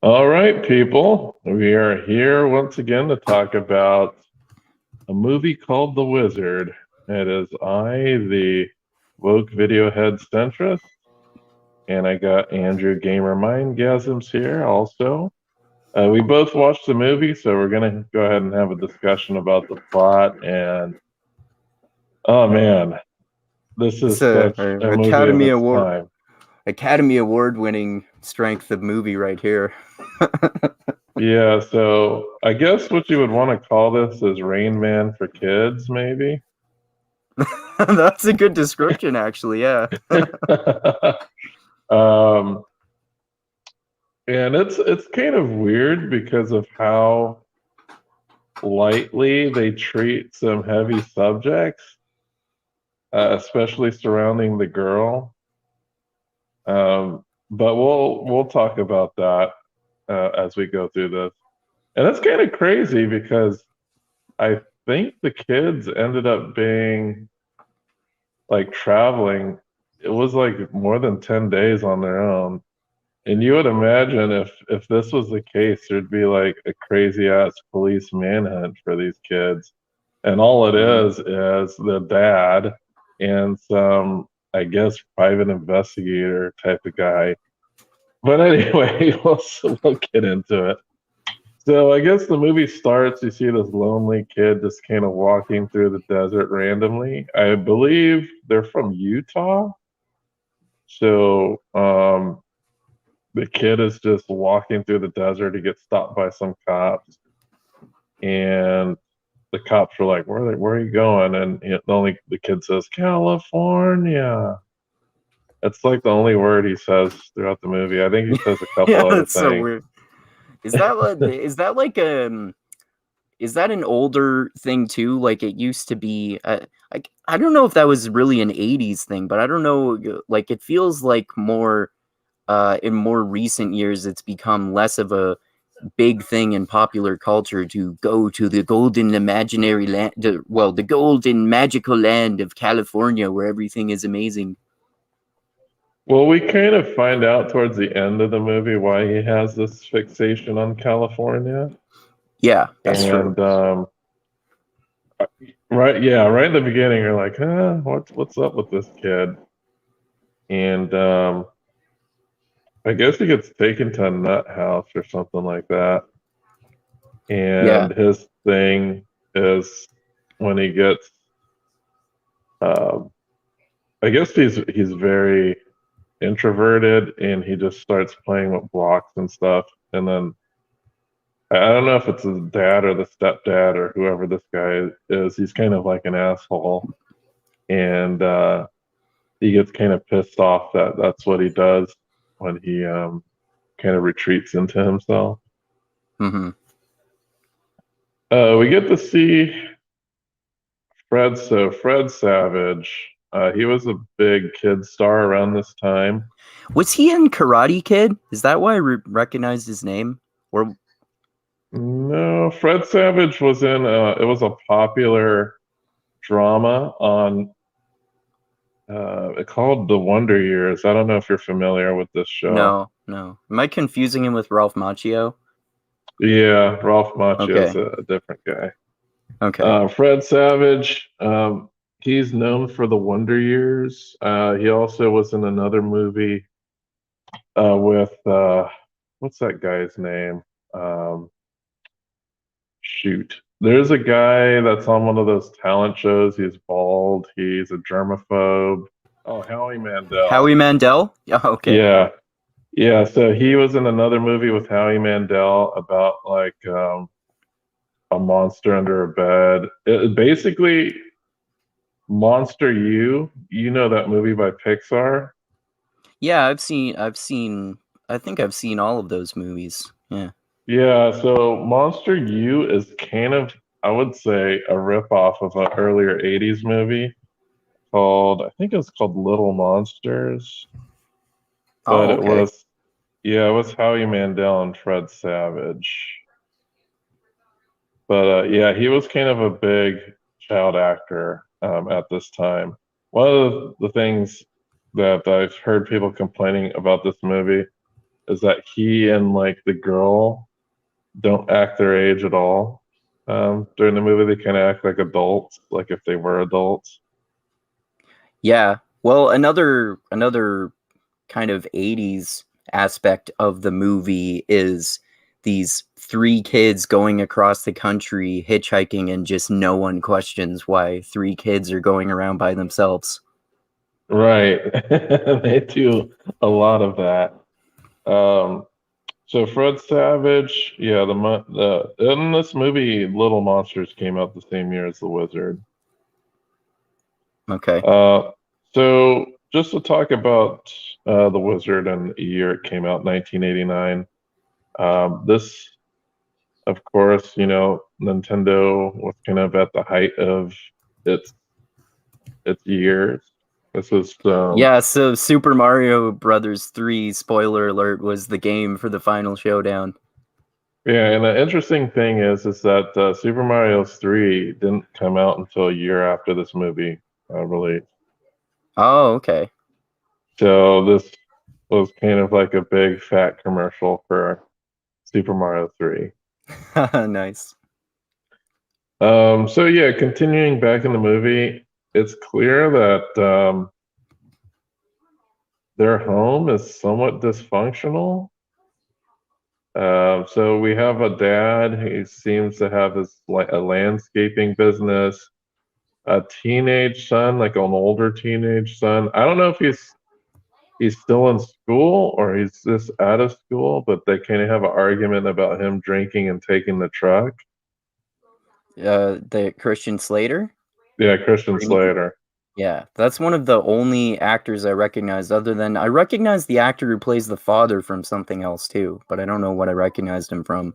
All right, people. We are here once again to talk about a movie called The Wizard. It is I, the woke video head centrist, and I got Andrew Gamer Mindgasms here also. We both watched the movie, so we're gonna go ahead and have a discussion about the plot. And oh man, this It's is a, such a a movie of Academy its Award time. winning strength of movie right here. Yeah, so I guess what you would want to call this is Rain Man for kids, maybe. That's a good description, actually. Yeah. um, and it's kind of weird because of how lightly they treat some heavy subjects, especially surrounding the girl. But we'll talk about that as we go through this. And it's kind of crazy because I think the kids ended up being like traveling. It was like more than 10 days on their own. And you would imagine if this was the case, there'd be like a crazy ass police manhunt for these kids. And all it Mhm. is the dad and some, I guess, private investigator type of guy. But anyway, we'll get into it. So I guess the movie starts, you see this lonely kid just kind of walking through the desert randomly. I believe they're from Utah. So the kid is just walking through the desert. He gets stopped by some cops, and the cops were like, "Where are you going?" And the kid says, "California." It's like the only word he says throughout the movie. I think he says a Yeah, couple other that's so things. weird. Is that what? Is that like Is that an older thing too? Like it used to be. I don't know if that was really an '80s thing, but I don't know. Like it feels like more. In more recent years, it's become less of a big thing in popular culture to go to the golden imaginary land, the golden magical land of California where everything is amazing. Well, we kind of find out towards the end of the movie why he has this fixation on California. Yeah, that's true. And right, yeah, right in the beginning, you're like, what's up with this kid? And I guess he gets taken to a nut house or something like that. Yeah. And his thing is when he gets, um, I guess he's very introverted and he just starts playing with blocks and stuff. And then I don't know if it's his dad or the stepdad or whoever this guy is. He's kind of like an asshole, and he gets kind of pissed off that that's what he does when he kind of retreats into himself. Hmm. We get to see Fred. So Fred Savage, he was a big kid star around this time. Was he in Karate Kid? Is that why I recognized his name? Or No, Fred Savage was in. It was a popular drama on it called The Wonder Years. I don't know if you're familiar with this show. no, no. Am I confusing him with Ralph Macchio? Yeah, Ralph Macchio is Okay, a different guy. okay. Fred Savage, he's known for The Wonder Years. He also was in another movie with what's that guy's name? Um, shoot. There's a guy that's on one of those talent shows. He's bald. He's a germaphobe. Oh, Howie Mandel. Howie Mandel? Yeah, okay. Yeah, yeah. So he was in another movie with Howie Mandel about like a monster under a bed. Basically, Monster U. You know that movie by Pixar? Yeah, I think I've seen all of those movies. Yeah. Yeah. So Monster U is kind of, I would say, a ripoff of an earlier '80s movie called, I think it was called Little Monsters, but Oh, okay. it was Howie Mandel and Fred Savage. But yeah, he was kind of a big child actor at this time. One of the things that I've heard people complaining about this movie is that he and like the girl don't act their age at all. During the movie, they kind of act like adults, like if they were adults. Yeah. Well, another kind of 80s aspect of the movie is these three kids going across the country hitchhiking, and just no one questions why three kids are going around by themselves. Right. They do a lot of that. So Fred Savage, yeah, the in this movie, Little Monsters came out the same year as The Wizard. Okay. So just to talk about The Wizard and the year it came out, 1989. This, of course, Nintendo was kind of at the height of its years. This was Yeah, so Super Mario Brothers 3, spoiler alert, was the game for the final showdown. yeah, and the interesting thing is that Super Mario 3 didn't come out until a year after this movie released. Oh, okay. So this was kind of like a big fat commercial for Super Mario 3. Nice. So yeah, continuing back in the movie, it's clear that their home is somewhat dysfunctional. So we have a dad who seems to have a landscaping business, a teenage son, like an older teenage son. I don't know if he's still in school or he's just out of school, but they kind of have an argument about him drinking and taking the truck. The Christian Slater? Yeah, Christian Slater. Yeah, that's one of the only actors I recognize. Other than I recognize the actor who plays the father from something else too, but I don't know what I recognized him from.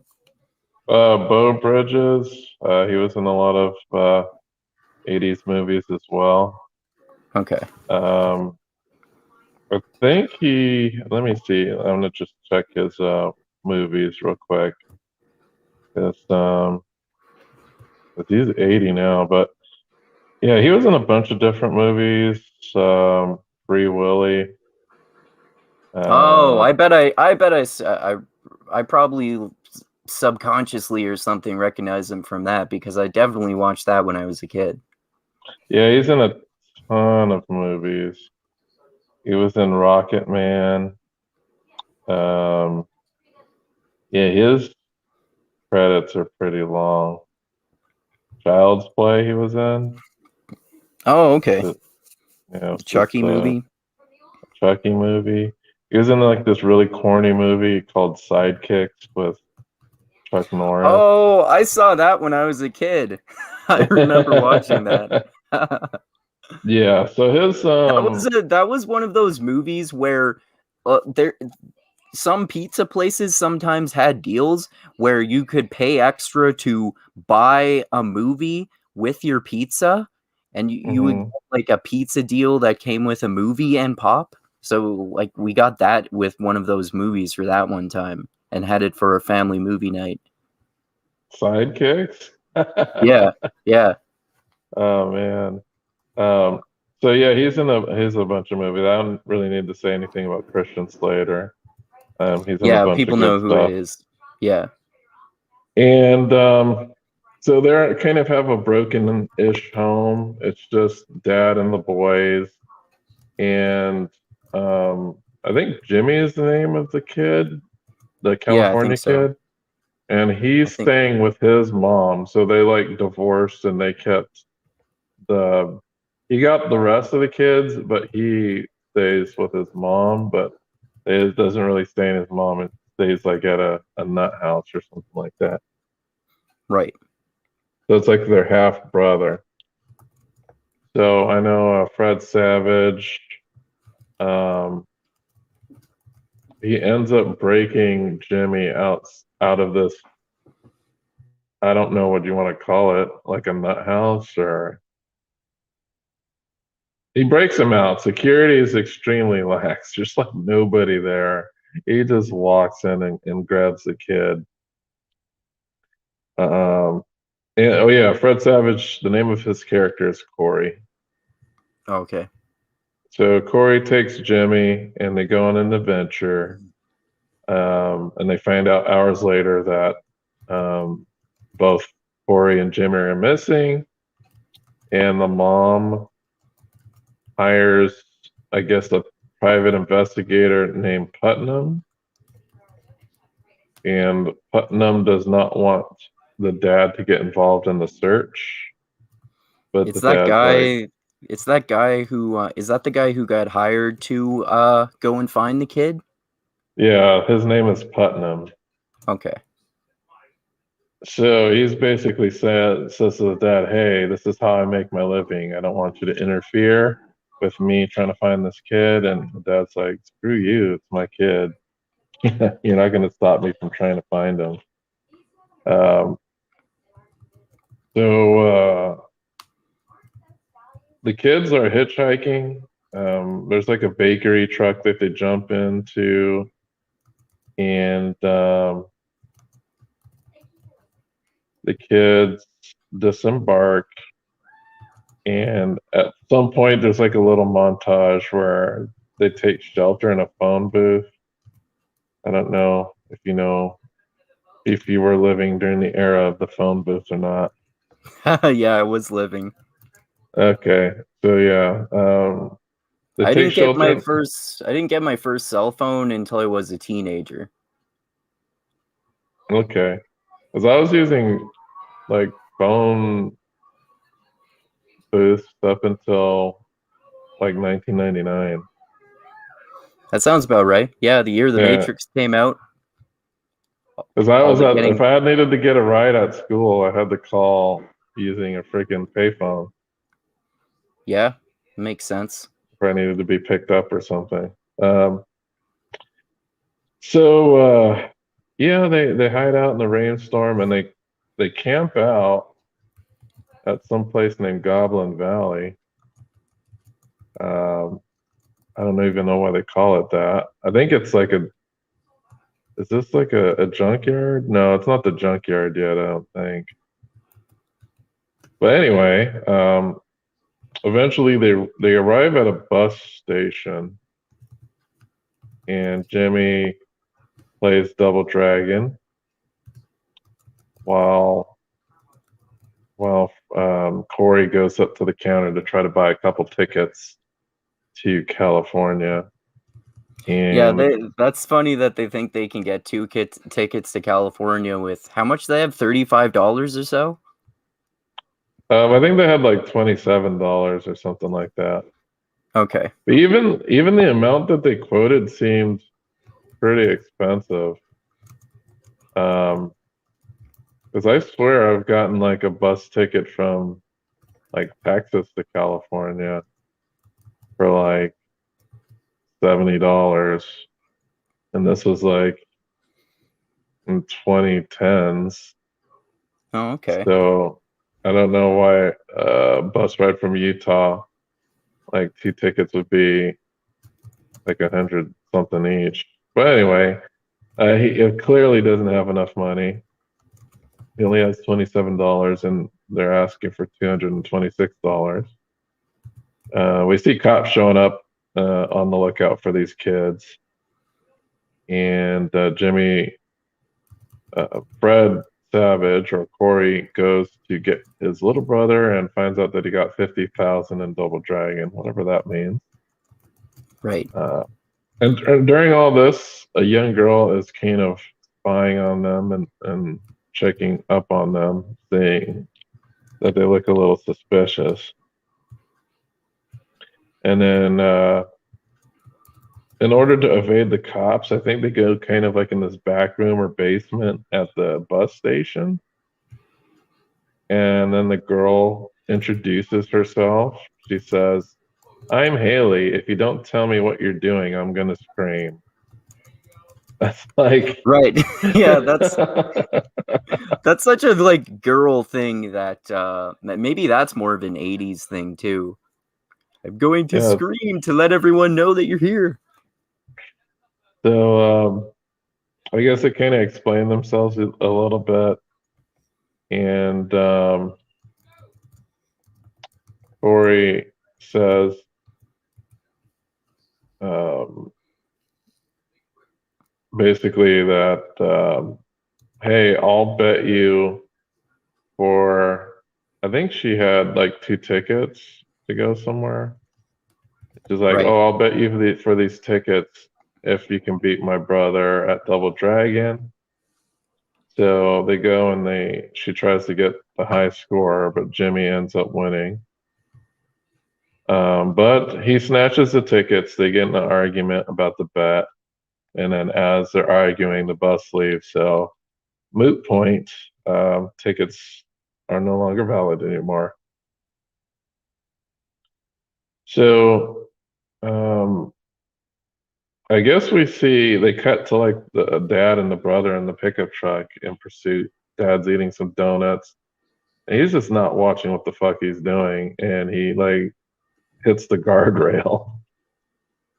Beau Bridges. He was in a lot of 80s movies as well. Okay. I think let me see. I'm gonna just check his movies real quick. Because he's 80 now, but yeah, he was in a bunch of different movies. Free Willy. Oh, I bet I probably subconsciously or something recognize him from that, because I definitely watched that when I was a kid. Yeah, he's in a ton of movies. He was in Rocket Man. Yeah, his credits are pretty long. Child's Play he was in. Oh, okay. Chucky movie. Chucky movie. He was in like this really corny movie called Sidekicks with Chuck Norris. Oh, I saw that when I was a kid. I remember watching that. Yeah, so his that was one of those movies where some pizza places sometimes had deals where you could pay extra to buy a movie with your pizza, and you would get like a pizza deal that came with a movie and pop. So like we got that with one of those movies for that one time and had it for a family movie night. Sidekicks? Yeah. Oh man. So yeah, he's a bunch of movies. I don't really need to say anything about Christian Slater. He's in a bunch people of know good who stuff. it is. Yeah. And so they kind of have a broken-ish home. It's just dad and the boys. And I think Jimmy is the name of the kid, the California kid. And he's staying with his mom. So they like divorced and they kept he got the rest of the kids, but he stays with his mom, but it doesn't really stay in his mom. It stays like at a nut house or something like that. Right. So it's like their half brother. So I know Fred Savage, he ends up breaking Jimmy out of this, I don't know what you want to call it, like a nut house, or he breaks him out. Security is extremely lax. There's like nobody there. He just walks in and grabs the kid. Fred Savage, the name of his character is Corey. Okay. So Corey takes Jimmy and they go on an adventure. And they find out hours later that both Corey and Jimmy are missing, and the mom hires, I guess, a private investigator named Putnam, and Putnam does not want the dad to get involved in the search, but It's the that dad's like, guy. It's that guy who is that the guy who got hired to go and find the kid? yeah, his name is Putnam. Okay. So he's basically says to the dad, "Hey, this is how I make my living. I don't want you to interfere with me trying to find this kid." And the dad's like, "Screw you, it's my kid. You're not going to stop me from trying to find him." Um, so the kids are hitchhiking. There's like a bakery truck that they jump into, and the kids disembark. And at some point, there's like a little montage where they take shelter in a phone booth. I don't know if you were living during the era of the phone booth or not. Yeah, I was living. Okay, so yeah, they I take didn't get my shelter. first I didn't get my first cell phone until I was a teenager. Okay, because I was using like phone booths up until like 1999. That sounds about right. Yeah, the year The Yeah, Matrix came out, because all the if getting I had needed to get a ride at school, I had to call using a freaking payphone yeah, makes sense. if I needed to be picked up or something. Um, so yeah, they hide out in the rainstorm, and they camp out at some place named Goblin Valley. Um, I don't even know why they call it that. I think it's like is this like a junkyard? No, it's not the junkyard yet, I don't think. But anyway, eventually they arrive at a bus station, and Jimmy plays Double Dragon while Corey goes up to the counter to try to buy a couple tickets to California. Yeah, And that's funny that they think they can get tickets to California with how much they have, $35 or so? I think they had like $27 or something like that. Okay. But even the amount that they quoted seemed pretty expensive. Um, because I swear I've gotten like a bus ticket from like Texas to California for like $70, and this was like in 2010s. Oh, okay. So I don't know why a bus ride from Utah, like two tickets would be like 100 something each. But anyway, he clearly doesn't have enough money. He only has $27, and they're asking for $226. We see cops showing up on the lookout for these kids, and Fred Savage or Corey goes to get his little brother and finds out that he got 50,000 in Double Dragon, whatever that means. Right. And during all this, a young girl is kind of spying on them and checking up on them, saying that they look a little suspicious. And then, in order to evade the cops, I think they go kind of like in this back room or basement at the bus station. And then the girl introduces herself. She says, "I'm Haley. If you don't tell me what you're doing, I'm going to scream." That's like, Right. Yeah, that's such a like girl thing that maybe that's more of an 80s thing too. I'm going to yeah. scream to let everyone know that you're here. So I guess they kind of explain themselves a little bit. And Corey says, um, basically that, hey, I'll bet you for, I think she had like 2 tickets to go somewhere. She's like, Right. oh, I'll bet you for these tickets if you can beat my brother at Double Dragon. So they go and she tries to get the high score, but Jimmy ends up winning. But he snatches the tickets. They get in an argument about the bet. And then as they're arguing, the bus leaves. So moot point, tickets are no longer valid anymore. So I guess they cut to like the dad and the brother in the pickup truck in pursuit. Dad's eating some donuts. And he's just not watching what the fuck he's doing. And he like hits the guardrail.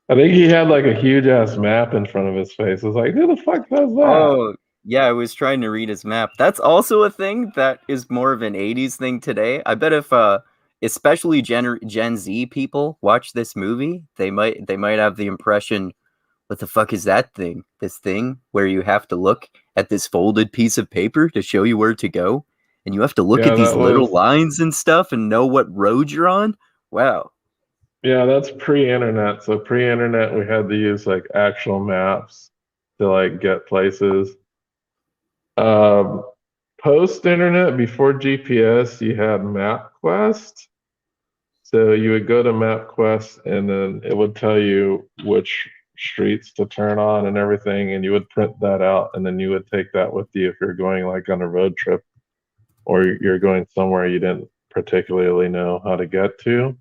I think he had like a huge ass map in front of his face. I was like, who the fuck does that? Oh, yeah, I was trying to read his map. That's also a thing that is more of an 80s thing today. I bet if especially Gen Z people watch this movie, they might have the impression, what the fuck is that thing? This thing where you have to look at this folded piece of paper to show you where to go, and you have to look Yeah, at these that little was lines and stuff and know what road you're on. Wow. yeah, that's pre-internet. So pre-internet, we had to use like actual maps to like get places. Um, Post-internet, before GPS, you had MapQuest. So you would go to MapQuest and then it would tell you which streets to turn on and everything, and you would print that out and then you would take that with you if you're going like on a road trip or you're going somewhere you didn't particularly know how to get to.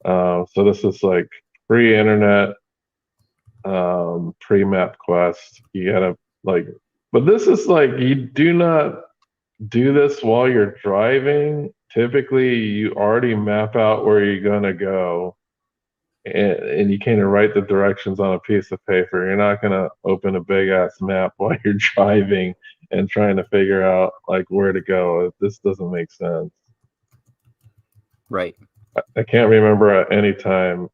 So this is like pre-internet, pre-MapQuest. You gotta like, but this is like you do not do this while you're driving. Typically, you already map out where you're gonna go, and you kind of write the directions on a piece of paper. You're not gonna open a big ass map while you're driving and trying to figure out like where to go. This doesn't make sense. Right. I can't remember at any time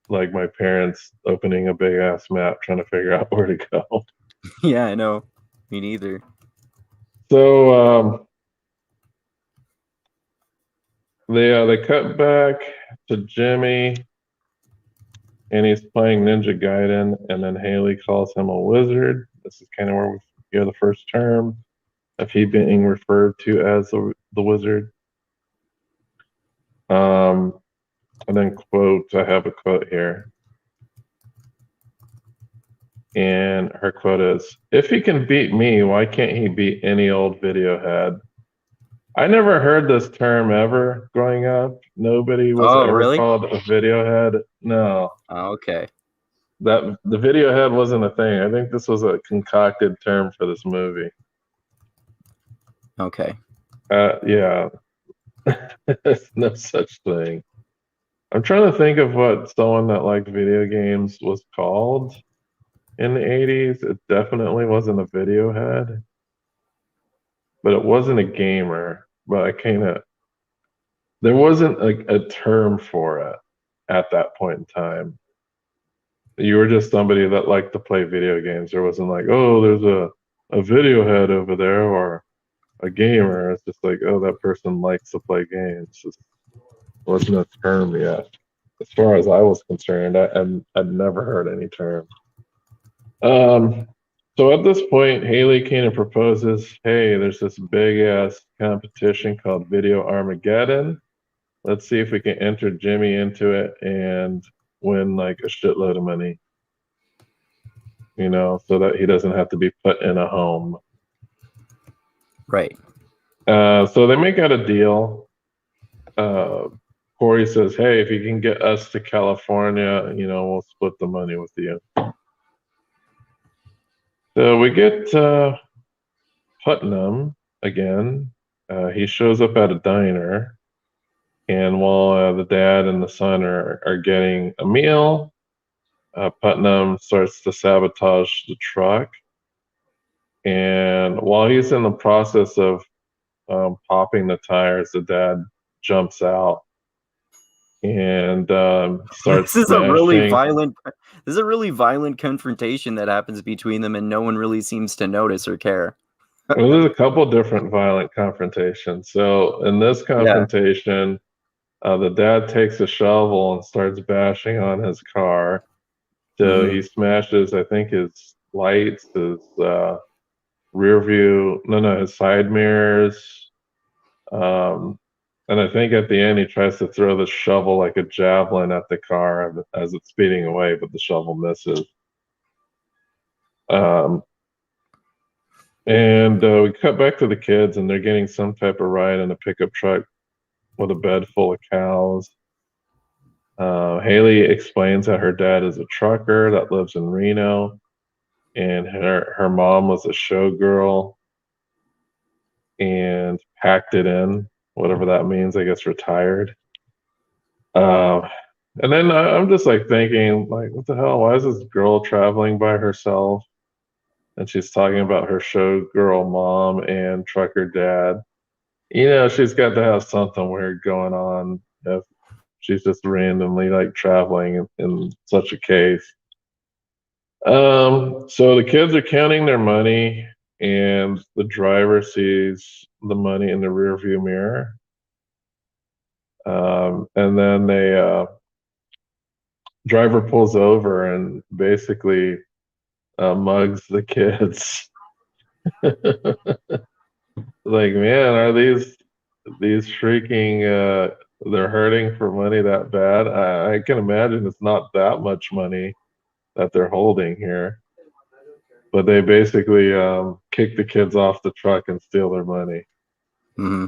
like my parents opening a big ass map trying to figure out where to go. Yeah, I know. Me neither. So they cut back to Jimmy and he's playing Ninja Gaiden, and then Haley calls him a wizard. This is kind of where we hear the first term of he being referred to as the wizard. And then quote, I have a quote here. And her quote is, if he can beat me, why can't he beat any old video head? I never heard this term ever growing up. Nobody was Oh, ever really? called a video head. No. Oh, okay. That the video head wasn't a thing. I think this was a concocted term for this movie. Okay. Yeah. There's no such thing. I'm trying to think of what someone that liked video games was called in the 80s. It definitely wasn't a video head, but it wasn't a gamer. But there wasn't a term for it at that point in time. You were just somebody that liked to play video games. There wasn't like, oh, there's a video head over there or a gamer. It's just like, oh, that person likes to play games. It wasn't a term yet. As far as I was concerned, I'd never heard any term. So at this point, Haley kind of proposes, hey, there's this big ass competition called Video Armageddon. Let's see if we can enter Jimmy into it and win like a shitload of money. You know, so that he doesn't have to be put in a home. Right. So they make out a deal. Corey says, hey, if you can get us to California, you know, we'll split the money with you. So we get Putnam again. He shows up at a diner. And while the dad and the son are getting a meal, Putnam starts to sabotage the truck. And while he's in the process of popping the tires, the dad jumps out and This starts is a really smashing. violent. This is a really violent confrontation that happens between them, and no one really seems to notice or care. Well, there's a couple different violent confrontations. So in this Yeah. confrontation, the dad takes a shovel and starts bashing on his car. So Hmm. he smashes, I think, his lights, his rear view, no, his side mirrors. Um, and I think at the end he tries to throw the shovel like a javelin at the car as it's speeding away, but the shovel misses. Um, and we cut back to the kids, and they're getting some type of ride in a pickup truck with a bed full of cows. Haley explains how her dad is a trucker that lives in Reno, and her mom was a showgirl and packed it in, whatever that means. I guess retired. Uh, and then I'm just like thinking, like, what the hell? Why is this girl traveling by herself? And she's talking about her showgirl mom and trucker dad. She's got to have something weird going on if she's just randomly like traveling in such a case. So the kids are counting their money, and the driver sees the money in the rear view mirror. And then the driver pulls over and basically mugs the kids. Like, man, are these freaking they're hurting for money that bad? I can imagine it's not that much money that they're holding here, but they basically kick the kids off the truck and steal their money. Hmm.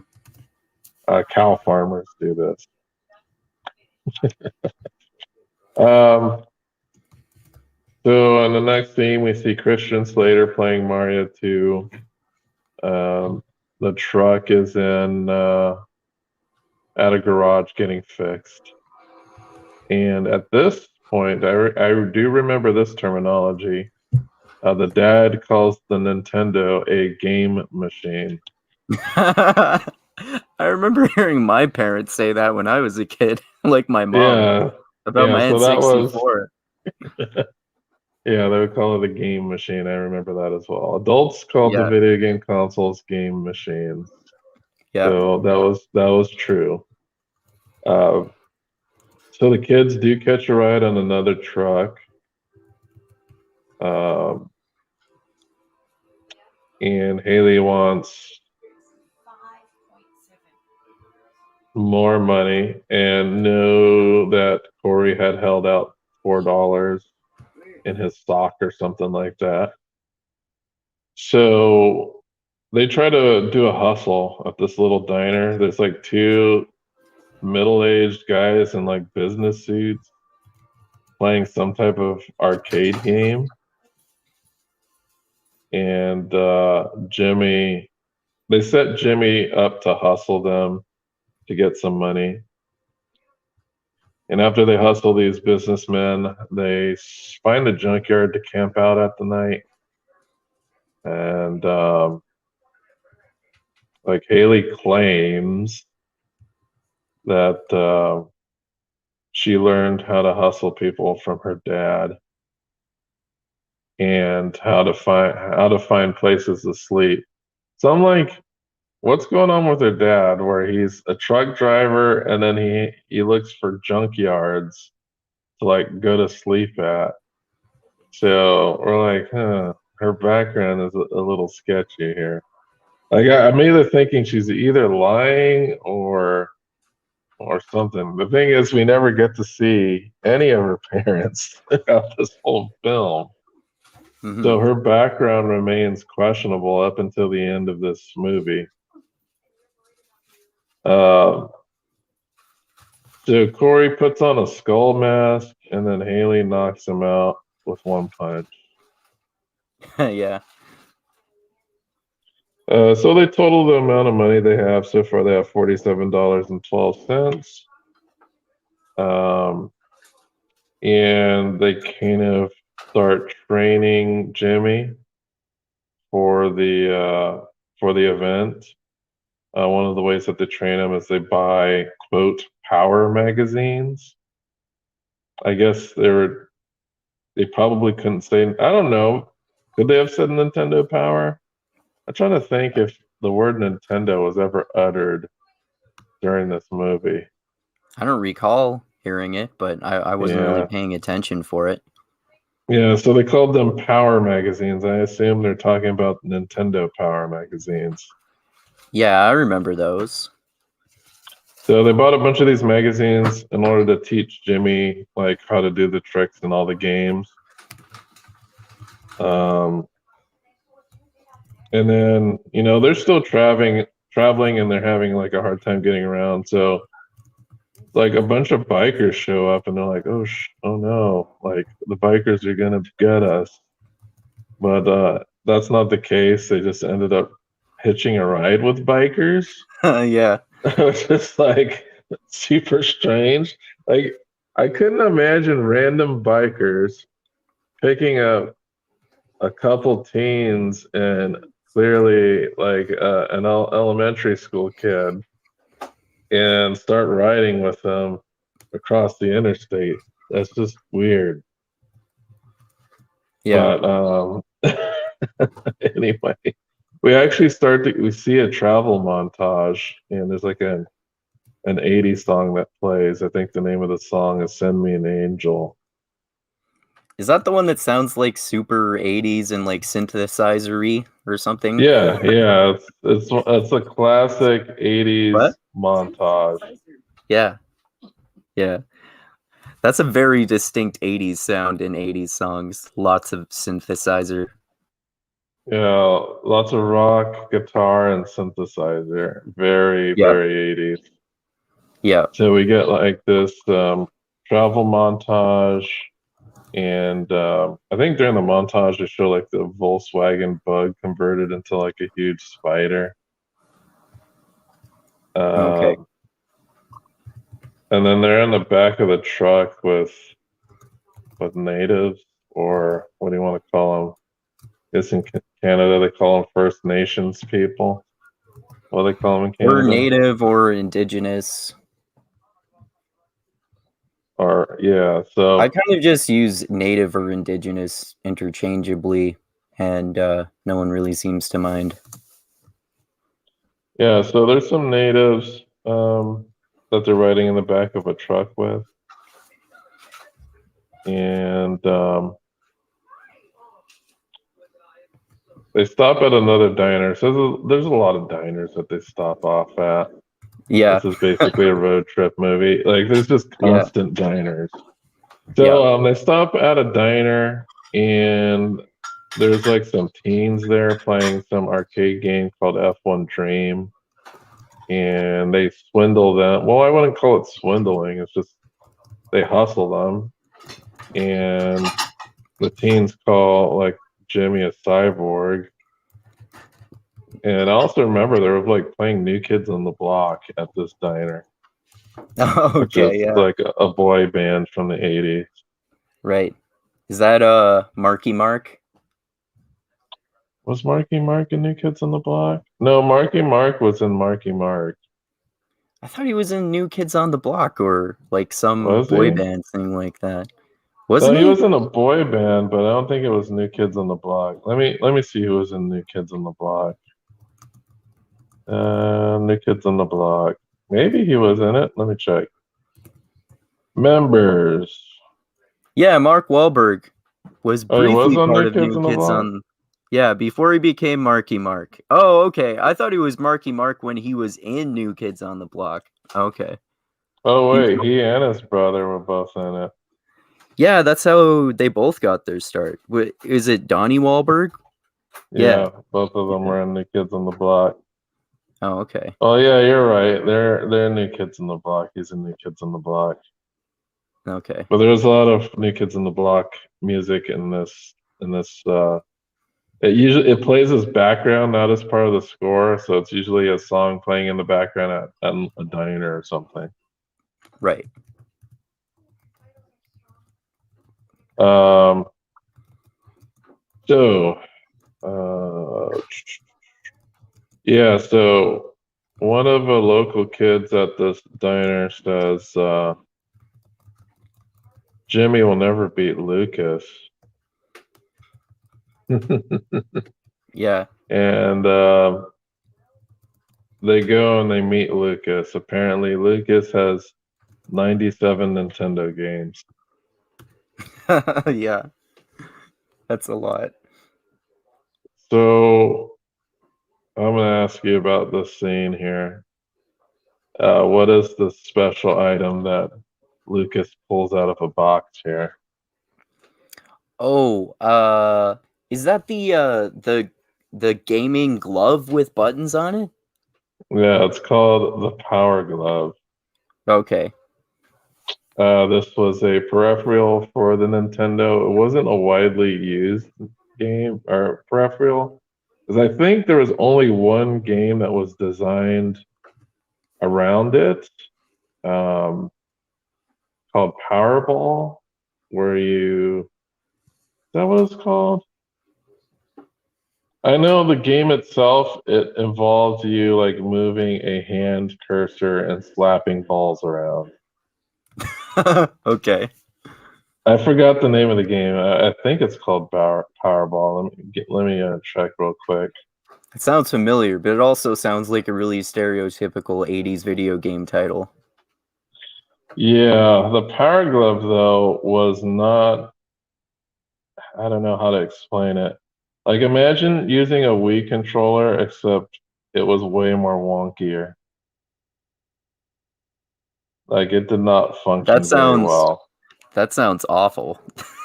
Cow farmers do this. um, so in the next scene, we see Christian Slater playing Mario 2. The truck is in at a garage getting fixed. And at this point, I do remember this terminology. The dad calls the Nintendo a game machine. I remember hearing my parents say that when I was a kid, like my mom, Yeah, about yeah. my So that was, N64. yeah, they would call it a game machine. I remember that as well. Adults called the Yeah, video game consoles game machines. yeah. So that was true. Uh, so the kids do catch a ride on another truck. Um, and Haley wants more money and know that Corey had held out $4 in his sock or something like that. So they try to do a hustle at this little diner. There's like two middle-aged guys in like business suits playing some type of arcade game. And they set Jimmy up to hustle them to get some money. And after they hustle these businessmen, they find a junkyard to camp out at the night. And like Haley claims that she learned how to hustle people from her dad and how to find places to sleep. So I'm like, what's going on with her dad where he's a truck driver and then he looks for junkyards to like go to sleep at. So we're like, huh, her background is a little sketchy here. Like I'm either thinking she's either lying or something. The thing is, we never get to see any of her parents throughout this whole film. Hmm. So her background remains questionable up until the end of this movie. Uh, so Corey puts on a skull mask, and then Haley knocks him out with one punch. Yeah. So they total the amount of money they have so far. They have $47.12. Um, and they kind of start training Jimmy for the event. One of the ways that they train him is they buy quote Power magazines. I guess they probably couldn't say, I don't know. Could they have said Nintendo Power? I'm trying to think if the word Nintendo was ever uttered during this movie. I don't recall hearing it, but I wasn't really Yeah. paying attention for it. Yeah, so they called them Power magazines. I assume they're talking about Nintendo Power magazines. Yeah, I remember those. So they bought a bunch of these magazines in order to teach Jimmy like how to do the tricks in all the games. And then, they're still traveling and they're having like a hard time getting around. So like a bunch of bikers show up and they're like, oh no, like the bikers are gonna get us. But that's not the case. They just ended up hitching a ride with bikers. Yeah. Which is like super strange. Like I couldn't imagine random bikers picking up a couple teens and clearly like an elementary school kid and start riding with them across the interstate. That's just weird. Yeah. But anyway, we see a travel montage and there's like an 80s song that plays. I think the name of the song is Send Me an Angel. Is that the one that sounds like super 80s and like synthesizer-y or something? Yeah. It's a classic 80s What? montage. Yeah. Yeah. That's a very distinct 80s sound in 80s songs. Lots of synthesizer. Yeah, lots of rock, guitar, and synthesizer. Very, Yeah. very 80s. Yeah. So we get like this travel montage, and I think during the montage they show like the Volkswagen Bug converted into like a huge spider. Okay. And then they're in the back of the truck with natives, or what do you want to call them? I guess in Canada they call them First Nations people. What do they call them in Canada? Or native or indigenous. Or yeah, so I kind of just use native or indigenous interchangeably, and no one really seems to mind. yeah, so there's some natives that they're riding in the back of a truck with, and they stop at another diner. So there's a lot of diners that they stop off at. Yeah. This is basically a road trip movie. Like there's just constant diners. So they stop at a diner and there's like some teens there playing some arcade game called F1 Dream. And they swindle them. Well, I wouldn't call it swindling. It's just they hustle them. And the teens call like Jimmy a cyborg. And I also remember they were like playing New Kids on the Block at this diner. Which is like a boy band from the 80s. Right. Is that Marky Mark? Was Marky Mark in New Kids on the Block? No, Marky Mark was in Marky Mark. I thought he was in New Kids on the Block or like some boy band thing like that. Wasn't he? He was in a boy band, but I don't think it was New Kids on the Block. Let me see who was in New Kids on the Block. New Kids on the Block. Maybe he was in it. Let me check. Members. Yeah, Mark Wahlberg was briefly on part of New Kids on. Yeah, before he became Marky Mark. Oh, okay. I thought he was Marky Mark when he was in New Kids on the Block. Okay. Oh wait, he and his brother were both in it. Yeah, that's how they both got their start. Is it Donnie Wahlberg? Yeah, both of them were in New Kids on the Block. Oh, okay. Oh yeah, you're right. They're New Kids on the Block. He's in New Kids on the Block. Okay. But there's a lot of New Kids on the Block music in this. It plays as background, not as part of the score. So it's usually a song playing in the background at a diner or something. Right. So one of the local kids at this diner says Jimmy will never beat Lucas. Yeah. And they go and they meet Lucas. Apparently, Lucas has 97 Nintendo games. Yeah. That's a lot. So I'm going to ask you about this scene here. What is the special item that Lucas pulls out of a box here? Oh, is that the gaming glove with buttons on it? Yeah, it's called the Power Glove. Okay. This was a peripheral for the Nintendo. It wasn't a widely used game or peripheral, because I think there was only one game that was designed around it, called Powerball, where is that what it's called? I know the game itself, it involves you like moving a hand cursor and slapping balls around. Okay. I forgot the name of the game. I think it's called Powerball. Let me check real quick. It sounds familiar, but it also sounds like a really stereotypical 80s video game title. Yeah, the Power Glove though was not. I don't know how to explain it. Like imagine using a Wii controller, except it was way more wonkier. Like it did not function very well. That sounds awful.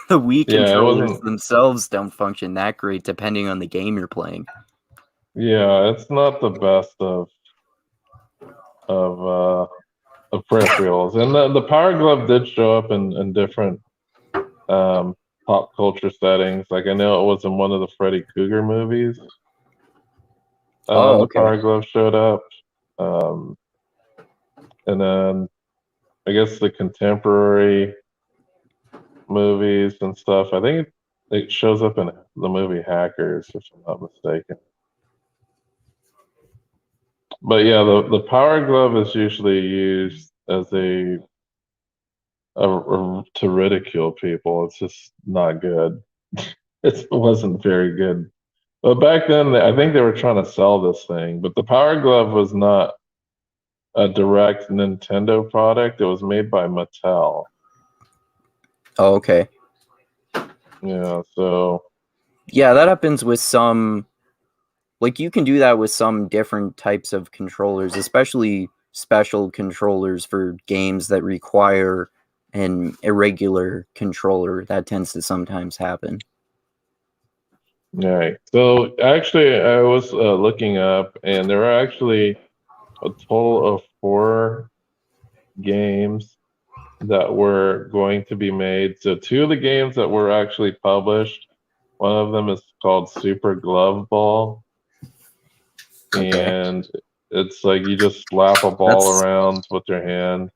The Wii Yeah, it controllers wasn't. themselves don't function that great depending on the game you're playing. Yeah, it's not the best of peripherals. And the Power Glove did show up in different pop culture settings. Like I know it was in one of the Freddy Krueger movies. Oh, The okay. Power Glove showed up. And then I guess the contemporary movies and stuff. I think it shows up in the movie Hackers, if I'm not mistaken. But yeah, the Power Glove is usually used as to ridicule people. It's just not good. It wasn't very good. But back then, I think they were trying to sell this thing. But the Power Glove was not a direct Nintendo product. It was made by Mattel. Oh, okay. Yeah, so Yeah, that happens with some. Like, you can do that with some different types of controllers, especially special controllers for games that require an irregular controller. That tends to sometimes happen. right. So actually, I was looking up, and there are actually a total of 4 games that were going to be made. So 2 of the games that were actually published, one of them is called Super Glove Ball, Okay. and it's like you just slap a ball around with your hand.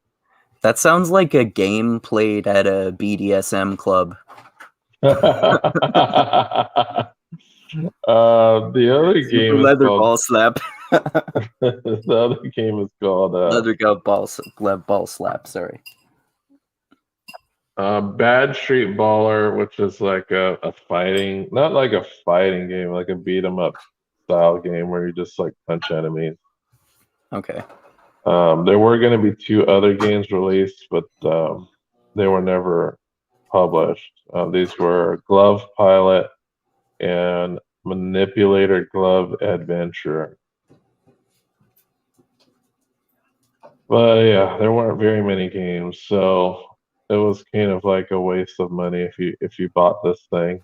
That sounds like a game played at a BDSM club. The other Super game is leather called ball slap. the other game is called Leather ball slap. Sorry. Bad Street Baller, which is like a fighting, not like a fighting game, like a beat 'em up style game where you just like punch enemies. Okay. There were going to be 2 other games released, but they were never published. These were Glove Pilot and Manipulator Glove Adventure. But yeah, there weren't very many games, so it was kind of like a waste of money if you bought this thing.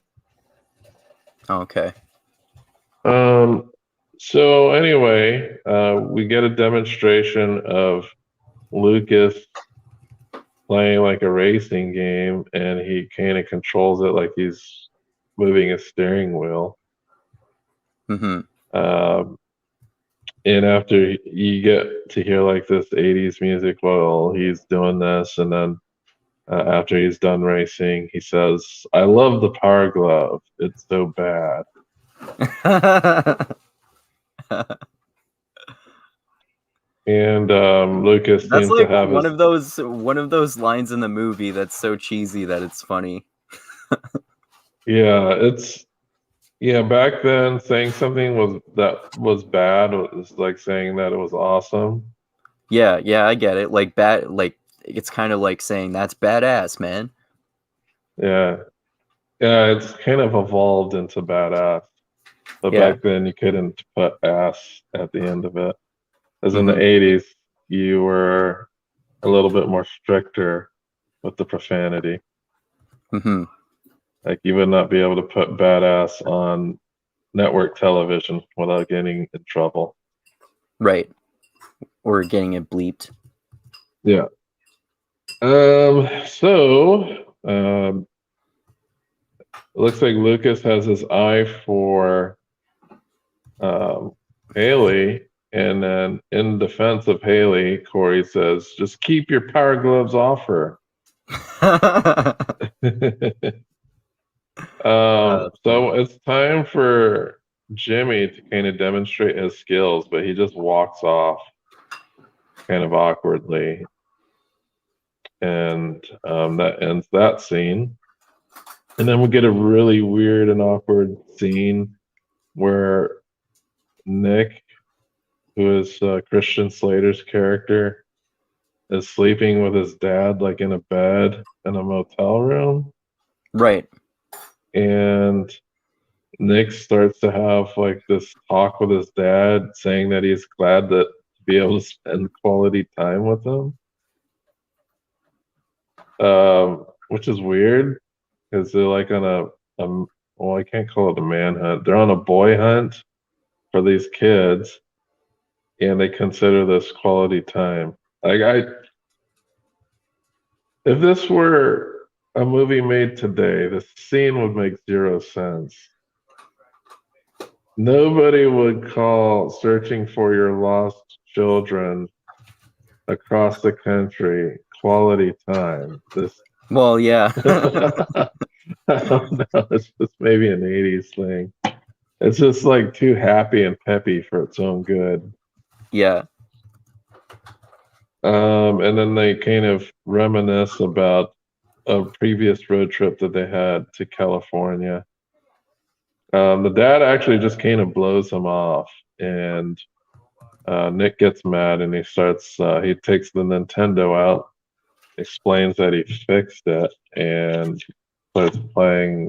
Okay. So anyway, we get a demonstration of Lucas playing like a racing game, and he kind of controls it like he's moving a steering wheel. Mm-hmm. And after you get to hear like this 80s music while he's doing this, and then after he's done racing, he says, "I love the Power Glove. It's so bad." And Lucas That's seems to like have one his of those lines in the movie that's so cheesy that it's funny. back then saying something was bad was like saying that it was awesome. Yeah, I get it. Like it's kind of like saying that's badass, man. Yeah. Yeah, it's kind of evolved into badass. But Yeah. back then you couldn't put ass at the end of it. As in the Hmm. 80s, you were a little bit more stricter with the profanity. Hmm. Like you would not be able to put badass on network television without getting in trouble. Right. Or getting it bleeped. Yeah. So it looks like Lucas has his eye for um, Haley, and then in defense of Haley, Corey says, "Just keep your power gloves off her." That's funny. So it's time for Jimmy to kind of demonstrate his skills, but he just walks off kind of awkwardly, and that ends that scene. And then we get a really weird and awkward scene where Nick, who is Christian Slater's character, is sleeping with his dad, like in a bed in a motel room. Right. And Nick starts to have like this talk with his dad, saying that he's glad that to be able to spend quality time with him, which is weird because they're like on well, I can't call it a manhunt. They're on a boy hunt for these kids, and they consider this quality time. Like if this were a movie made today, the scene would make zero sense. Nobody would call searching for your lost children across the country quality time. This Well, yeah. I don't know, it's just maybe an 80s thing. It's just like too happy and peppy for its own good. Yeah. And then they kind of reminisce about a previous road trip that they had to California. The dad actually just kind of blows him off, and Nick gets mad and he takes the Nintendo out, explains that he fixed it, and starts playing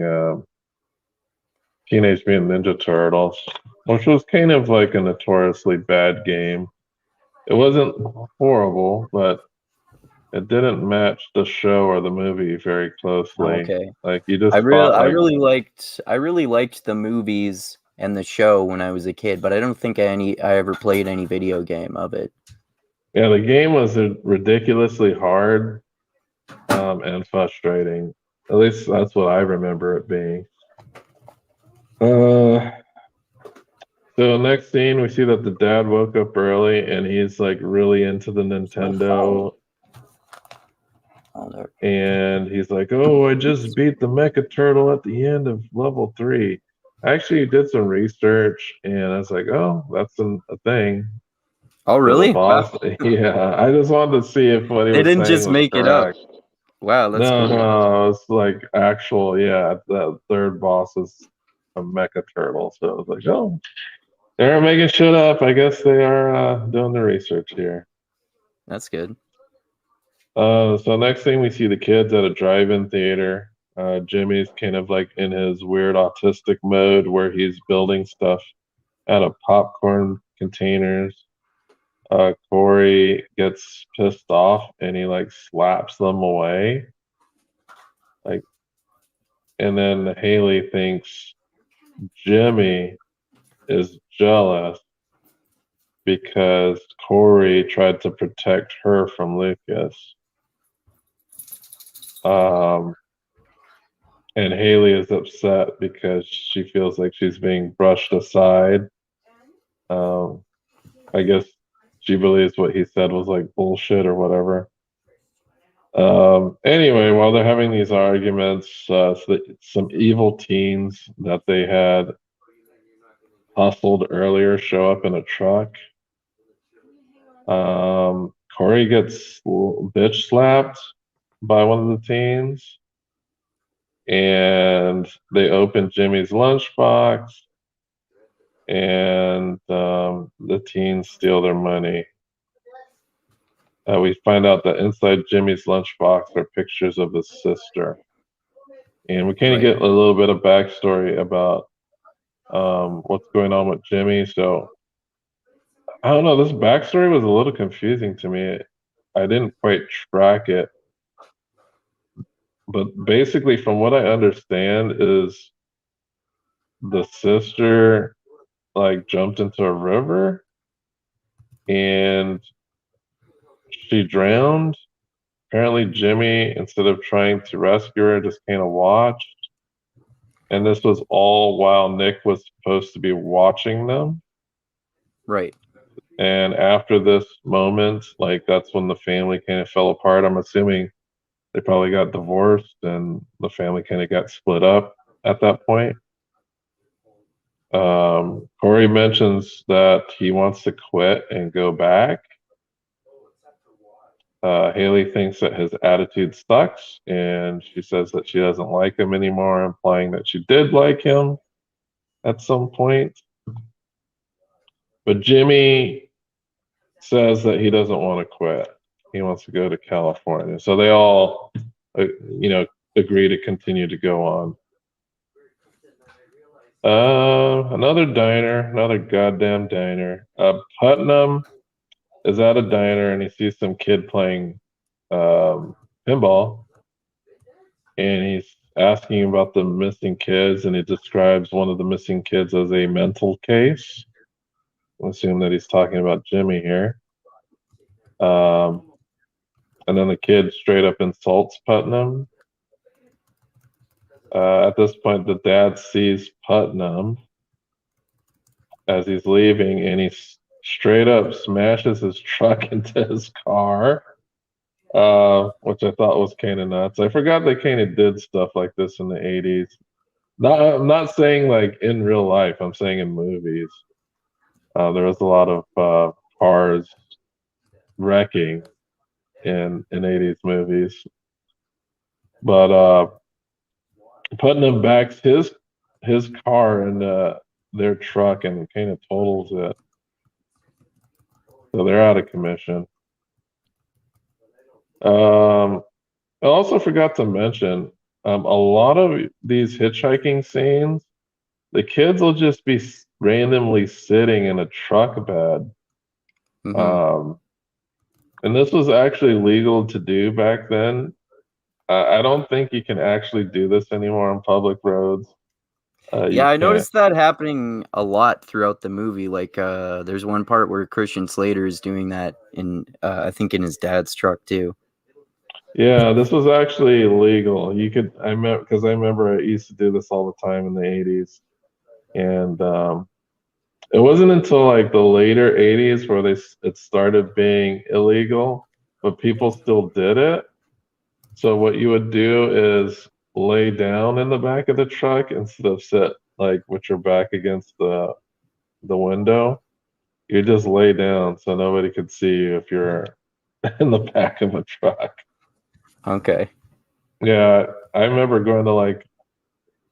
Teenage Mutant Ninja Turtles, which was kind of like a notoriously bad game. It wasn't horrible, but it didn't match the show or the movie very closely. Okay. Like you just fought like I really liked the movies and the show when I was a kid, but I don't think I ever played any video game of it. yeah, the game was ridiculously hard and frustrating. At least that's what I remember it being. Uh, so next scene, we see that the dad woke up early and he's like really into the Nintendo. And he's like, "Oh, I just beat the Mecha Turtle at the end of level 3." I actually did some research and I was like, "Oh, that's a thing." Oh, So the really? Wow. boss, yeah, I just wanted to see if what he They was didn't saying just was make it up. correct. Wow, that's No, cool. no, it's like actual, yeah, the third boss is a Mecha Turtle. So I was like, oh, they're making shit up. I guess they are doing the research here. That's good. So next thing we see the kids at a drive-in theater. Jimmy's kind of like in his weird autistic mode where he's building stuff out of popcorn containers. Corey gets pissed off and he like slaps them away. Like, and then Haley thinks Jimmy is jealous because Corey tried to protect her from Lucas. Um, and Haley is upset because she feels like she's being brushed aside. Um, I guess she believes what he said was like bullshit or whatever. Anyway, while they're having these arguments, some evil teens that they had hustled earlier show up in a truck. Corey gets bitch slapped by one of the teens, and they open Jimmy's lunchbox, and the teens steal their money. We find out that inside Jimmy's lunchbox are pictures of his sister, and we kind of get a little bit of backstory about what's going on with Jimmy. So I don't know. This backstory was a little confusing to me. I didn't quite track it, but basically, from what I understand, is the sister like jumped into a river and she drowned. Apparently, Jimmy, instead of trying to rescue her, just kind of watched. And this was all while Nick was supposed to be watching them. Right. And after this moment, like that's when the family kind of fell apart. I'm assuming they probably got divorced and the family kind of got split up at that point. Corey mentions that he wants to quit and go back. Haley thinks that his attitude sucks, and she says that she doesn't like him anymore, implying that she did like him at some point. But Jimmy says that he doesn't want to quit. He wants to go to California. So they all, agree to continue to go on. Another diner, another goddamn diner. Putnam is at a diner and he sees some kid playing pinball, and he's asking about the missing kids, and he describes one of the missing kids as a mental case. I assume that he's talking about Jimmy here. And then the kid straight up insults Putnam. At this point, the dad sees Putnam as he's leaving, and he straight up smashes his truck into his car, which I thought was kind of nuts. I forgot they kind of did stuff like this in the 80s. I'm not saying like in real life, I'm saying in movies. There was a lot of cars wrecking in 80s movies. But Putnam backs his car into their truck and kind of totals it. So they're out of commission. I also forgot to mention a lot of these hitchhiking scenes, the kids will just be randomly sitting in a truck bed. Mm-hmm. And this was actually legal to do back then. I don't think you can actually do this anymore on public roads. I noticed that happening a lot throughout the movie. Like, there's one part where Christian Slater is doing that in, I think, in his dad's truck too. Yeah, this was actually illegal. I remember I used to do this all the time in the 80s, and it wasn't until like the later 80s where it started being illegal, but people still did it. So what you would do is lay down in the back of the truck instead of sit like with your back against the window. You just lay down so nobody could see you if you're in the back of a truck. Okay. Yeah, I remember going to like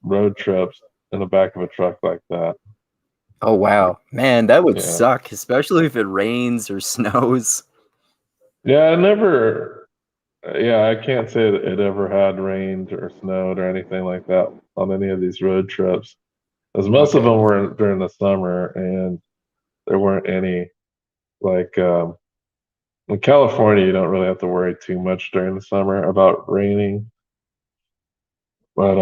road trips in the back of a truck like that. Oh wow, man, that would suck, especially if it rains or snows. Yeah, I can't say that it ever had rained or snowed or anything like that on any of these road trips, as most of them were during the summer, and there weren't any like in California. You don't really have to worry too much during the summer about raining, but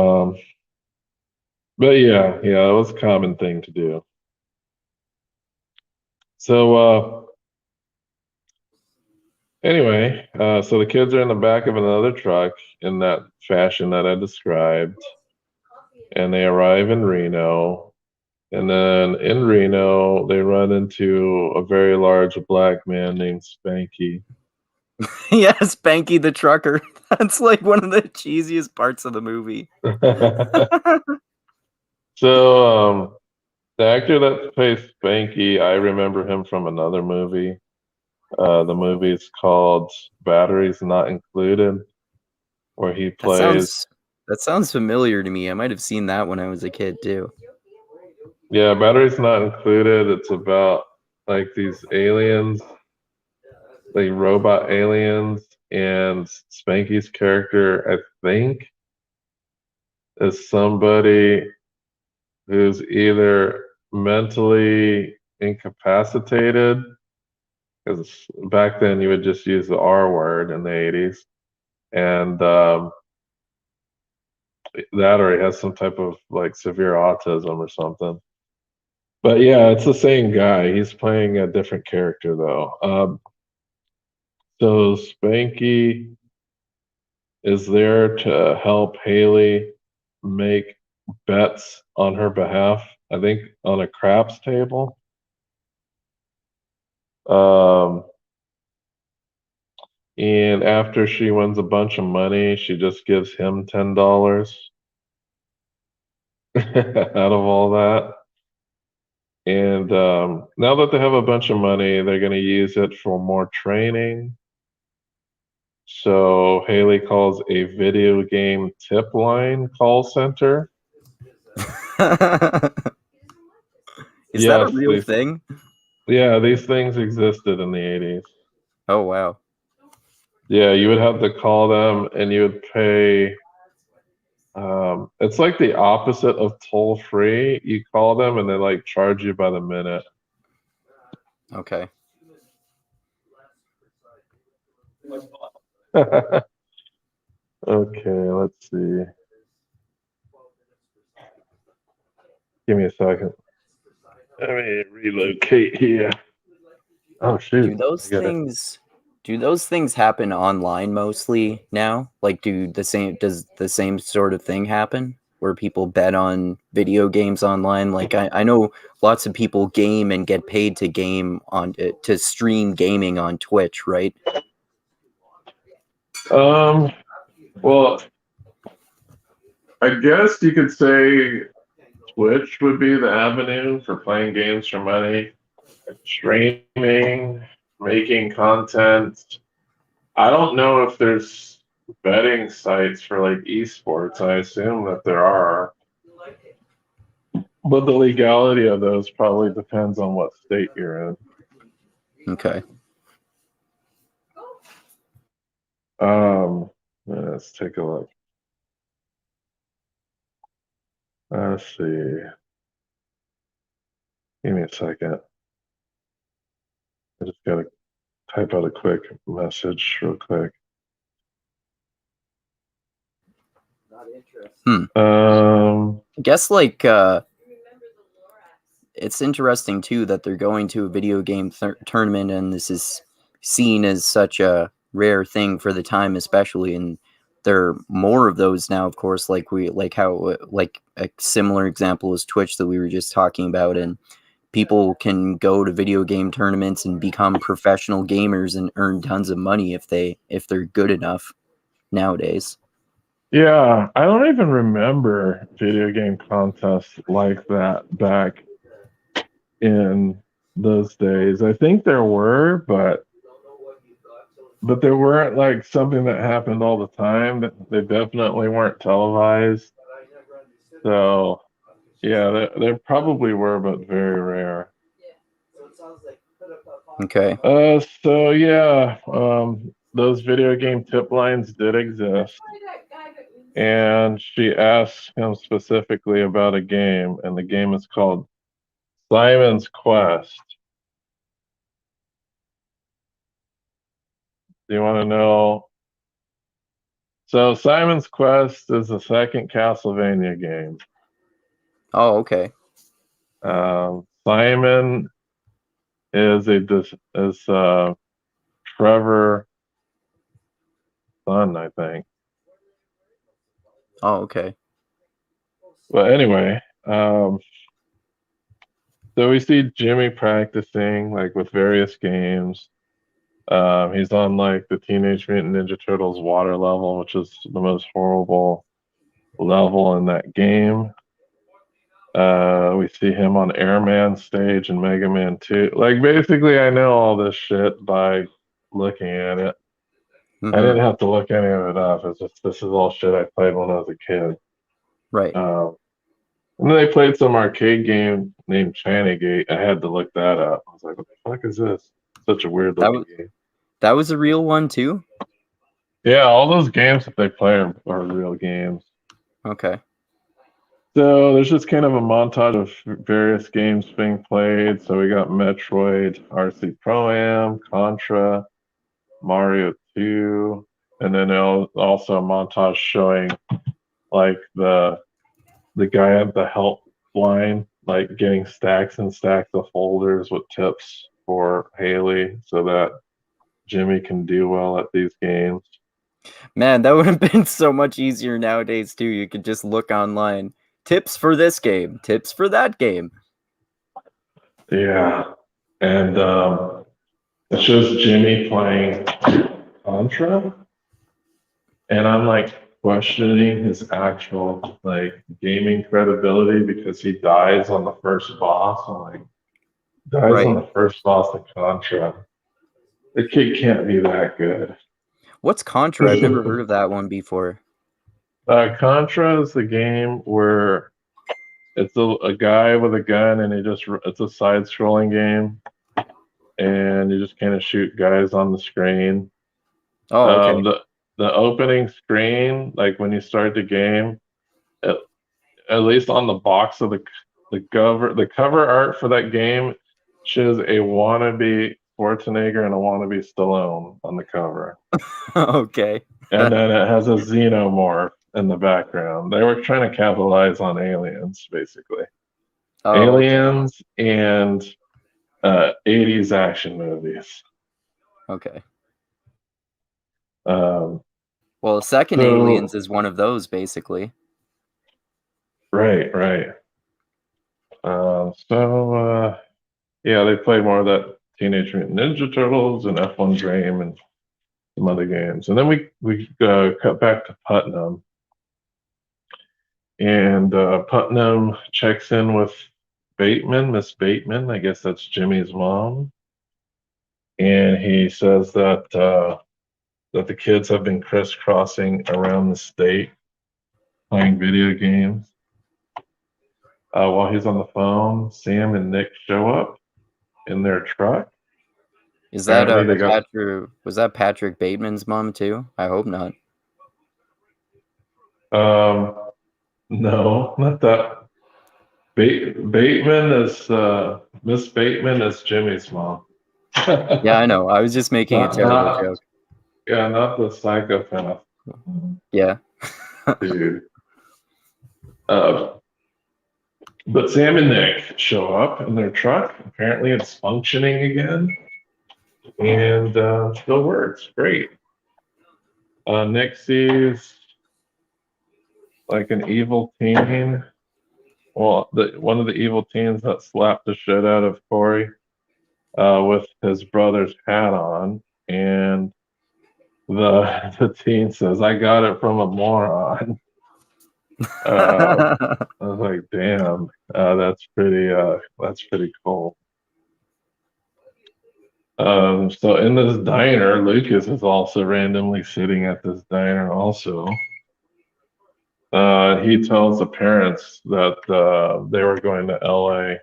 yeah, it was a common thing to do. So anyway, so the kids are in the back of another truck in that fashion that I described, and they arrive in Reno. And then in Reno, they run into a very large black man named Spanky. Yeah, Spanky the trucker. That's like one of the cheesiest parts of the movie. So the actor that plays Spanky, I remember him from another movie. The movie's called Batteries Not Included, where he That plays. sounds familiar to me. I might have seen that when I was a kid too. Yeah, Batteries Not Included. It's about like these aliens, like robot aliens, and Spanky's character, I think, is somebody who's either mentally incapacitated, because back then you would just use the R word in the 80s, and that, or he has some type of like severe autism or something. But yeah, it's the same guy. He's playing a different character though. So Spanky is there to help Haley make bets on her behalf. I think on a craps table. Um, and after she wins a bunch of money, she just gives him $10 out of all that. And now that they have a bunch of money, they're going to use it for more training. So Haley calls a video game tip line call center. Is that a Yes, real thing? Yeah, these things existed in the 80s. Oh wow. Yeah, you would have to call them and you would pay. It's like the opposite of toll free. You call them and they like charge you by the minute. Okay. Okay, let's see. Give me a second. Let me relocate here. Oh shoot. Do those things happen online mostly now? Like does the same sort of thing happen where people bet on video games online? Like I know lots of people game and get paid to game on to stream gaming on Twitch, right? Well, I guess you could say Twitch would be the avenue for playing games for money, streaming, making content. I don't know if there's betting sites for like esports. I assume that there are. But the legality of those probably depends on what state you're in. Okay. Let's take a look. Let's see. Give me a second. I just gotta type out a quick message real quick. I guess like it's interesting too that they're going to a video game tournament and this is seen as such a rare thing for the time, especially, and there are more of those now, of course, like a similar example is Twitch that we were just talking about, and people can go to video game tournaments and become professional gamers and earn tons of money if they're good enough nowadays. Yeah, I don't even remember video game contests like that back in those days. I think there were, but there weren't like something that happened all the time. They definitely weren't televised. So yeah, there probably were, but very rare. Okay. So yeah, those video game tip lines did exist. And she asked him specifically about a game, and the game is called Simon's Quest. Do you want to know? So Simon's Quest is the second Castlevania game. Oh, okay. Simon is Trevor son, I think. Oh, okay. But anyway, so we see Jimmy practicing like with various games. He's on like the Teenage Mutant Ninja Turtles water level, which is the most horrible level in that game. We see him on Airman stage and Mega Man 2. Like, basically, I know all this shit by looking at it. I didn't have to look any of it up. It's just, this is all shit I played when I was a kid. Right. And then they played some arcade game named Chinagate. I had to look that up. I was like, what the fuck is this? Such a weird looking game. That was a real one too? Yeah, all those games that they play are real games. Okay. So there's just kind of a montage of various games being played. So we got Metroid, RC Pro-Am, Contra, Mario 2, and then also a montage showing like the guy at the helpline, like getting stacks and stacks of folders with tips for Haley so that Jimmy can do well at these games. Man, that would have been so much easier nowadays too. You could just look online. Tips for this game, tips for that game. Yeah. And it shows Jimmy playing Contra. And I'm like questioning his actual like gaming credibility because he dies on the first boss. I'm like, dies on the first boss of Contra. The kid can't be that good. What's Contra? I've never heard of that one before. Contra is the game where it's a guy with a gun and it's a side-scrolling game, and you just kind of shoot guys on the screen. Oh, okay. The opening screen, like when you start the game, at least on the box of the cover art for that game shows a wannabe Schwarzenegger and a wannabe Stallone on the cover. Okay. And then it has a xenomorph in the background. They were trying to capitalize on aliens, basically. Oh, Aliens and 80s action movies. Okay. Well, the second Aliens is one of those, basically. Right. Yeah, they played more of that Teenage Mutant Ninja Turtles and F1 Dream and some other games. And then we cut back to Putnam. And Putnam checks in with Miss Bateman. I guess that's Jimmy's mom. And he says that the kids have been crisscrossing around the state playing video games. While he's on the phone, Sam and Nick show up in their truck. Is that Patrick? Was that Patrick Bateman's mom too? I hope not. No, not that. Bateman is Miss Bateman is Jimmy's mom. Yeah, I know. I was just making a terrible joke. Yeah, not the psychopath. Yeah. Dude. But Sam and Nick show up in their truck. Apparently it's functioning again. And still works. Great. Nick sees like an evil teen. Well, one of the evil teens that slapped the shit out of Corey with his brother's hat on. And the teen says, "I got it from a moron." I was like, "Damn, that's pretty cool." So in this diner, Lucas is also randomly sitting at this diner. Also, he tells the parents that they were going to LA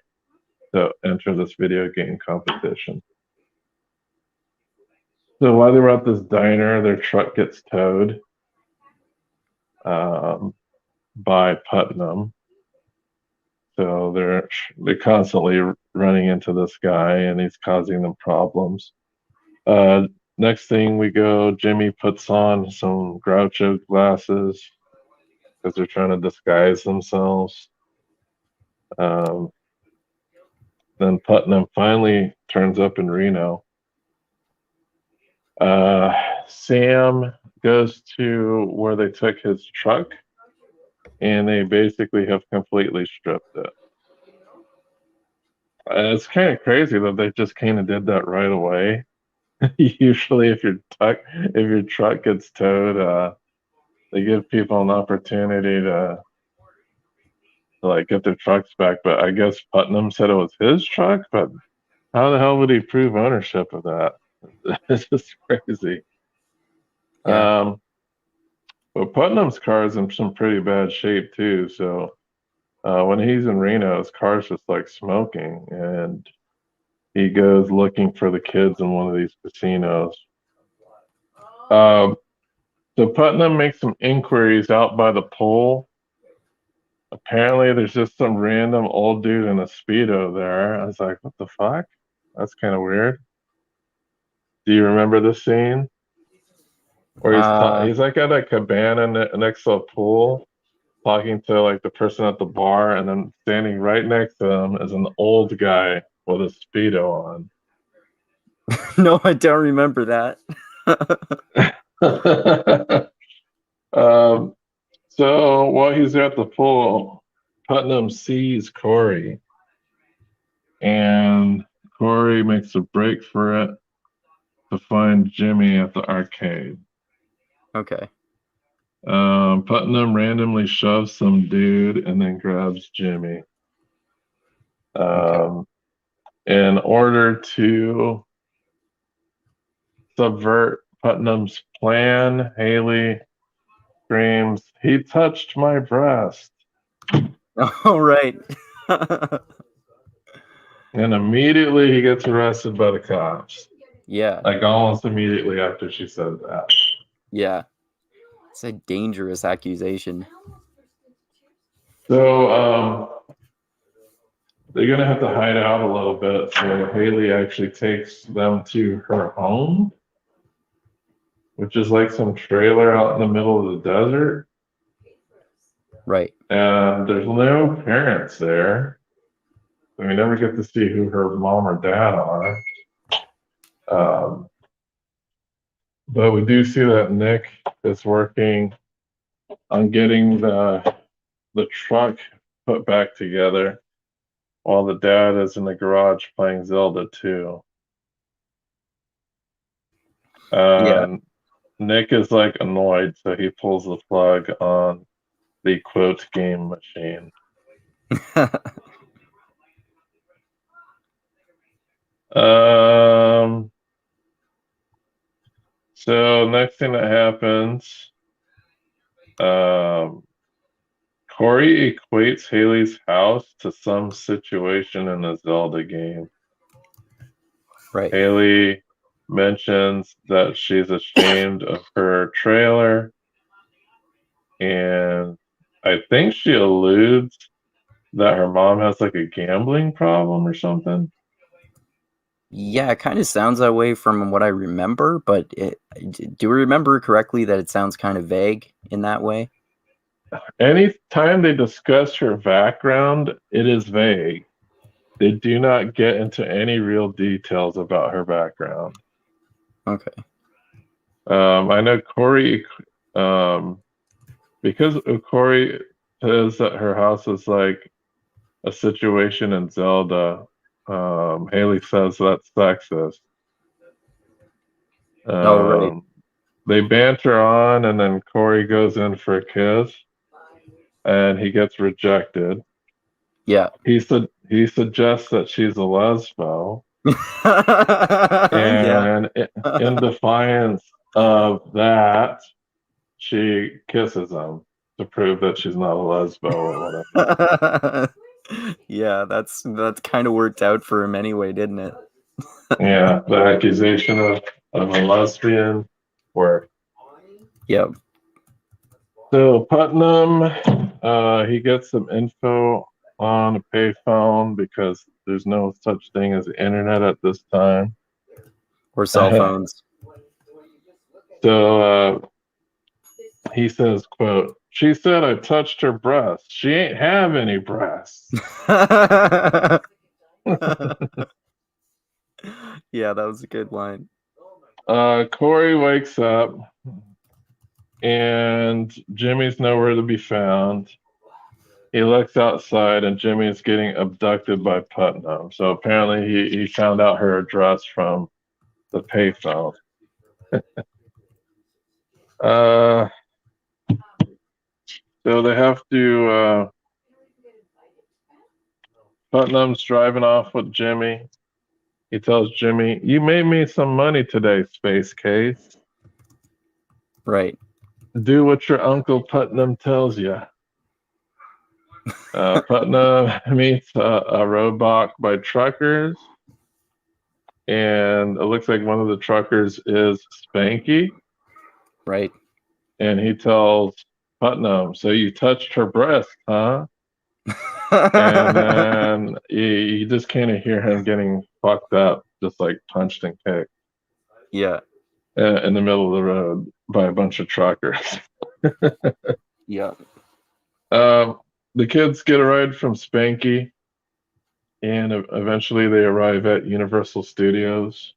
to enter this video game competition. So while they were at this diner, their truck gets towed by Putnam. So they're constantly running into this guy, and he's causing them problems. Next thing we go, Jimmy puts on some Groucho glasses because they're trying to disguise themselves. Then Putnam finally turns up in Reno. Sam goes to where they took his truck, and they basically have completely stripped it. It's kind of crazy that they just kind of did that right away. Usually, if your truck gets towed, they give people an opportunity to to like get their trucks back. But I guess Putnam said it was his truck. But how the hell would he prove ownership of that? It's just crazy. Yeah. But Putnam's car is in some pretty bad shape too. So when he's in Reno, his car's just like smoking, and he goes looking for the kids in one of these casinos. Um, so Putnam makes some inquiries out by the pool. Apparently, there's just some random old dude in a Speedo there. I was like, what the fuck? That's kind of weird. Do you remember this scene? Where Uh, he's like at a cabana next to a pool, talking to like the person at the bar, and then standing right next to him is an old guy with a Speedo on. no, I don't remember that. So while he's at the pool, Putnam sees Corey, and Corey makes a break for it to find Jimmy at the arcade. Okay. Putnam randomly shoves some dude and then grabs Jimmy. Okay. In order to subvert Putnam's plan, Haley screams, "He touched my breast." All right. And immediately he gets arrested by the cops. Yeah. Like almost immediately after she said that. Yeah. It's a dangerous accusation. So they're gonna have to hide out a little bit. So Haley actually takes them to her home, which is like some trailer out in the middle of the desert. Right. And there's no parents there. So we never get to see who her mom or dad are. But we do see that Nick is working on getting the truck put back together while the dad is in the garage playing Zelda 2. Yeah. Nick is like annoyed, so he pulls the plug on the quote game machine. So next thing that happens, Corey equates Haley's house to some situation in a Zelda game. Right. Haley mentions that she's ashamed of her trailer, and I think she alludes that her mom has like a gambling problem or something. Yeah, it kind of sounds that way from what I remember, but do we remember correctly that it sounds kind of vague in that way? Anytime they discuss her background, it is vague. They do not get into any real details about her background. Okay. I know Corey, because Corey says that her house is like a situation in Zelda. Haley says that's sexist. Oh, right. They banter on, and then Corey goes in for a kiss, and he gets rejected. Yeah. He suggests that she's a lesbo, Yeah. and in defiance of that, she kisses him to prove that she's not a lesbo or whatever. Yeah, that's kind of worked out for him anyway, didn't it? Yeah, the accusation of a lesbian worked. Yep. So Putnam, he gets some info on a payphone because there's no such thing as the internet at this time. Or cell phones. So he says, quote, "She said I touched her breast. She ain't have any breasts." Yeah, that was a good line. Corey wakes up and Jimmy's nowhere to be found. He looks outside and Jimmy's getting abducted by Putnam. So apparently he found out her address from the payphone. So they have to Putnam's driving off with Jimmy. He tells Jimmy, "You made me some money today, Space Case. Right. Do what your Uncle Putnam tells you." Putnam meets a roadblock by truckers, and it looks like one of the truckers is Spanky. Right. And he tells Putnam, "So you touched her breast, huh?" And then you just kind of hear him getting fucked up, just like punched and kicked. Yeah. In the middle of the road by a bunch of truckers. Yeah. The kids get a ride from Spanky, and eventually they arrive at Universal Studios.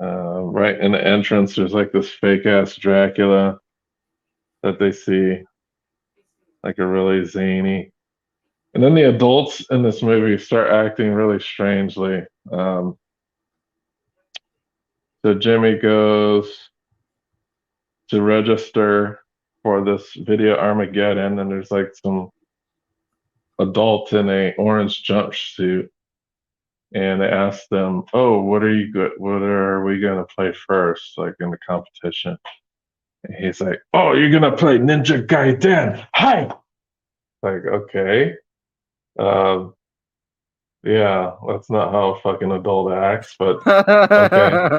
Right in the entrance, there's like this fake ass Dracula that they see, like a really zany. And then the adults in this movie start acting really strangely. So Jimmy goes to register for this video Armageddon, and there's like some adult in a orange jumpsuit, and they ask them, "Oh, what are we gonna play first, like in the competition?" And he's like, "Oh, you're gonna play Ninja Gaiden. Hi." Like, okay. Yeah, that's not how a fucking adult acts, but okay.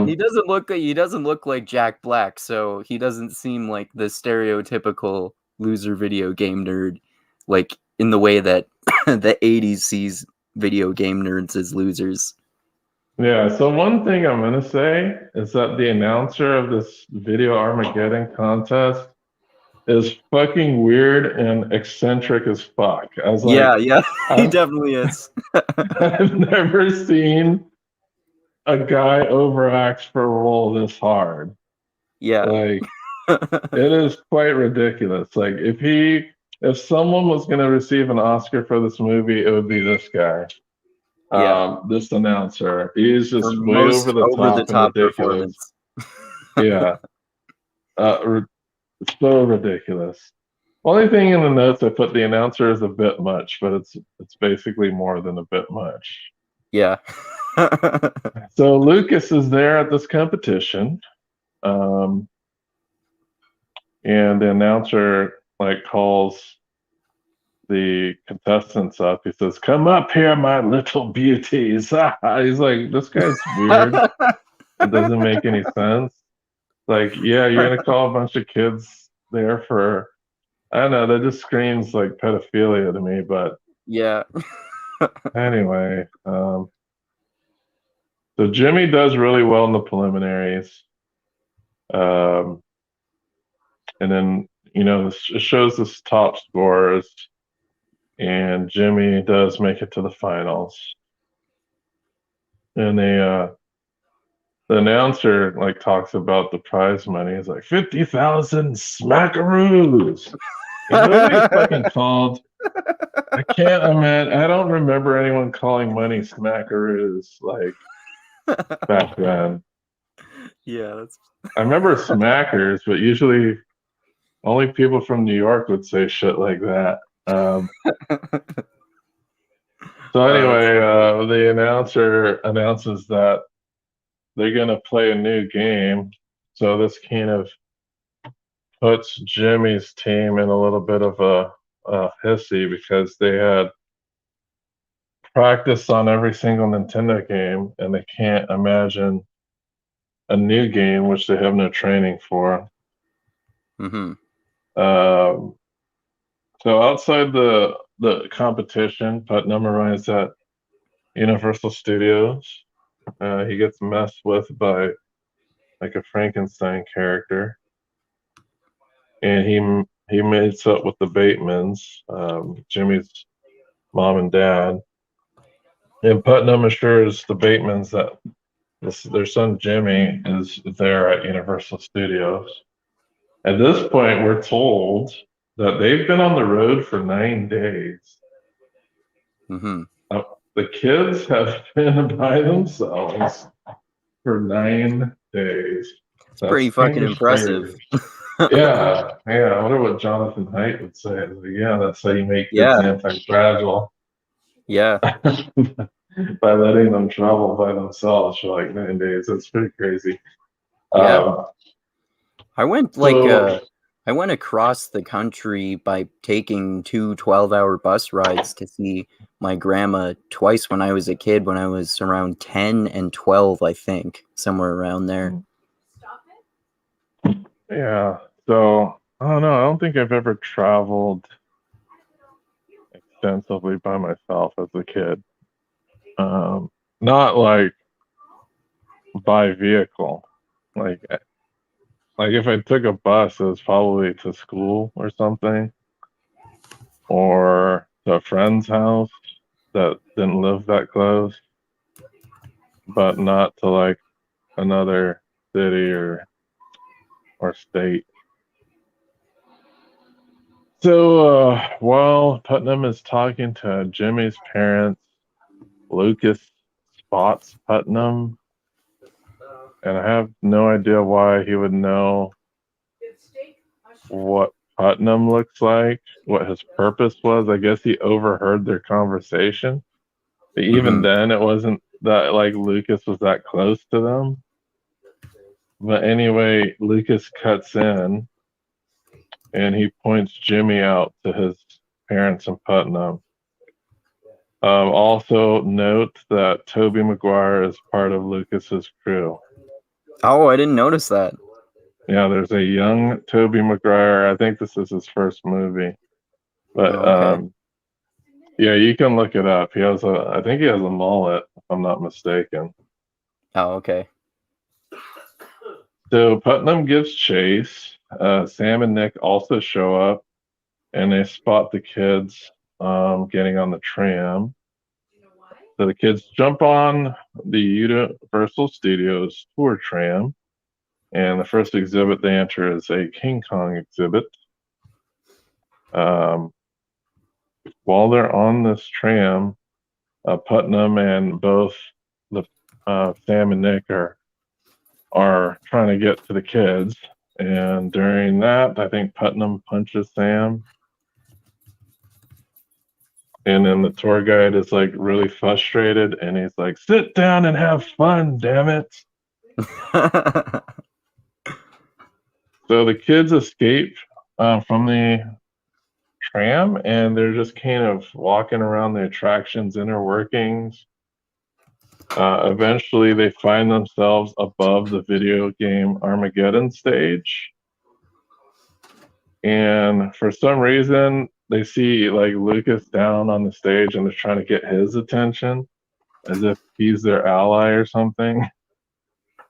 He doesn't look like Jack Black, so he doesn't seem like the stereotypical loser video game nerd, like in the way that the 80s sees video game nerds as losers. Yeah, so one thing I'm gonna say is that the announcer of this video Armageddon contest is fucking weird and eccentric as fuck. I was like, Yeah, he I've, definitely is. I've never seen a guy overact for a role this hard. Yeah. Like, it is quite ridiculous. Like, if someone was gonna receive an Oscar for this movie, it would be this guy. Yeah. This announcer. He's For just way most over the top and ridiculous. performance. Yeah. So ridiculous. Only thing in the notes I put the announcer is a bit much, but it's basically more than a bit much. Yeah. So Lucas is there at this competition, and the announcer like calls the contestants up. He says, "Come up here, my little beauties." He's like, this guy's weird. It doesn't make any sense. Like, yeah, you're gonna call a bunch of kids there for, I don't know, that just screams like pedophilia to me, but Yeah. anyway. So Jimmy does really well in the preliminaries. And then, it shows this top scores, and Jimmy does make it to the finals. And the announcer like talks about the prize money. He's like 50,000 smackaroos. You know what they fucking called? I can't imagine. I don't remember anyone calling money smackaroos like back then. Yeah, I remember smackers, but usually only people from New York would say shit like that. So anyway, the announcer announces that they're gonna play a new game. So this kind of puts Jimmy's team in a little bit of a hissy because they had practice on every single Nintendo game, and they can't imagine a new game which they have no training for. Mm-hmm. So outside the competition, Putnam arrives at Universal Studios. He gets messed with by like a Frankenstein character, and he meets up with the Batemans, Jimmy's mom and dad. And Putnam assures the Batemans that their son Jimmy is there at Universal Studios. At this point, we're told that they've been on the road for 9 days. Mm-hmm. The kids have been by themselves for 9 days. It's pretty fucking impressive. Yeah, yeah. I wonder what Jonathan Haidt would say. It's like, yeah, that's how you make kids Yeah, anti-fragile yeah, by letting them travel by themselves for like 9 days. That's pretty crazy. yeah. Um, I went so I went across the country by taking 2 12-hour bus rides to see my grandma twice when I was a kid, when I was around 10 and 12, I think, somewhere around there. yeah, so I don't know. I don't think I've ever traveled extensively by myself as a kid. Not like by vehicle. Like like if I took a bus, it was probably to school or something, or to a friend's house that didn't live that close, but not to like another city or state. So while Putnam is talking to Jimmy's parents, Lucas spots Putnam, and I have no idea why he would know what Putnam looks like, what his purpose was. I guess he overheard their conversation. But even Mhm. then, it wasn't that like Lucas was that close to them. But anyway, Lucas cuts in and he points Jimmy out to his parents in Putnam. Also, note that Toby Maguire is part of Lucas's crew. Oh, I didn't notice that. Yeah, there's a young Toby Maguire. I think this is his first movie, but Oh, okay. yeah, you can look it up. I think he has a mullet, if I'm not mistaken. Oh, okay. So Putnam gives chase. Sam and Nick also show up, and they spot the kids getting on the tram. So the kids jump on the Universal Studios tour tram, and the first exhibit they enter is a King Kong exhibit. Um, while they're on this tram, Putnam and both the Sam and Nick are trying to get to the kids, and during that, I think Putnam punches Sam, and then the tour guide is like really frustrated, and he's like, "Sit down and have fun, damn it!" So the kids escape from the tram, and they're just kind of walking around the attraction's inner workings. Eventually, they find themselves above the video game Armageddon stage. And for some reason, they see like Lucas down on the stage and they're trying to get his attention as if he's their ally or something.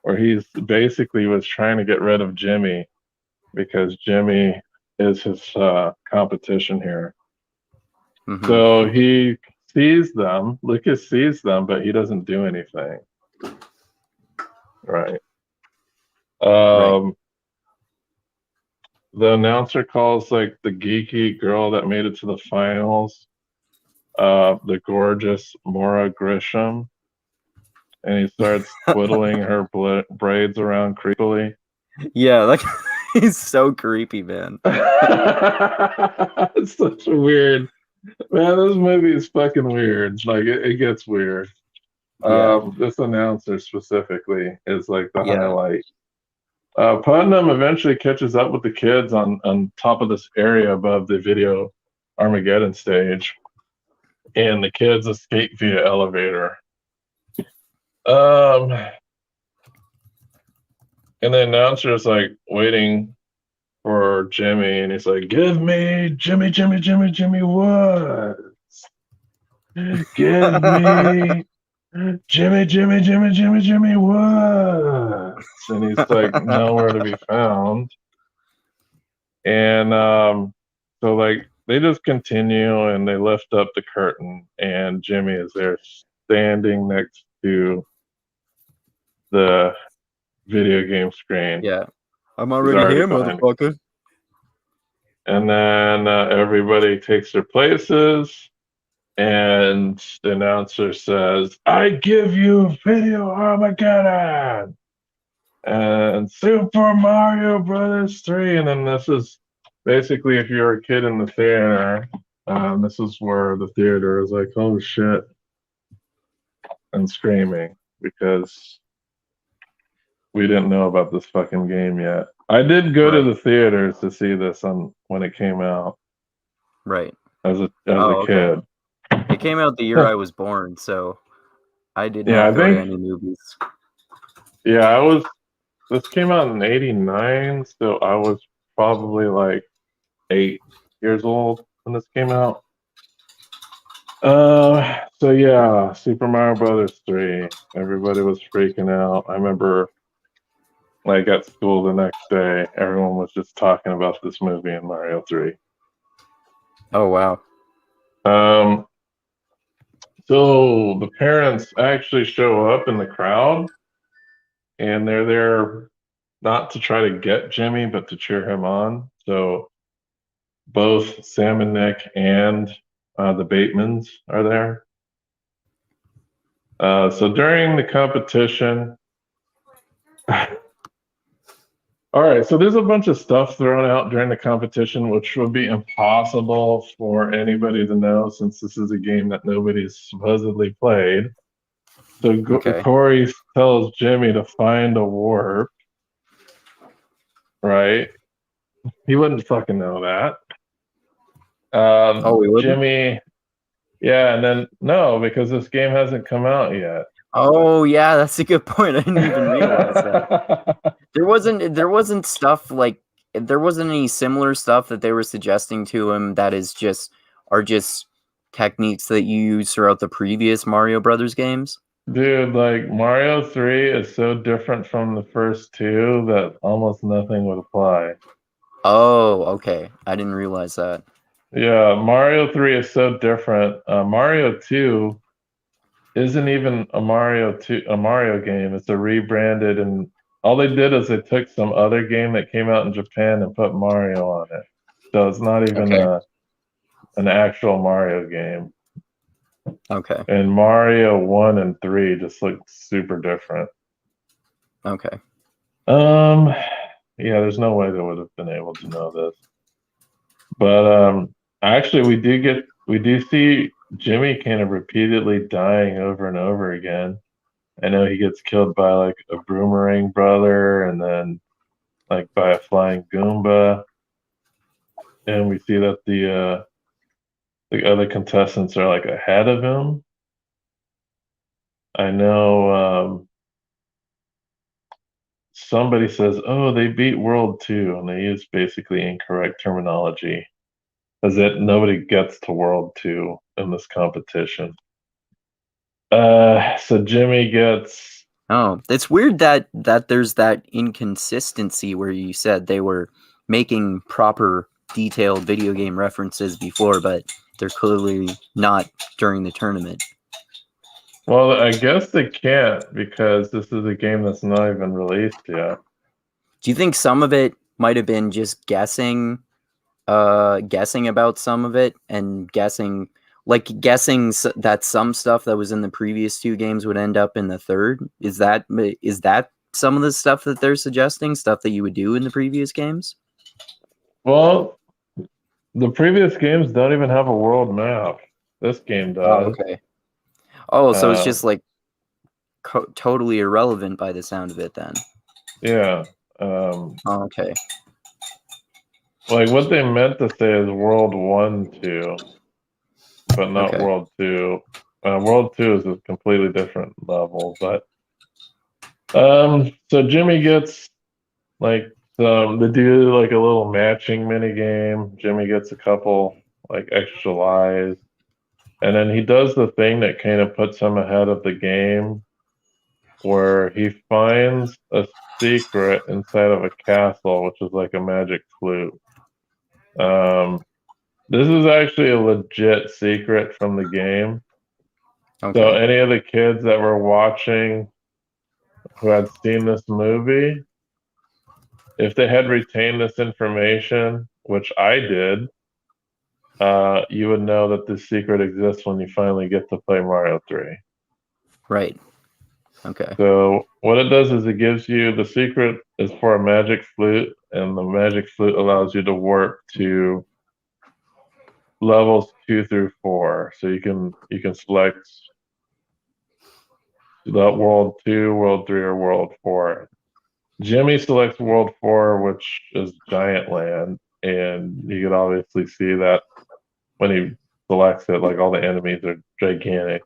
Or he's basically was trying to get rid of Jimmy because Jimmy is his competition here. Mhm. So he sees them, Lucas sees them, but he doesn't do anything. Right. Right. Um, the announcer calls like the geeky girl that made it to the finals, the gorgeous Maura Grisham, and he starts twiddling her braids around creepily. Yeah, like he's so creepy, man. It's such a weird man. This movie is fucking weird. Like it gets weird. Yeah. This announcer specifically is like the Yeah. highlight. Putnam eventually catches up with the kids on top of this area above the video Armageddon stage, and the kids escape via elevator. Um, and the announcer is like waiting for Jimmy, and he's like, "Give me Jimmy, Jimmy, Jimmy, Jimmy Woods. Give me Jimmy, Jimmy, Jimmy, Jimmy, Jimmy Woods." And he's like nowhere to be found. And so like they just continue and they lift up the curtain, and Jimmy is there standing next to the video game screen. Yeah. I'm He's already already here, behind. motherfucker. And then everybody takes their places, and the announcer says, "I give you video Armageddon." and Super Mario Brothers 3. And then this is basically if you're a kid in the theater, this is where the theater is like, oh shit, and screaming because we didn't know about this fucking game yet. I did go to Right. the theaters to see this when it came out Right. as a Okay. kid. It came out the year I was born, so I did Yeah, not I go to think any movies. yeah, this came out in '89, so I was probably like 8 years old when this came out. So yeah, Super Mario Brothers 3. Everybody was freaking out. I remember like at school the next day, everyone was just talking about this movie and Mario 3. Oh wow. Um, so the parents actually show up in the crowd and they're there not to try to get Jimmy, but to cheer him on. So both Sam and Nick and the Batemans are there. So during the competition, all right, so there's a bunch of stuff thrown out during the competition, which would be impossible for anybody to know since this is a game that nobody's supposedly played. So Okay. Corey tells Jimmy to find a warp, right? He wouldn't fucking know that. Oh, we wouldn't? Jimmy, yeah, and then no, because this game hasn't come out yet. Oh yeah, that's a good point. I didn't even realize that. There wasn't stuff like there wasn't any similar stuff that they were suggesting to him that are just techniques that you use throughout the previous Mario Brothers games. Dude, like Mario 3 is so different from the first two that almost nothing would apply. Oh, okay. I didn't realize that. Yeah, Mario 3 is so different. Mario 2 isn't even a Mario game. It's a rebranded, and all they did is they took some other game that came out in Japan and put Mario on it. So it's not even Okay. an actual Mario game. Okay. And Mario 1 and 3 just look super different. Okay. Yeah, there's no way they would have been able to know this. But actually we do see Jimmy kind of repeatedly dying over and over again. I know he gets killed by like a boomerang brother and then like by a flying Goomba. And we see that the other contestants are like ahead of him. I know somebody says, "Oh, they beat World 2," and they use basically incorrect terminology, as that nobody gets to World 2 in this competition. So Jimmy gets Oh, it's weird that there's that inconsistency where you said they were making proper detailed video game references before, but they're clearly not during the tournament. well, I guess they can't because this is a game that's not even released yet. Do you think some of it might have been just guessing about some of it and guessing that some stuff that was in the previous two games would end up in the third? Is that some of the stuff that they're suggesting, stuff that you would do in the previous games? Well, the previous games don't even have a world map. This game Oh, does. okay. Oh, so it's Uh, just like totally irrelevant by the sound of it then. yeah. Oh, okay. Like what they meant to say is World 1, 2, but not Okay. World 2. World 2 is a completely different level, but so Jimmy gets like they do like a little matching mini game. Jimmy gets a couple like extra lives, and then he does the thing that kind of puts him ahead of the game, where he finds a secret inside of a castle, which is like a magic flute. Um, this is actually a legit secret from the game. So Okay. any of the kids that were watching who had seen this movie, if they had retained this information, which I did, you would know that this secret exists when you finally get to play Mario 3. Right. Okay. So what it does is it gives you the secret is for a magic flute, and the magic flute allows you to warp to levels 2 through 4. So you can select the world 2, world 3, or world 4. Jimmy selects world 4, which is Giant Land, and you can obviously see that when he selects it, like all the enemies are gigantic.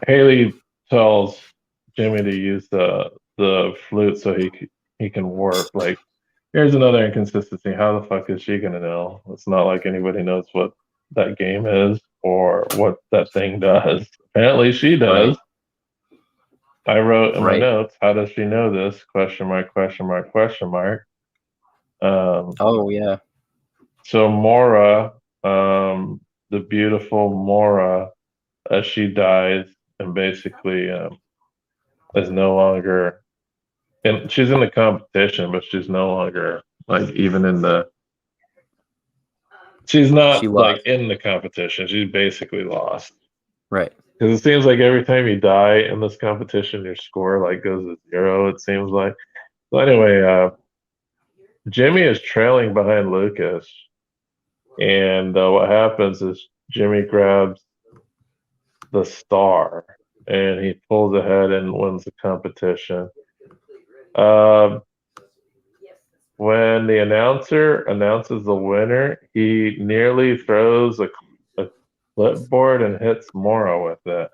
Haley tells Jimmy to use the flute so he can warp. Like, here's another inconsistency. How the fuck is she gonna know? It's not like anybody knows what that game is or what that thing does. Apparently, she does. I wrote in my notes, how does she know this? Question mark, question mark, question mark. Oh, yeah. So Mora, the beautiful Mora, she dies and basically is no longer, and she's in the competition, but she's no longer like even in the. She's She not like lost. in the competition. She's basically lost. Right. Because it seems like every time you die in this competition, your score like goes to 0. It seems like. So anyway, Jimmy is trailing behind Lucas, and what happens is Jimmy grabs the star and he pulls ahead and wins the competition. When the announcer announces the winner, he nearly throws a clipboard and hits Mora with it.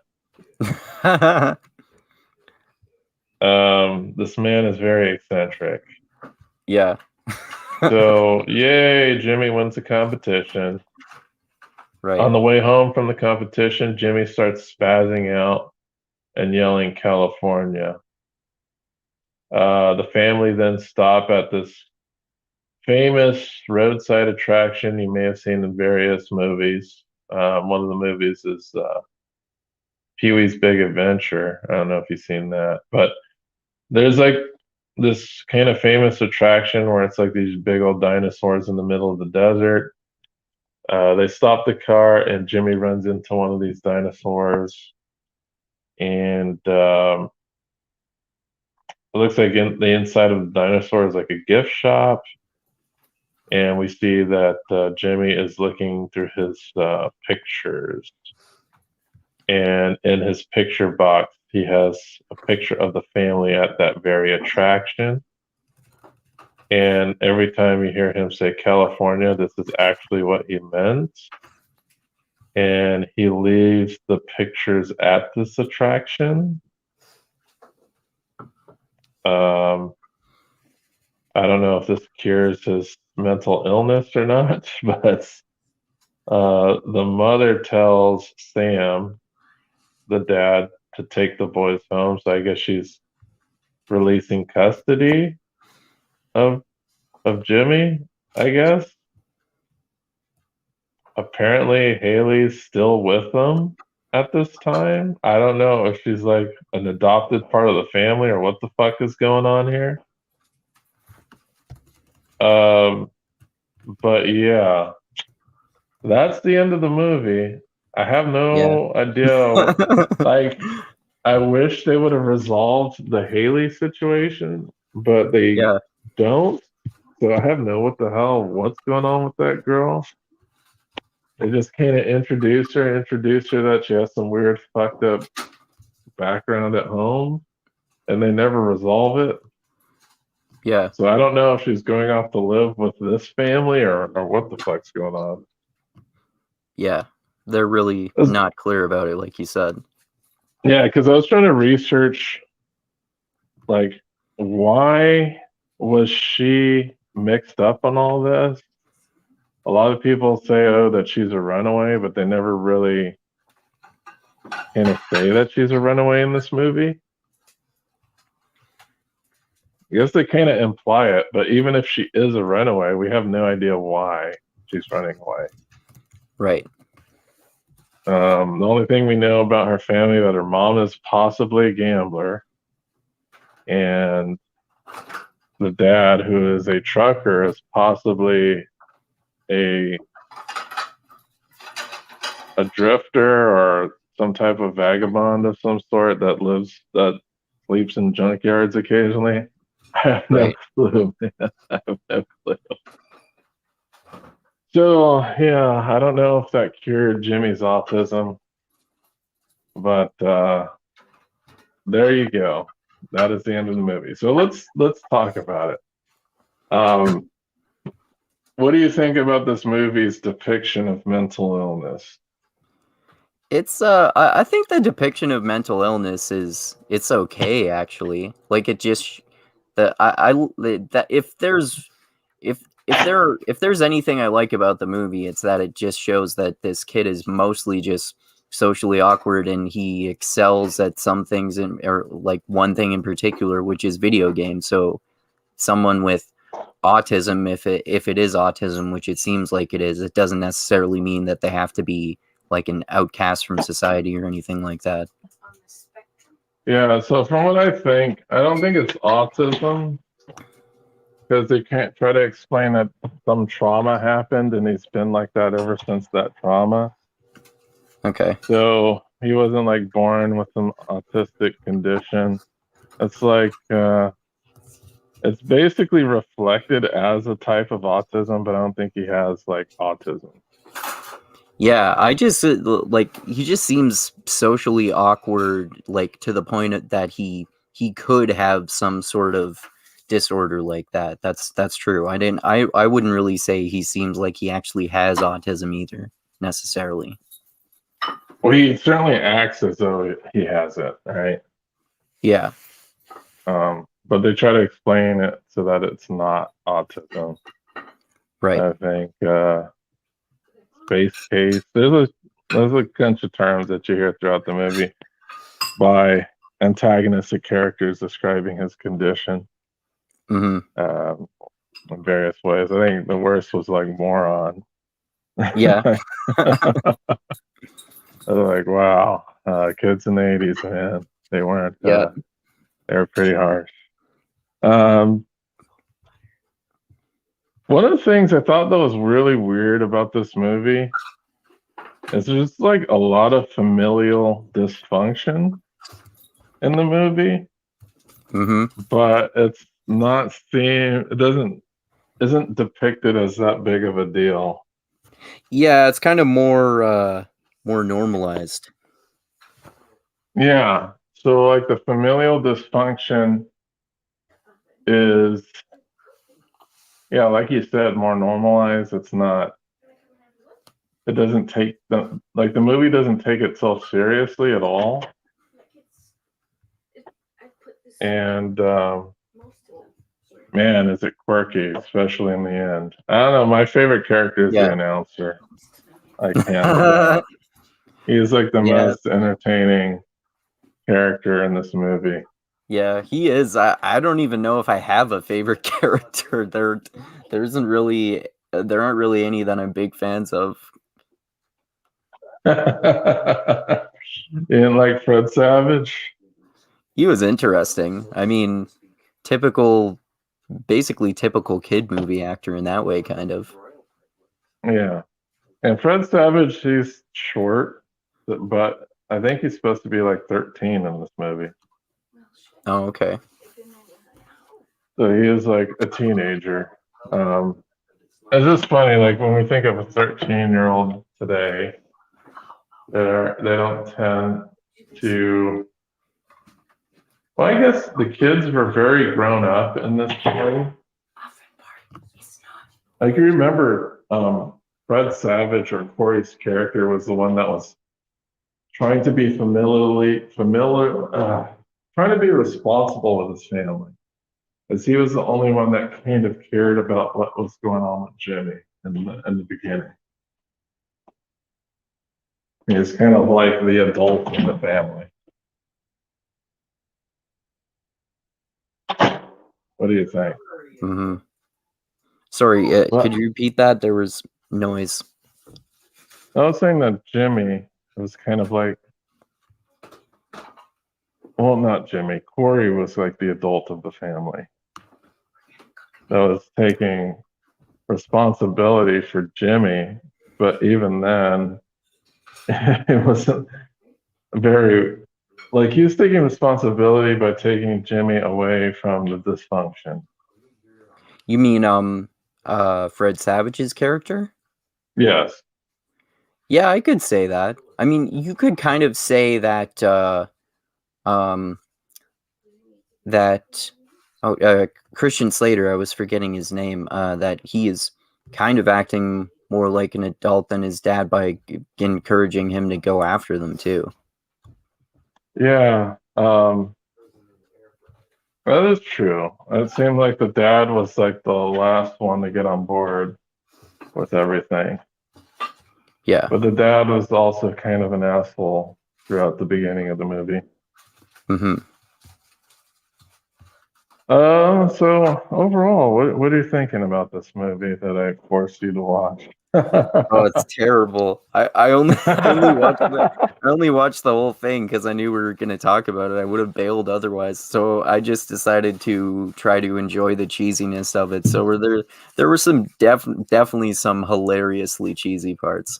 This man is very eccentric. Yeah. So, yay, Jimmy wins the competition. Right. On the way home from the competition, Jimmy starts spazzing out and yelling California. The family then stop at this famous roadside attraction you may have seen in various movies. One of the movies is Pee-wee's Big Adventure. I don't know if you've seen that, but there's like this kind of famous attraction where it's like these big old dinosaurs in the middle of the desert. They stop the car and Jimmy runs into one of these dinosaurs, and it looks like the inside of the dinosaur is like a gift shop. And we see that Jimmy is looking through his pictures. And in his picture box, he has a picture of the family at that very attraction. And every time you hear him say California, this is actually what he meant. And he leaves the pictures at this attraction. I don't know if this cures his mental illness or not, but the mother tells Sam, the dad, to take the boys home. So I guess she's releasing custody of Jimmy, I guess. Apparently Haley's still with them at this time. I don't know if she's like an adopted part of the family or what the fuck is going on here. But yeah, that's the end of the movie. I have no idea. Like, I wish they would have resolved the Haley situation, but they don't. So I have what's going on with that girl. They just kind of introduce her that she has some weird fucked up background at home, and they never resolve it. Yeah. So I don't know if she's going off to live with this family or what the fuck's going on. Yeah. They're really not clear about it, like you said. Yeah, because I was trying to research, like, why was she mixed up on all this? A lot of people say, oh, that she's a runaway, but they never really kind of say that she's a runaway in this movie. I guess they kind of imply it, but even if she is a runaway, we have no idea why she's running away. Right. The only thing we know about her family that her mom is possibly a gambler, and the dad, who is a trucker, is possibly a a drifter or some type of vagabond of some sort that sleeps in junkyards occasionally. I have no clue, man. I have no clue. So yeah, I don't know if that cured Jimmy's autism, but there you go. That is the end of the movie. So let's talk about it. What do you think about this movie's depiction of mental illness? It's I think the depiction of mental illness it's okay actually. Like it just that that if there's anything I like about the movie, it's that it just shows that this kid is mostly just socially awkward and he excels at some things or like one thing in particular, which is video games. So someone with autism, if it is autism, which it seems like it is, it doesn't necessarily mean that they have to be like an outcast from society or anything like that. Yeah, so from what I don't think it's autism because they can't try to explain that some trauma happened and he's been like that ever since that trauma. Okay. So he wasn't like born with an autistic condition. It's like it's basically reflected as a type of autism, but I don't think he has like autism. Yeah, I just like he just seems socially awkward, like to the point that he could have some sort of disorder like that. That's true. I wouldn't really say he seems like he actually has autism either necessarily. Well, he certainly acts as though he has it, right? Yeah. But they try to explain it so that it's not autism. Right. I think space case. There's a bunch of terms that you hear throughout the movie by antagonistic characters describing his condition in various ways. I think the worst was like moron. Yeah. I was like, wow, kids in the 80s, man, they weren't. Yeah. They were pretty harsh. One of the things I thought that was really weird about this movie is just like a lot of familial dysfunction in the movie, but it's not isn't depicted as that big of a deal. Yeah, it's kind of more normalized. Yeah, so like the familial dysfunction is, yeah, like you said, more normalized. It doesn't take the movie doesn't take itself seriously at all. And man, is it quirky, especially in the end. I don't know, my favorite character is the announcer. I can't. He's like the most entertaining character in this movie. Yeah, he is. I don't even know if I have a favorite character. There aren't really any that I'm big fans of. You didn't like Fred Savage? He was interesting. I mean, basically typical kid movie actor in that way, kind of. Yeah. And Fred Savage, he's short, but I think he's supposed to be like 13 in this movie. Oh, okay. So he is like a teenager. It's just funny, like when we think of a 13-year-old today, they don't tend to. Well, I guess the kids were very grown up in this story. I can remember Fred Savage, or Corey's character, was the one that was trying to be trying to be responsible with his family, as he was the only one that kind of cared about what was going on with Jimmy in the beginning. He was kind of like the adult in the family. What do you think? Sorry, could you repeat that? There was noise. I was saying that Jimmy was kind of like, well, not Jimmy. Corey was like the adult of the family that was taking responsibility for Jimmy, but even then, it wasn't very like he was taking responsibility by taking Jimmy away from the dysfunction. You mean Fred Savage's character? Yes. Yeah, I could say that. I mean, you could kind of say that um that Christian Slater, I was forgetting his name, that he is kind of acting more like an adult than his dad by encouraging him to go after them too. Yeah. That is true. It seemed like the dad was like the last one to get on board with everything. Yeah. But the dad was also kind of an asshole throughout the beginning of the movie. Mm-hmm. So overall, what are you thinking about this movie that I forced you to watch? Oh, it's terrible. I only I only watched the whole thing because I knew we were going to talk about it. I would have bailed otherwise. So I just decided to try to enjoy the cheesiness of it. So there were some definitely some hilariously cheesy parts.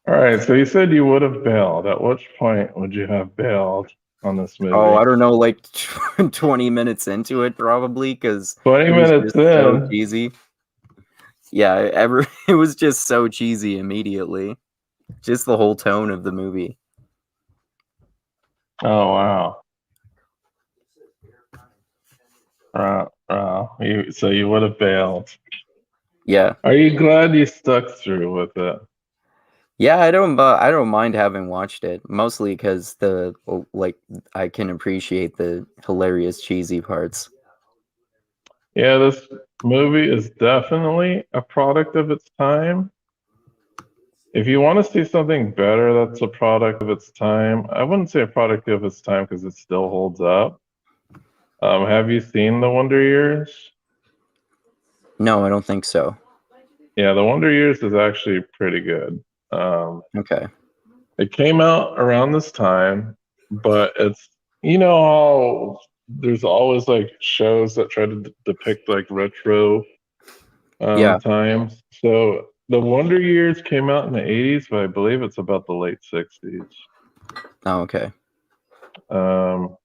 All right, so you said you would have bailed. At which point would you have bailed on this Oh, movie? I don't know, like 20 minutes into it probably because 20 it was minutes just so in. cheesy. Yeah, it was just so cheesy immediately. Just the whole tone of the movie. Oh wow. So you would have bailed. Yeah. Are you glad you stuck through with it? Yeah, I don't mind having watched it, mostly because like I can appreciate the hilarious cheesy parts. Yeah, this movie is definitely a product of its time. If you want to see something better that's a product of its time, I wouldn't say a product of its time because it still holds up. Have you seen The Wonder Years? No, I don't think so. Yeah, The Wonder Years is actually pretty good. Um, Okay. it came out around this time, but it's you know how there's always like shows that try to depict like retro Yeah. times. So The Wonder Years came out in the 80s, but I believe it's about the late 60s. Oh, okay. Um,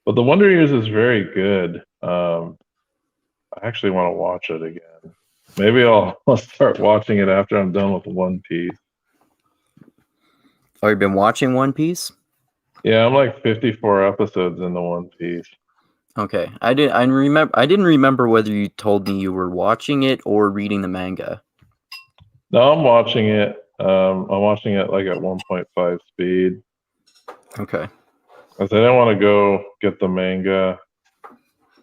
but The Wonder Years is very good. I actually want to watch it again. Maybe I'll start watching it after I'm done with One Piece. Oh, you've been watching One Piece? Yeah, I'm like 54 episodes in the One Piece. Okay. I didn't remember whether you told me you were watching it or reading the manga. No, I'm watching it. I'm watching it like at 1.5 speed Okay. because I didn't want to go get the manga.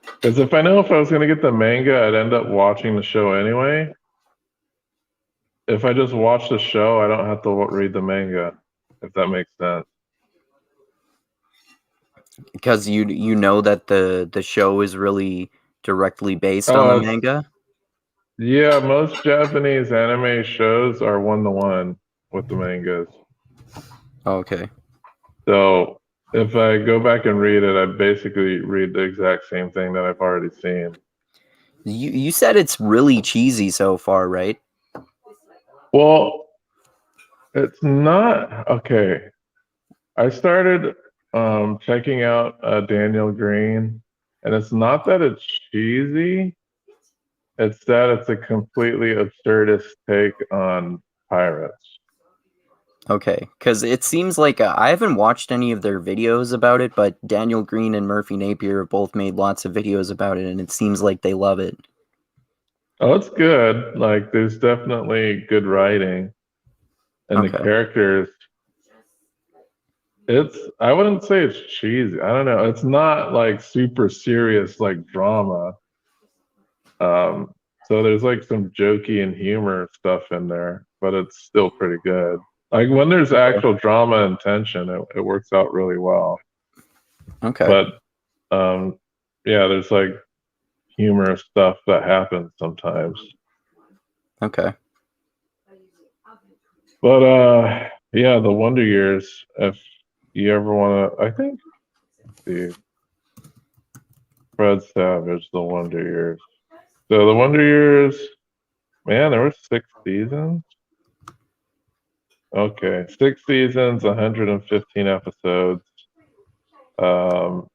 Because if I know if I was going to get the manga, I'd end up watching the show anyway. If I just watch the show, I don't have to read the manga, if that makes sense. Because you know that the show is really directly based on the Oh, manga? yeah, most Japanese anime shows are one-to-one with the mangas. Oh, okay. So if I go back and read it, I basically read the exact same thing that I've already seen. You said it's really cheesy so far, right? Well, it's not okay. I started checking out Daniel Green, and it's not that it's cheesy, it's that it's a completely absurdist take on pirates. Okay, because it seems like I haven't watched any of their videos about it, but Daniel Green and Murphy Napier have both made lots of videos about it, and it seems like they love it. Oh, it's good. Like, there's definitely good writing, and the Okay, characters. I wouldn't say it's cheesy. I don't know. It's not like super serious like drama. Um, so there's like some jokey and humor stuff in there, but it's still pretty good. Like when there's actual drama and tension, it works out really well. okay, But um, yeah, there's like humorous stuff that happens sometimes. okay. But yeah, the Wonder Years. If you ever want to, I think the Fred Savage, the Wonder Years. So the Wonder Years, man, there were 6 seasons. Okay, 6 seasons, 115 episodes. Um,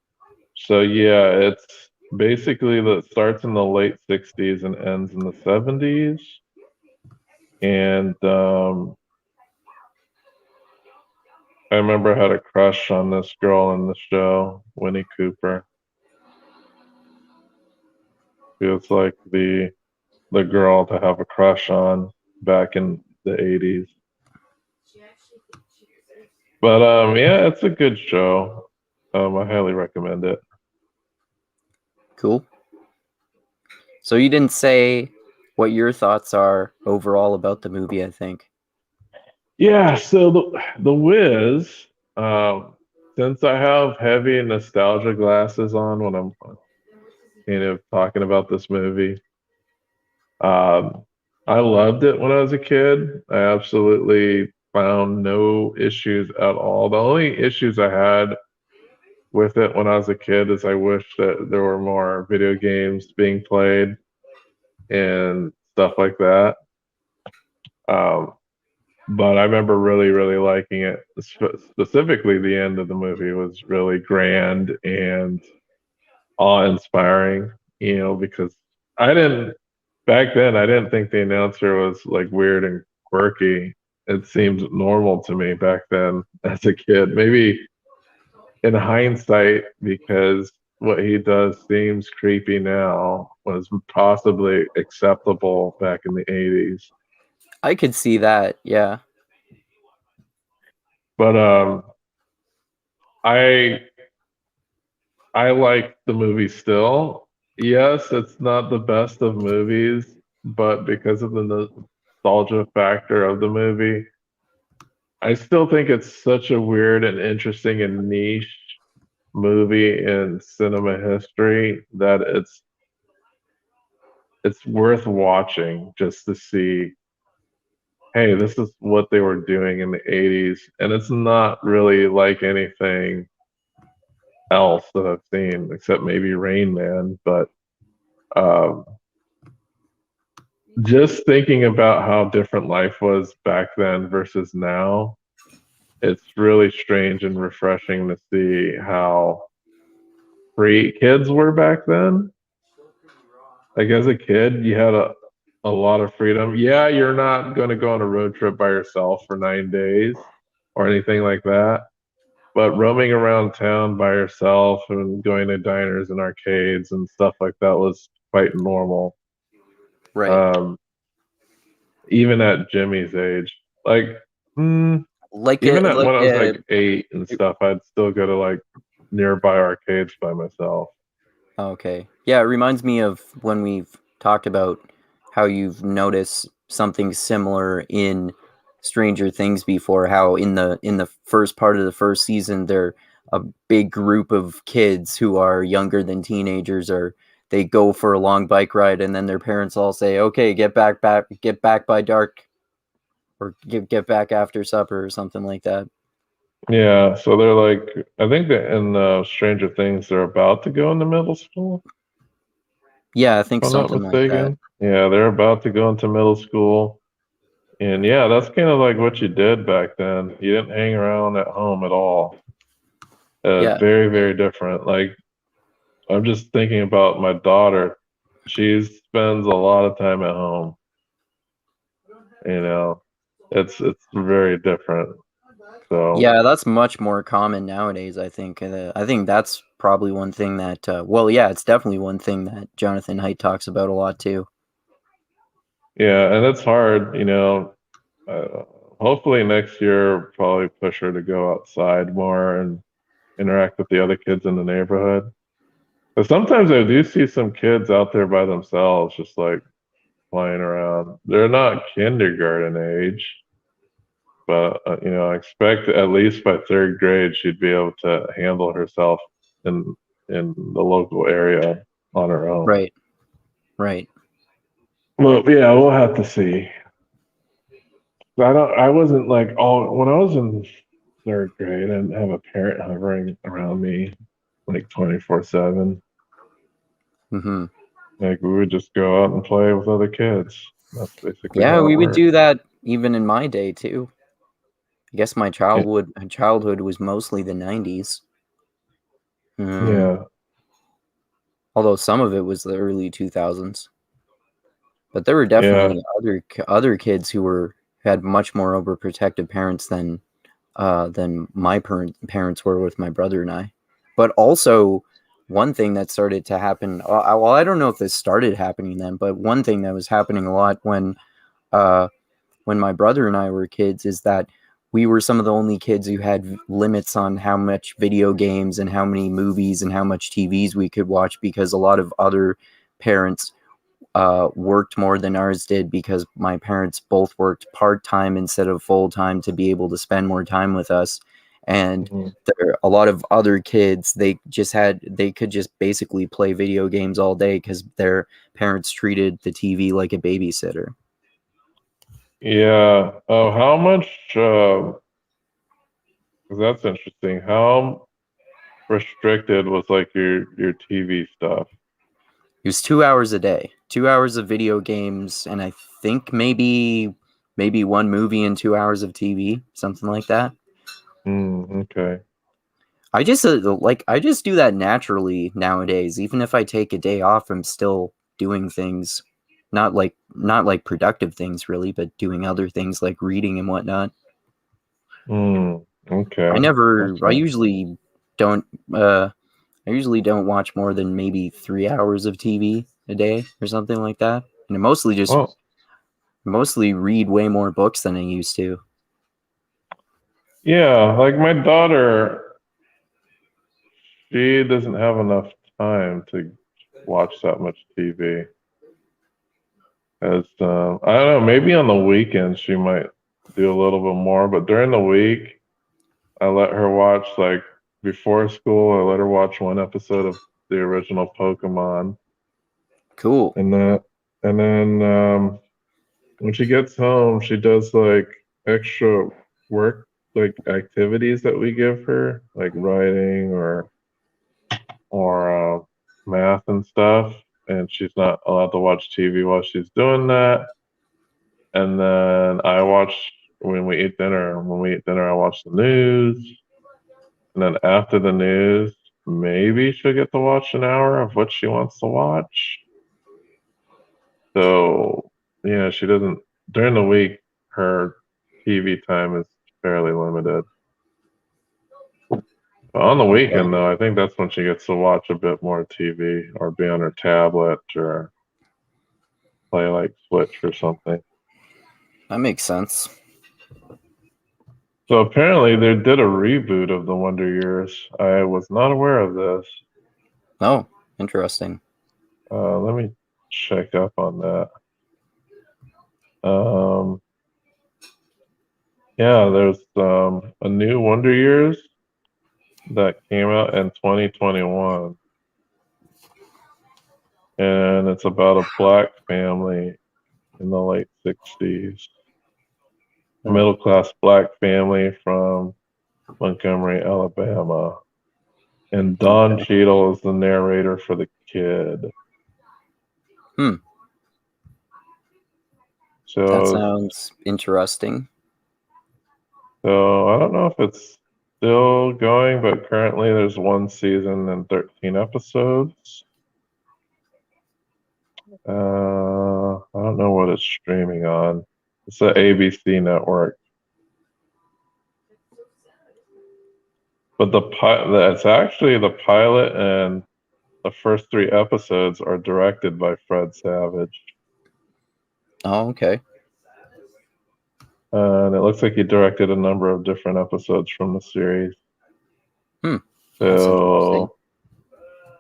so yeah, it's basically that starts in the late 60s and ends in the 70s. And I remember I had a crush on this girl in the show, Winnie Cooper. She was like the girl to have a crush on back in the 80s. But yeah, it's a good show. I highly recommend it. Cool. So you didn't say what your thoughts are overall about the movie, I think. Yeah, so the Wiz, um, since I have heavy nostalgia glasses on when I'm kind of talking about this movie, um, I loved it when I was a kid. I absolutely found no issues at all. The only issues I had with it when I was a kid is I wish that there were more video games being played and stuff like that. Um, but I remember really, really liking it. Specifically, the end of the movie was really grand and awe-inspiring. Because I didn't back then. I didn't think the announcer was like weird and quirky. It seemed normal to me back then as a kid. Maybe in hindsight, because what he does seems creepy now, was possibly acceptable back in the 80s. I could see that, yeah. But I I like the movie still. Yes, it's not the best of movies, but because of the nostalgia factor of the movie, I still think it's such a weird and interesting and niche movie in cinema history that it's worth watching just to see, hey, this is what they were doing in the 80s, and it's not really like anything else that I've seen except maybe Rain Man, but um, just thinking about how different life was back then versus now, it's really strange and refreshing to see how free kids were back then. Like as a kid, you had a lot of freedom. Yeah, you're not going to go on a road trip by yourself for 9 days or anything like that. But roaming around town by yourself and going to diners and arcades and stuff like that was quite normal. Right. Um, even at Jimmy's age, like Like even it at like when I was like 8 and stuff, I'd still go to like nearby arcades by myself. Okay. Yeah, it reminds me of when we've talked about how you've noticed something similar in Stranger Things before, how in the first part of the first season they're a big group of kids who are younger than teenagers, or they go for a long bike ride and then their parents all say, "Okay, get back by dark, or get back after supper," or something like that. Yeah, so they're like, I think that in Stranger Things, they're about to go into middle school, Yeah, I think if I'm not something like that. mistaken. Yeah, they're about to go into middle school. And yeah, that's kind of like what you did back then. You didn't hang around at home at all. Yeah. Very, very different. Like, I'm just thinking about my daughter. She spends a lot of time at home. You know, it's very different. So Yeah, that's much more common nowadays, I think. I think that's probably one thing that, well, yeah, it's definitely one thing that Jonathan Haidt talks about a lot too. yeah, and it's hard. Uh, hopefully next year, probably push her to go outside more and interact with the other kids in the neighborhood. But sometimes I do see some kids out there by themselves, just like playing around. They're not kindergarten age, but I expect at least by third grade she'd be able to handle herself in in the local area on her own. Right, right. Well, yeah, we'll have to see. I wasn't like all when I was in third grade. I didn't have a parent hovering around me like 24/7. Hmm. Like we would just go out and play with other kids. That's basically Yeah, how it we would worked. do that even in my day too. I guess my childhood was mostly the 90s. Yeah. Although some of it was the early 2000s. But there were Yeah. definitely other kids who had much more overprotective parents than my parents were with my brother and I. But also, one thing that started to happen. Well, I don't know if this started happening then, but one thing that was happening a lot when my brother and I were kids is that we were some of the only kids who had limits on how much video games and how many movies and how much TVs we could watch, because a lot of other parents worked more than ours did, because my parents both worked part-time instead of full-time to be able to spend more time with us. And a lot of other kids, they could just basically play video games all day because their parents treated the TV like a babysitter. Yeah. Oh, how much? 'Cause that's interesting. How restricted was like your TV stuff? It was 2 hours a day, 2 hours of video games, and I think maybe one movie and 2 hours of TV, something like that. Okay. I just I just do that naturally nowadays. Even if I take a day off, I'm still doing things, not like productive things really, but doing other things like reading and whatnot. Okay. I Okay. usually don't watch more than maybe 3 hours of TV a day or something like that. And I Well, mostly read way more books than I used to. yeah, like my daughter, she doesn't have enough time to watch that much TV. As I don't know, maybe on the weekends she might do a little bit more, but during the week, I let her watch like before school, I let her watch one episode of the original Pokemon, Cool. and then when she gets home, she does like extra work, like activities that we give her, like writing or math and stuff. And she's not allowed to watch TV while she's doing that. And then I watch when we eat dinner. When we eat dinner, I watch the news. And then after the news, maybe she'll get to watch an hour of what she wants to watch. So, yeah, she doesn't, during the week, her TV time is fairly limited. But on the Okay. weekend, though, I think that's when she gets to watch a bit more TV or be on her tablet or play like Switch or something. That makes sense. So apparently they did a reboot of the Wonder Years. I was not aware of this. Oh, interesting. Let me check up on that. Um, yeah, there's a new Wonder Years that came out in 2021, and it's about a black family in the late 60s, a Hmm. middle class black family from Montgomery, Alabama. And Don Okay. Cheadle is the narrator for the kid. Hmm. That So sounds interesting. So I don't know if it's still going, but currently there's one season and 13 episodes. I don't know what it's streaming on. It's the ABC network, but it's actually the pilot and the first three episodes are directed by Fred Savage. Oh, okay. And it looks like he directed a number of different episodes from the series. Hmm. That's interesting. So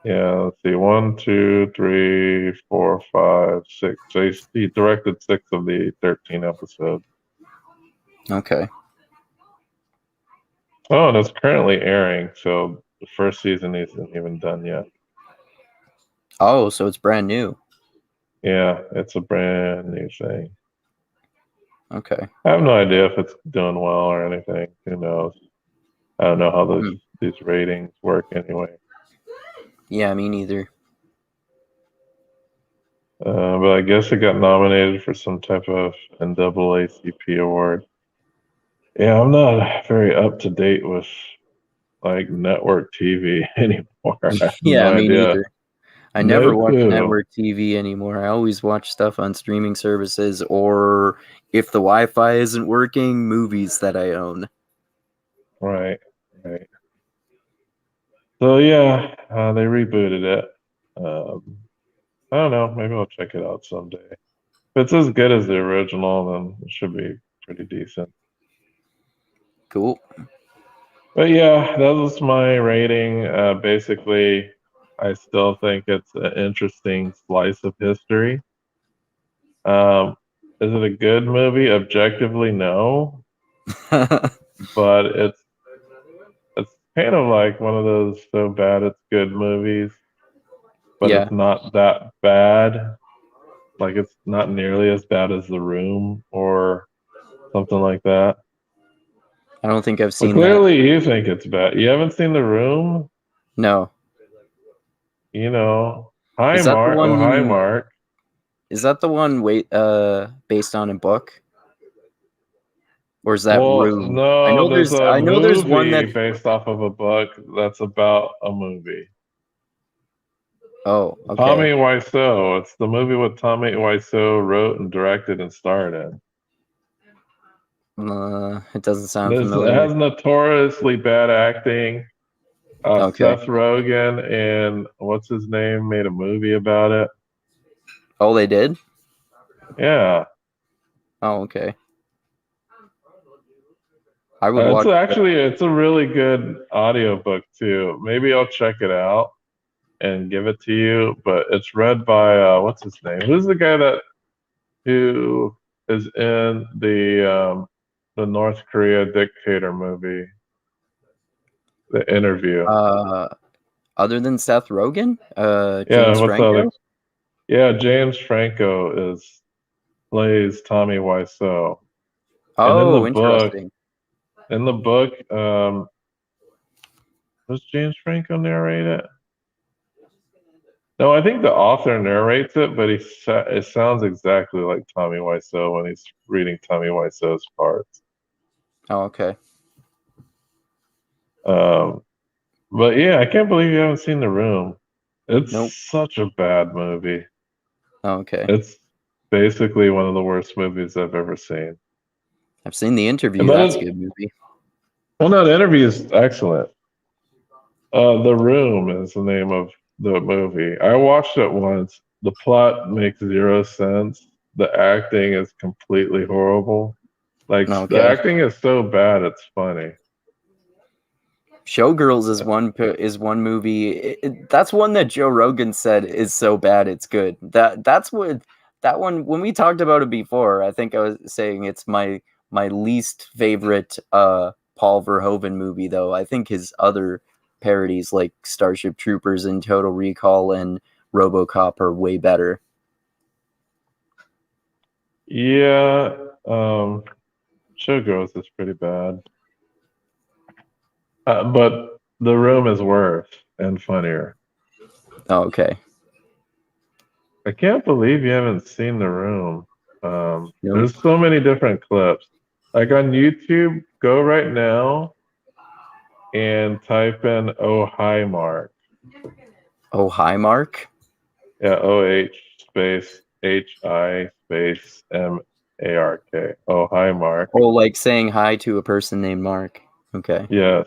yeah, let's see. One, two, three, four, five, six. So he directed six of the 13 episodes. Okay. Oh, and it's currently airing. So the first season isn't even done yet. Oh, so it's brand new. Yeah, it's a brand new thing. Okay. I have no idea if it's doing well or anything. Who knows? I don't know how Hmm. these ratings work anyway. Yeah, me neither. But I guess it got nominated for some type of NAACP award. Yeah, I'm not very up to date with like network TV anymore. I have no Yeah, me idea. neither. I No never watch clue. network TV anymore. I always watch stuff on streaming services, or if the Wi-Fi isn't working, movies that I own. Right, right. So yeah, they rebooted it. I don't know. Maybe I'll check it out someday. If it's as good as the original, then it should be pretty decent. Cool. But yeah, that was my rating. Basically, I still think it's an interesting slice of history. Um, is it a good movie? Objectively, no. But it's kind of like one of those so bad it's good movies, but Yeah, it's not that bad. Like it's not nearly as bad as The Room or something like that. I don't think I've But seen that. clearly you think it's bad. You haven't seen The Room? No. You know. Hi Is that the Mark. Oh, hi one? Mark. Is that the one? Wait, based on a book, or is that Well, Room? I no, know there's there's. a I know there's one movie that. based off of a book that's about a movie. Oh, okay. Tommy Wiseau. It's the movie with Tommy Wiseau wrote and directed and starred in. It doesn't sound This it familiar. has notoriously bad acting. Okay. Seth Rogen and what's his name made a movie about it. Oh, they did. Yeah, Oh, okay. I would it's watch that. actually it's a really good audiobook too. Maybe I'll check it out and give it to you. But it's read by what's his name? Who's the guy that who is in the North Korea dictator movie, The Interview? Uh, Other than Seth Rogen, Yeah, James what's the other? Franco. Yeah, James Franco is plays Tommy Wiseau. And Oh, interesting. in the book, does James Franco narrate it? No, I think the author narrates it, but it sounds exactly like Tommy Wiseau when he's reading Tommy Wiseau's parts. Oh, okay. Um, but yeah, I can't believe you haven't seen The Room. It's Nope. such a bad movie. Oh, okay. It's basically one of the worst movies I've ever seen. I've seen The Interview. But That's a good movie. well, no, the interview is excellent. The Room is the name of the movie. I watched it once. The plot makes zero sense. The acting is completely horrible. Like the Okay. acting is so bad, it's funny. Showgirls is one movie. That's one that Joe Rogan said is so bad it's good. That's what that one. When we talked about it before, I think I was saying it's my least favorite Paul Verhoeven movie. Though I think his other parodies like Starship Troopers and Total Recall and RoboCop are way better. Yeah, Showgirls is pretty bad, but The Room is worse and funnier. Oh, okay. I can't believe you haven't seen The Room. Nope. There's so many different clips. Like on YouTube, go right now and type in "Oh Hi Mark." Oh, hi, Mark. Yeah, OH space HI space MARK. Oh hi Mark. Oh, like saying hi to a person named Mark. Okay. Yes,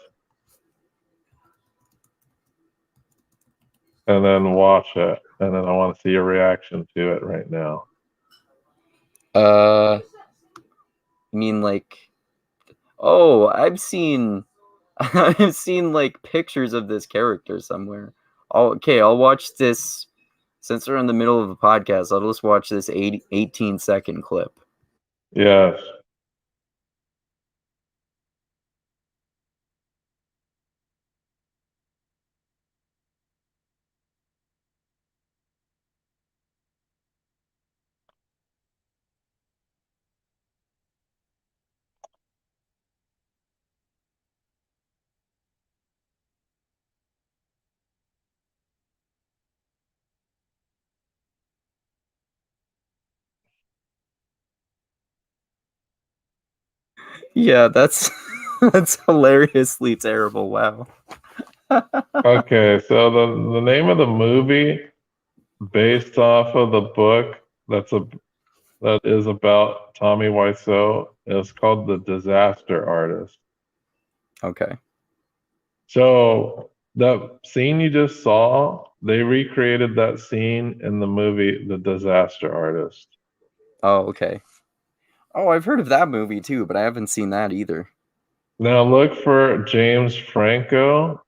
and then watch it, and then I want to see your reaction to it right now. Uh, you mean like? Oh, I've seen, I've seen like pictures of this character somewhere. Oh, okay, I'll watch this. Since we're in the middle of a podcast, I'll just watch this 18-second clip. Yes. Yeah, that's that's hilariously terrible. Wow. Okay, so the name of the movie based off of the book that is about Tommy Wiseau is called The Disaster Artist. Okay. So that scene you just saw, they recreated that scene in the movie The Disaster Artist. Oh, okay. Oh, I've heard of that movie too, but I haven't seen that either. Now look for James Franco.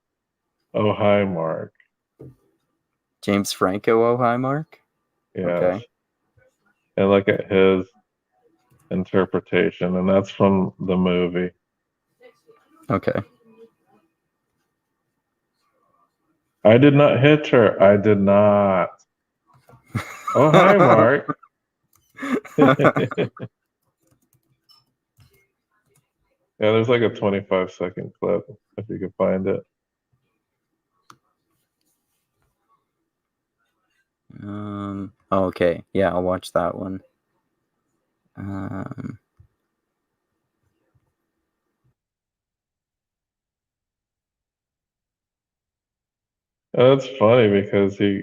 Oh, hi, Mark. James Franco, oh hi, Mark. Yes. Okay. And look at his interpretation, and that's from the movie. Okay. I did not hit her. I did not. Oh, hi, Mark. Yeah, there's like a 25-second clip if you can find it. Okay. Yeah, I'll watch that one. Um, Oh, that's funny because he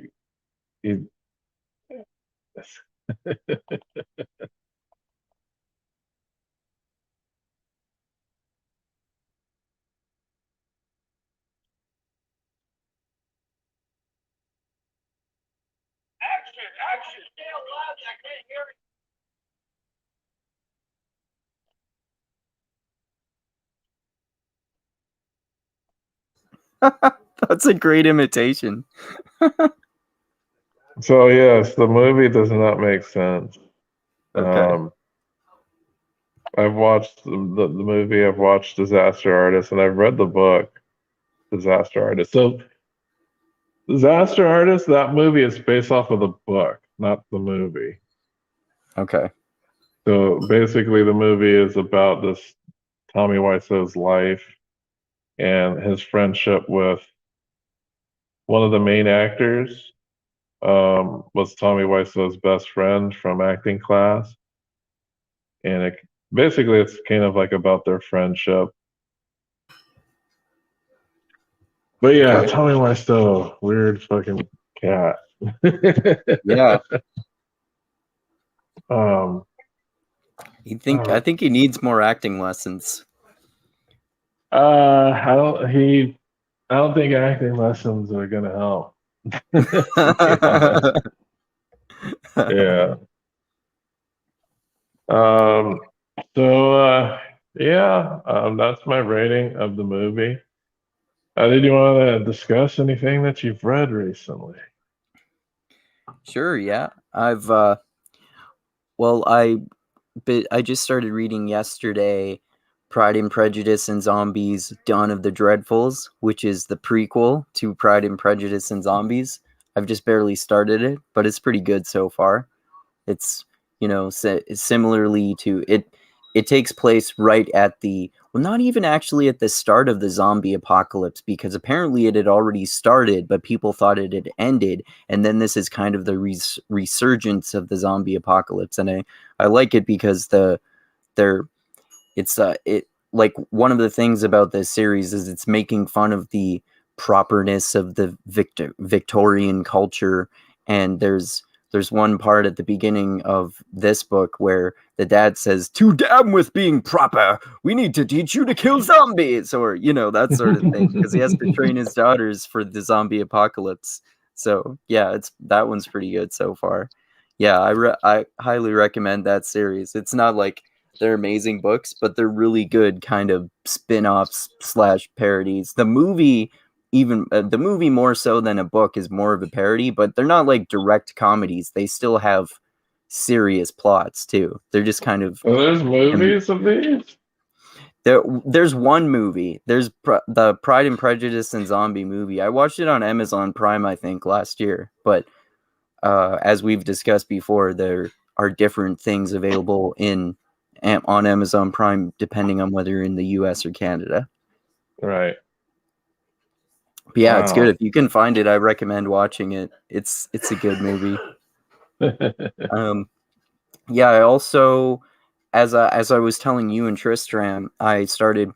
that's a great imitation. So yes, the movie does not make sense. Okay. I've watched the movie, I've watched Disaster Artist, and I've read the book, Disaster Artist. So Disaster Artist, that movie is based off of the book, not the movie. Okay. So basically, the movie is about this Tommy Wiseau's life and his friendship with one of the main actors. Was Tommy Wiseau's best friend from acting class, and basically it's kind of like about their friendship. But yeah, Okay. Tommy Wiseau, weird fucking cat. Yeah. um, I uh, think he needs more acting lessons. I don't think acting lessons are gonna help. To be honest, yeah. Um, so that's my rating of the movie. Did you want to discuss anything that you've read recently? Sure, yeah. Well, I just started reading yesterday Pride and Prejudice and Zombies Dawn of the Dreadfuls, which is the prequel to Pride and Prejudice and Zombies. I've just barely started it, but it's pretty good so far. It's, similarly to it, it takes place right at not even actually at the start of the zombie apocalypse, because apparently it had already started, but people thought it had ended. And then this is kind of the resurgence of the zombie apocalypse. And I like it because they're, it like one of the things about this series is it's making fun of the properness of the Victorian culture. And there's one part at the beginning of this book where the dad says, "Too damn with being proper. We need to teach you to kill zombies," or that sort of thing, because he has to train his daughters for the zombie apocalypse. So yeah, that one's pretty good so far. Yeah, I highly recommend that series. It's not like they're amazing books, but they're really good kind of spin-offs / parodies. The movie more so than a book is more of a parody, but they're not like direct comedies. They still have serious plots too. They're just kind of Oh, there's movies of these? there's one movie. There's the Pride and Prejudice and Zombie movie. I watched it on Amazon Prime, I think, last year. But as we've discussed before, there are different things available on Amazon Prime depending on whether you're in the US or Canada. Right. But yeah, it's good. Wow. If you can find it, I recommend watching it. It's a good movie. Yeah, I also as I was telling you and Tristram, I started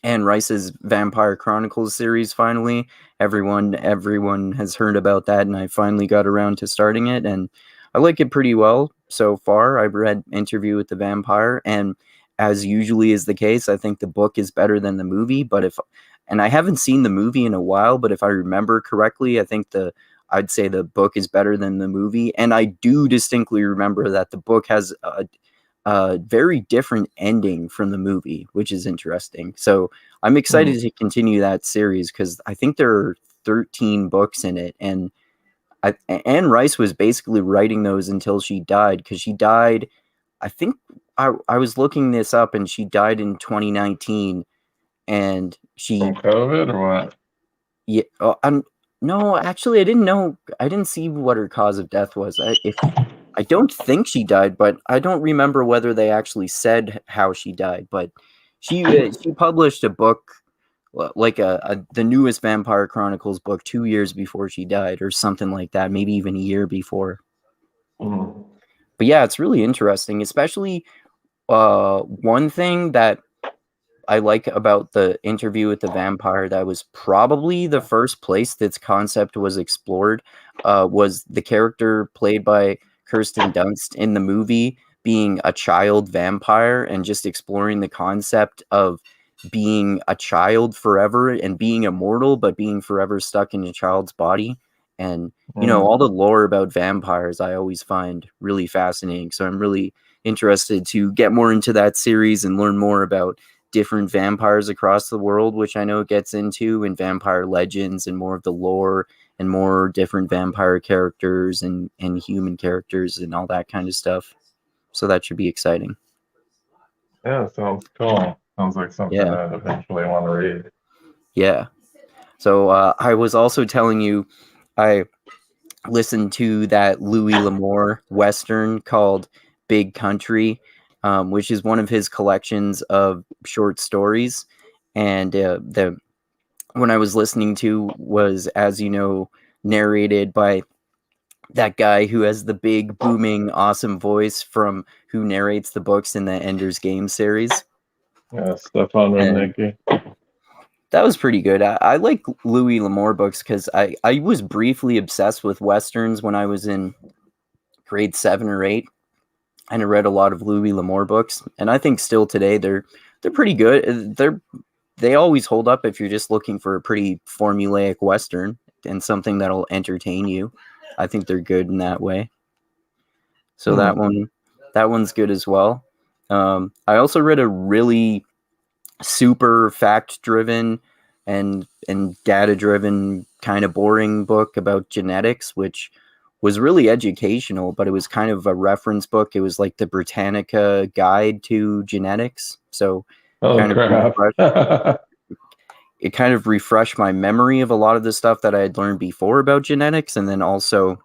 Anne Rice's Vampire Chronicles series finally. Everyone has heard about that, and I finally got around to starting it, and I like it pretty well so far. I've read Interview with the Vampire, and as usually is the case, I think the book is better than the movie, and I haven't seen the movie in a while, but if I remember correctly, I'd say the book is better than the movie, and I do distinctly remember that the book has a very different ending from the movie, which is interesting. So I'm excited to continue that series because I think there are 13 books in it, and Anne Rice was basically writing those until she died, because she died, I think I was looking this up, and she died in 2019, and From COVID or what? yeah, no, actually, I didn't know. I didn't see what her cause of death was. I don't think she died, but I don't remember whether they actually said how she died. But she published a book, like the newest Vampire Chronicles book, 2 years before she died, or something like that. Maybe even a year before. Mm. But yeah, it's really interesting, especially one thing that I like about the Interview with the Vampire that was probably the first place this concept was explored, was the character played by Kirsten Dunst in the movie being a child vampire, and just exploring the concept of being a child forever and being immortal, but being forever stuck in a child's body. And, all the lore about vampires I always find really fascinating. So I'm really interested to get more into that series and learn more about different vampires across the world, which I know it gets into, and vampire legends and more of the lore and more different vampire characters and human characters and all that kind of stuff. So that should be exciting. Yeah, sounds cool. Sounds like something I'd eventually want to read. Yeah. So I was also telling you, I listened to that Louis L'Amour Western called Big Country, which is one of his collections of short stories. And the one I was listening to was, as you know, narrated by that guy who has the big, booming, awesome voice from who narrates the books in the Ender's Game series. Yeah, Stefan Rudnicki. That was pretty good. I like Louis L'Amour books because I was briefly obsessed with Westerns when I was in grade 7 or 8. And I read a lot of Louis L'Amour books. And I think still today they're pretty good. They always hold up if you're just looking for a pretty formulaic Western and something that'll entertain you. I think they're good in that way. So that one's good as well. I also read a really super fact-driven and data-driven kind of boring book about genetics, which was really educational, but it was kind of a reference book. It was like the Britannica Guide to Genetics. So it kind of refreshed my memory of a lot of the stuff that I had learned before about genetics, and then also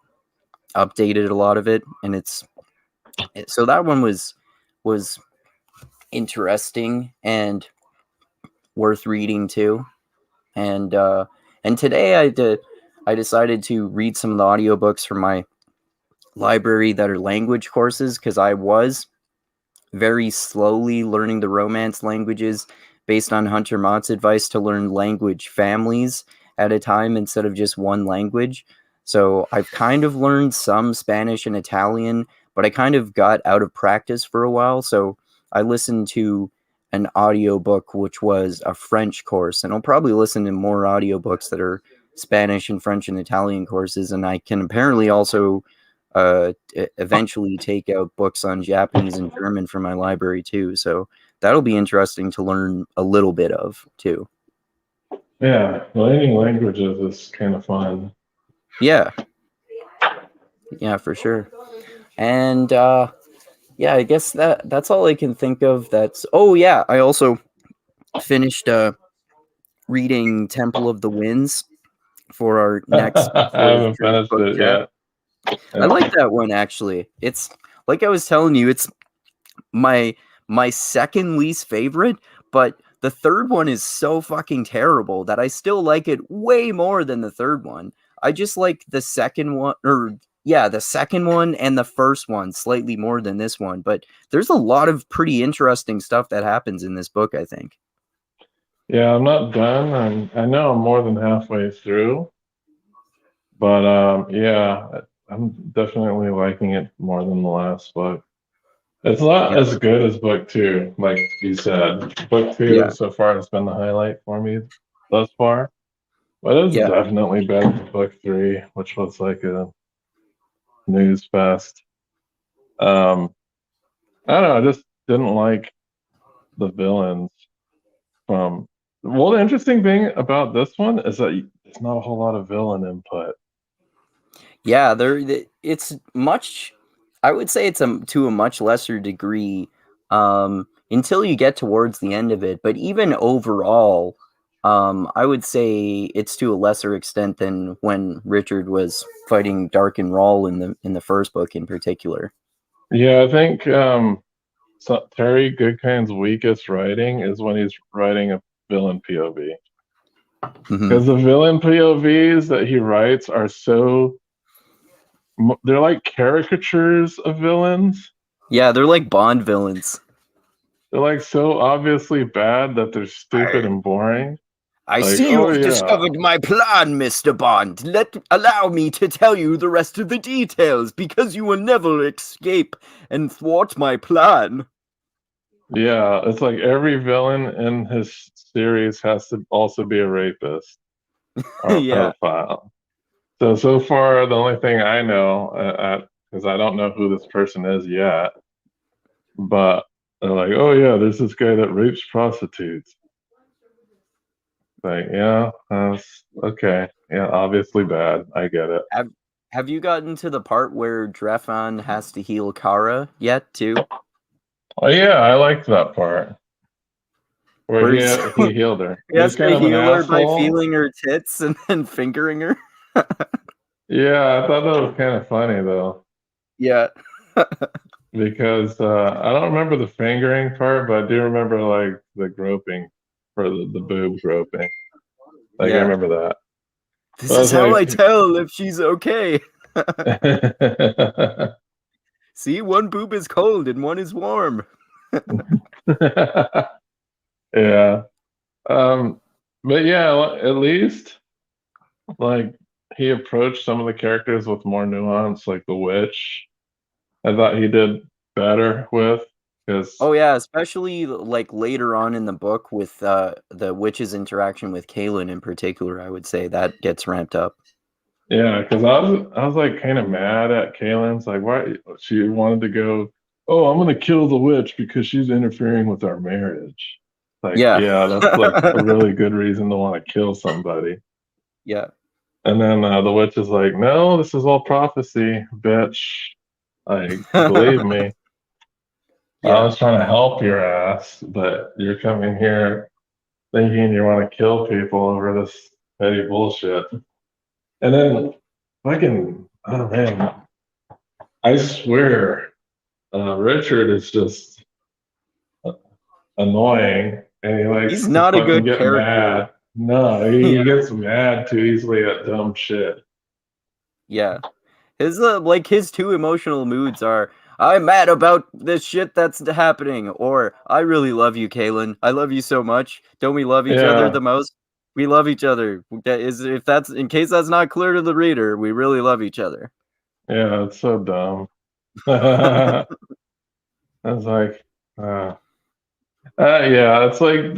updated a lot of it. And so that one was interesting and worth reading too. And today I decided to read some of the audiobooks from my library that are language courses, because I was very slowly learning the Romance languages based on Hunter Mott's advice to learn language families at a time instead of just one language. So I've kind of learned some Spanish and Italian, but I kind of got out of practice for a while. So I listened to an audiobook, which was a French course, and I'll probably listen to more audiobooks that are Spanish and French and Italian courses. And I can apparently also eventually take out books on Japanese and German from my library too. So that'll be interesting to learn a little bit of too. Yeah, learning languages is kind of fun. Yeah, for sure. And yeah, I guess that's all I can think of. I also finished reading Temple of the Winds for our next. I haven't finished it yet. I like that one, actually. It's like I was telling you, it's my second least favorite, but the third one is so fucking terrible that I still like it way more than the third one. I just like the second one, or Yeah, the second one and the first one, slightly more than this one, but there's a lot of pretty interesting stuff that happens in this book, I think. Yeah, I'm not done. I know I'm more than halfway through, but yeah, I'm definitely liking it more than the last book. It's not Yeah, as good as book two, like you said. Book two yeah, so far has been the highlight for me thus far, but it's yeah, definitely better than book three, which was like a news fest. Um, I don't know, I just didn't like the villains from. Well, the interesting thing about this one is that there's not a whole lot of villain input. yeah. It's much. I would say it's to a much lesser degree until you get towards the end of it. But even overall, I would say it's to a lesser extent than when Richard was fighting Dark and Rawl in the first book in particular. Yeah, I think Terry Goodkind's weakest writing is when he's writing a villain POV. Hmm. Because the villain POVs that he writes are they're like caricatures of villains. Yeah, they're like Bond villains. They're like so obviously bad that they're stupid and boring. I Like, see you oh have yeah, discovered my plan, Mr. Bond. Allow me to tell you the rest of the details, because you will never escape and thwart my plan. yeah. It's like every villain in his series has to also be a rapist or a Yeah, pedophile. So far, the only thing I know, because I don't know who this person is yet, but they're like, oh yeah, there's this guy that rapes prostitutes. Like, yeah, okay, yeah, obviously bad. I get it. have have you gotten to the part where Drefon has to heal Kara yet too? Oh yeah, I liked that part where Where he healed her. he He's has kind to of an heal her by asshole. feeling her tits and then fingering her. Yeah, I thought that was kind of funny though, Yeah, because I don't remember the fingering part, but I do remember like the groping for the boob groping. Like I yeah. remember that. This But I is was how I like, tell if she's okay. See, one boob is cold and one is warm. yeah. Um, but yeah, at least like he approached some of the characters with more nuance, like the witch. I thought he did better with because Oh yeah, especially like later on in the book with the witch's interaction with Kaylin in particular, I would say that gets ramped up. yeah, because I was like kind of mad at Kaylin's like why she wanted to go. Oh, I'm gonna kill the witch because she's interfering with our marriage. Like, Yeah. yeah, that's like a really good reason to want to kill somebody. Yeah. And then the witch is like, no, this is all prophecy, bitch. Like, believe me, I Yeah. was trying to help your ass, but you're coming here thinking you want to kill people over this petty bullshit. And then, fucking, oh man, I swear, Richard is just annoying and he likes He's to not a fucking good get character. mad. No, he Yeah. gets mad too easily at dumb shit. Yeah. His like his two emotional moods are I'm mad about this shit that's happening, or I really love you, Kaylin. I love you so much. Don't we love each other Yeah, the most? We love each other. That is, if that's in case that's not clear to the reader, we really love each other. yeah, it's so dumb. I was like, uh, yeah, it's like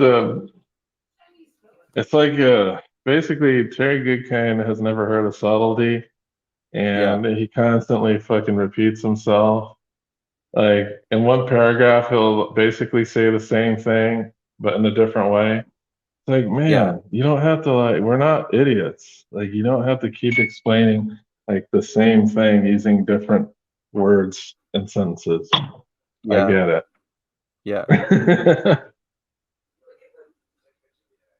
basically Terry Goodkind has never heard of subtlety, Yeah. and he constantly fucking repeats himself. Like in one paragraph, he'll basically say the same thing, but in a different way. It's like, Yeah. man, you don't have to like, we're not idiots. Like, you don't have to keep explaining like the same thing using different words and sentences. I Yeah. get Yeah. it.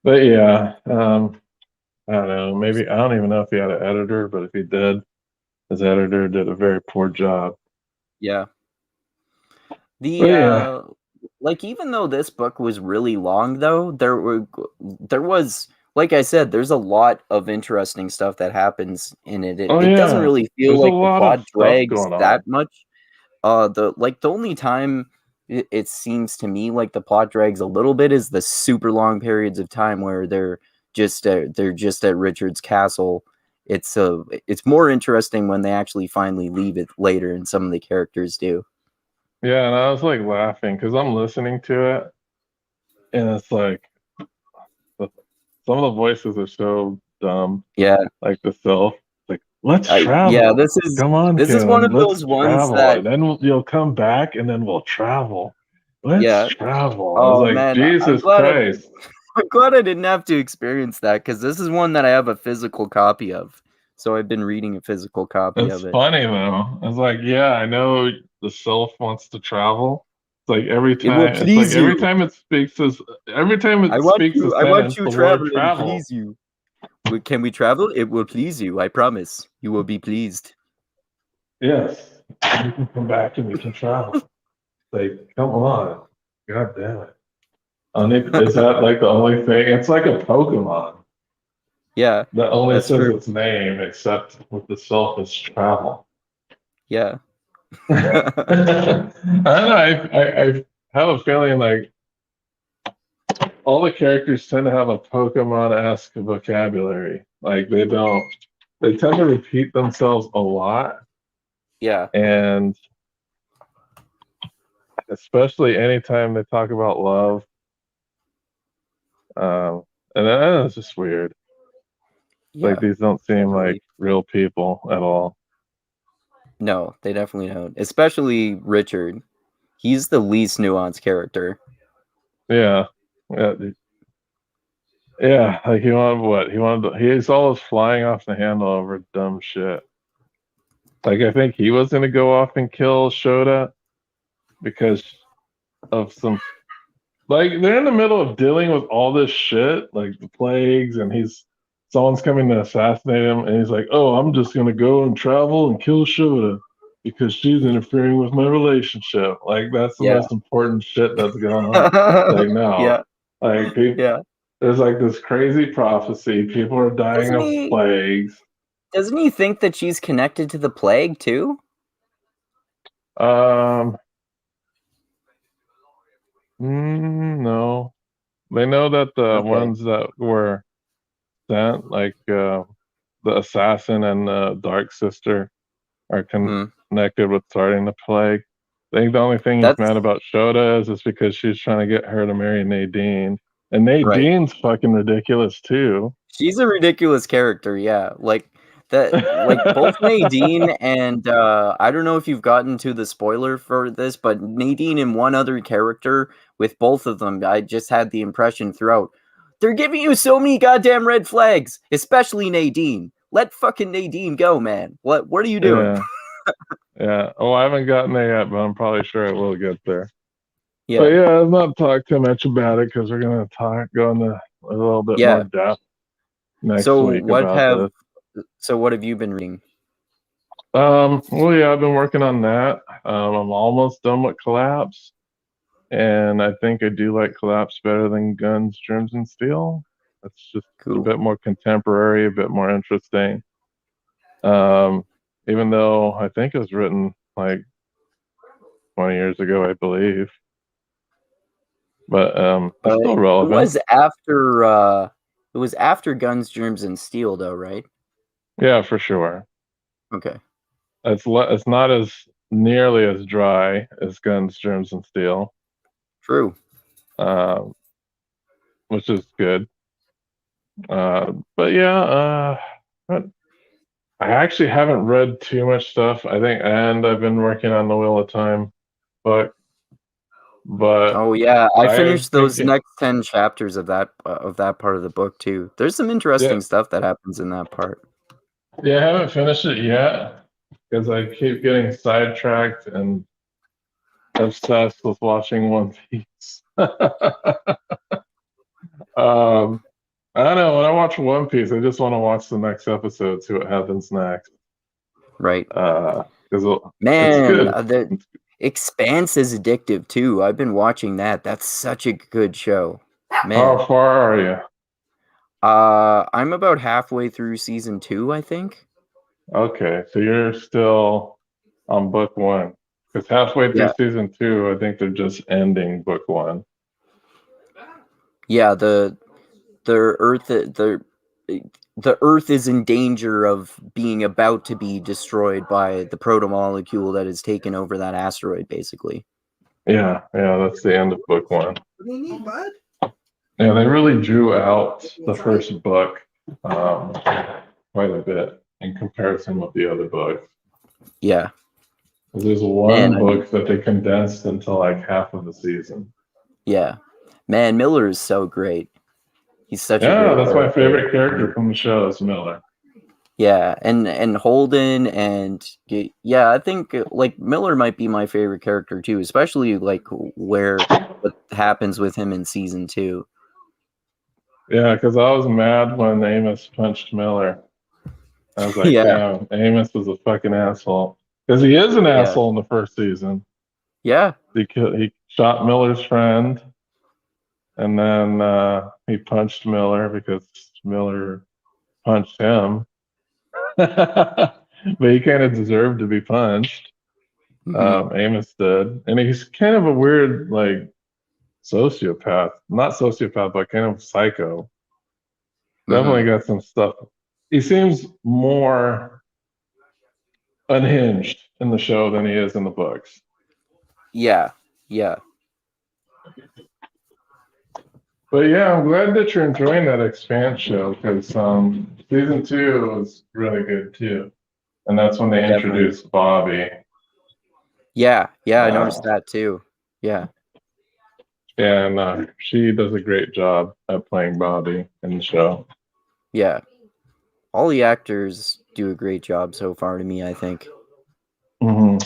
But yeah, I don't know. Maybe I don't even know if he had an editor, but if he did, his editor did a very poor job. Yeah. But The yeah, like even though this book was really long though, there was like I said, there's a lot of interesting stuff that happens in it. It, Oh it doesn't yeah, really feel there's a like the lot of plot stuff drags going on. that much. The only time it seems to me like the plot drags a little bit is the super long periods of time where they're just at Richard's castle. It's more interesting when they actually finally leave it later, and some of the characters do. Yeah, and I was like laughing because I'm listening to it, and it's like some of the voices are so dumb. Yeah, Like the self, like let's yeah. travel. Come on, This is one Caleb, of let's those ones travel, that and then you'll come back, and then we'll travel. Let's yeah. travel. I was Oh like, man, Jesus Christ. I'm glad I didn't have to experience that because this is one that I have a physical copy of. So I've been reading a physical copy It's of it. funny though. I was like, yeah, I know the self wants to travel. It's like It will please every you. time it speaks as every time it speaks a I want sentence, you the word travel. It'll travel. please you. Can we travel? It will please you. I promise. You will be pleased. Yes. You can come back and we can travel. Like, come on. God damn it. Is that like the only thing? It's like a Pokemon Yeah, that only that's says true. its name except with the self is travel. Yeah. I don't know. I have a feeling like all the characters tend to have a Pokemon-esque vocabulary. Like they tend to repeat themselves a lot. Yeah. And especially anytime they talk about love. And then it's just weird. Like Yeah. these don't seem like Definitely. real people at all. No, they definitely don't. Especially Richard. He's the least nuanced character. Yeah. Yeah. Yeah. Like he wanted what? He's always flying off the handle over dumb shit. Like I think he was gonna go off and kill Shota because of some like they're in the middle of dealing with all this shit, like the plagues, and someone's coming to assassinate him, and he's like, "Oh, I'm just gonna go and travel and kill Shota because she's interfering with my relationship." Like that's the Yeah. most important shit that's going on. Like no, Yeah. like people, Yeah. there's like this crazy prophecy. People are dying Doesn't of he plagues. doesn't he think that she's connected to the plague too? Um, no, they know that the Okay. ones that were sent, like the assassin and the dark sister, are Hmm. connected with starting the plague. I think the only thing he's That's mad about Shota is because she's trying to get her to marry Nadine. And right. Nadine's fucking ridiculous too. She's a ridiculous character, yeah. Like both Nadine and I don't know if you've gotten to the spoiler for this, but Nadine and one other character, with both of them, I just had the impression throughout. They're giving you so many goddamn red flags, especially Nadine. Let fucking Nadine go, man. What are you doing? Yeah, yeah. Oh, I haven't gotten there yet, but I'm probably sure it will get there. But Yeah. yeah, I've not talked too much about it because we're gonna go into a little bit more Yeah. depth next So week about this. what have you been reading? Well, yeah, I've been working on that. I'm almost done with Collapse. And I think I do like Collapse better than Guns, Germs, and Steel. It's just a Cool. bit more contemporary, a bit more interesting. Um, Even though I think it was written like 20 years ago, I believe. But it's still relevant. It was after Guns, Germs, and Steel though, right? Yeah, for sure. Okay. It's not as nearly as dry as Guns, Germs, and Steel, True. um, which is good. But yeah, I actually haven't read too much stuff. And I've been working on the Wheel of Time book, but Oh yeah, I I'm finished those thinking, next 10 chapters of that part of the book too. There's some yeah, interesting stuff that happens in that part. yeah, I haven't finished it yet because I keep getting sidetracked and obsessed with watching One Piece. I don't know. When I watch One Piece, I just want to watch the next episode, see what happens next. Right. Because it's Man, good. the Expanse is addictive too. I've been watching that. That's such a good show. Man. How far are you? I'm about halfway through season 2, I think. Okay, so you're still on book one. Because halfway through Yeah. season 2, I think they're just ending book one. Yeah, the Earth the Earth is in danger of being about to be destroyed by the proto-molecule that has taken over that asteroid, basically. Yeah, that's the end of book one. What do you need, bud? Yeah, they really drew out the first book quite a bit in comparison with the other books. Yeah. There's one book that they condensed into like half of the season. Yeah. Man, Miller is so great. He's such a great that's my character. favorite character from the show is Miller. Yeah, and Holden, and yeah, I think like Miller might be my favorite character too, especially like what happens with him in season 2. Yeah, because I was mad when Amos punched Miller. I was like, damn, Amos was a fucking asshole. Because he is an asshole in the first season. Yeah. He shot Miller's friend, and then he punched Miller because Miller punched him. But he kind of deserved to be punched. Amos did. And he's kind of a weird, like, sociopath. Not sociopath, but kind of psycho. Definitely got some stuff. He seems more unhinged in the show than he is in the books. Yeah. But yeah, I'm glad that you're enjoying that Expanse show because season 2 was really good too. And that's when they introduced Bobby. Yeah, I noticed that too. Yeah. And she does a great job at playing Bobby in the show. Yeah. All the actors do a great job so far to me, I think. So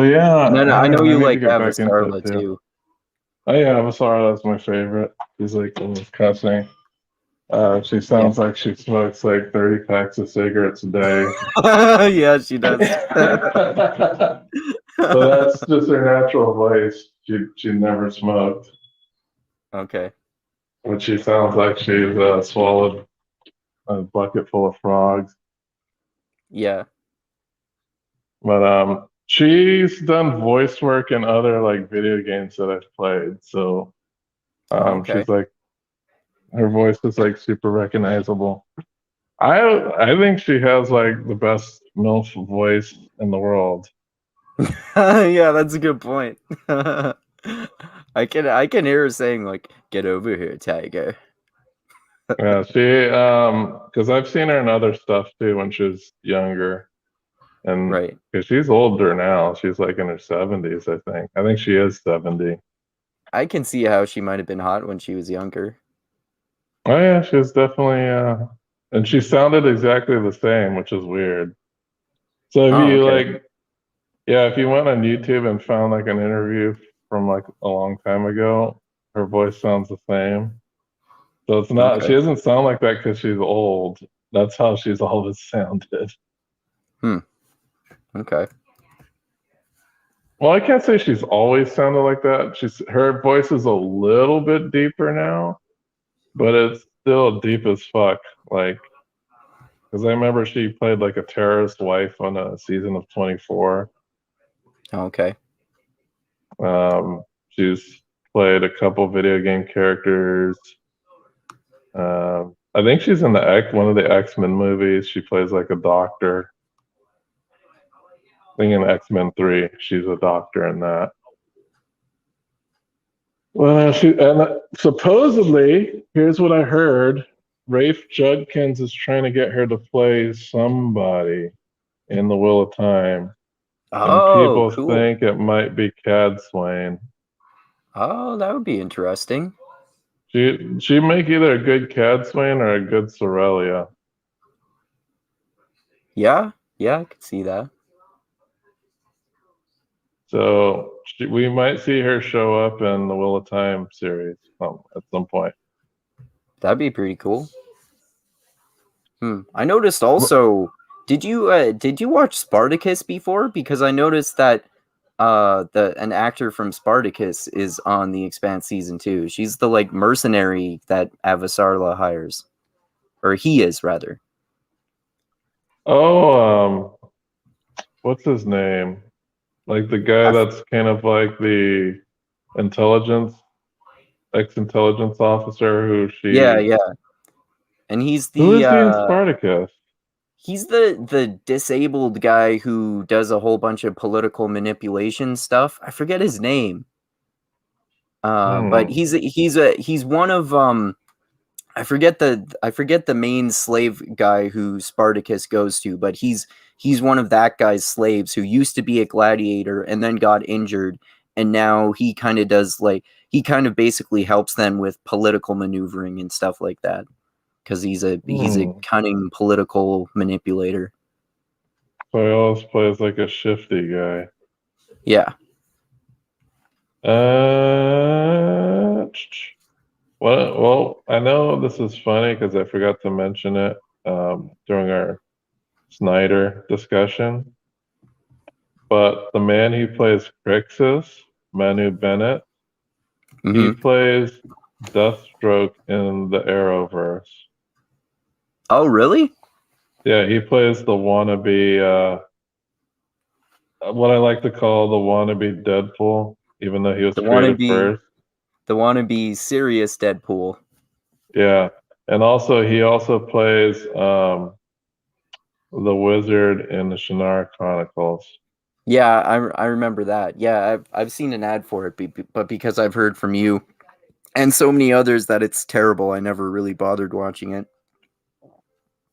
yeah. And then I know you like Avasarla too. Oh yeah, Avasarla's my favorite. She's like always cussing. She sounds like she smokes like 30 packs of cigarettes a day. Yeah, she does. But that's just her natural voice. She never smoked. Okay. But she sounds like she's swallowed a bucket full of frogs. Yeah. But she's done voice work in other like video games that I've played. So she's like, her voice is like super recognizable. I think she has like the best MILF voice in the world. Yeah, that's a good point. I can hear her saying like, "Get over here, tiger." Yeah, she because I've seen her in other stuff too when she was younger, and because she's older now, she's like in her 70s, I think. I think she is 70. I can see how she might have been hot when she was younger. Oh yeah, she was definitely and she sounded exactly the same, which is weird. So if you like, yeah, if you went on YouTube and found like an interview from like a long time ago, her voice sounds the same. So it's not, she doesn't sound like that because she's old. That's how she's always sounded. Okay. Well, I can't say she's always sounded like that. Her voice is a little bit deeper now, but it's still deep as fuck. Like, because I remember she played like a terrorist wife on a season of 24. Okay. She's played a couple video game characters. I think she's in one of the X-Men movies. She plays like a doctor. I think in X-Men 3, she's a doctor in that. Well, supposedly, here's what I heard. Rafe Judkins is trying to get her to play somebody in The Wheel of Time. Oh, and people think it might be Cad Swain. Oh, that would be interesting. She make either a good Cad Swain or a good Sorelia. Yeah, I could see that. So we might see her show up in the Wheel of Time series at some point. That'd be pretty cool. I noticed also. Did you watch Spartacus before? Because I noticed that an actor from Spartacus is on The Expanse season 2. She's the like mercenary that Avasarla hires, or he is rather. Oh, what's his name? Like the guy that's kind of like the intelligence, ex-intelligence officer who Yeah. And who is he in Spartacus? he's the disabled guy who does a whole bunch of political manipulation stuff. I forget his name. But he's one of I forget the main slave guy who Spartacus goes to, but he's one of that guy's slaves who used to be a gladiator and then got injured, and now he kind of basically helps them with political maneuvering and stuff like that, because he's a cunning political manipulator. So he always plays like a shifty guy. Yeah. Well, I know this is funny because I forgot to mention it during our Snyder discussion. But the man who plays Crixus, Manu Bennett, he plays Deathstroke in the Arrowverse. Oh, really? Yeah, he plays the wannabe, what I like to call the wannabe Deadpool, even though he was created first. The wannabe serious Deadpool. Yeah, and he also plays the wizard in the Shannara Chronicles. Yeah, I remember that. Yeah, I've seen an ad for it, but because I've heard from you and so many others that it's terrible, I never really bothered watching it.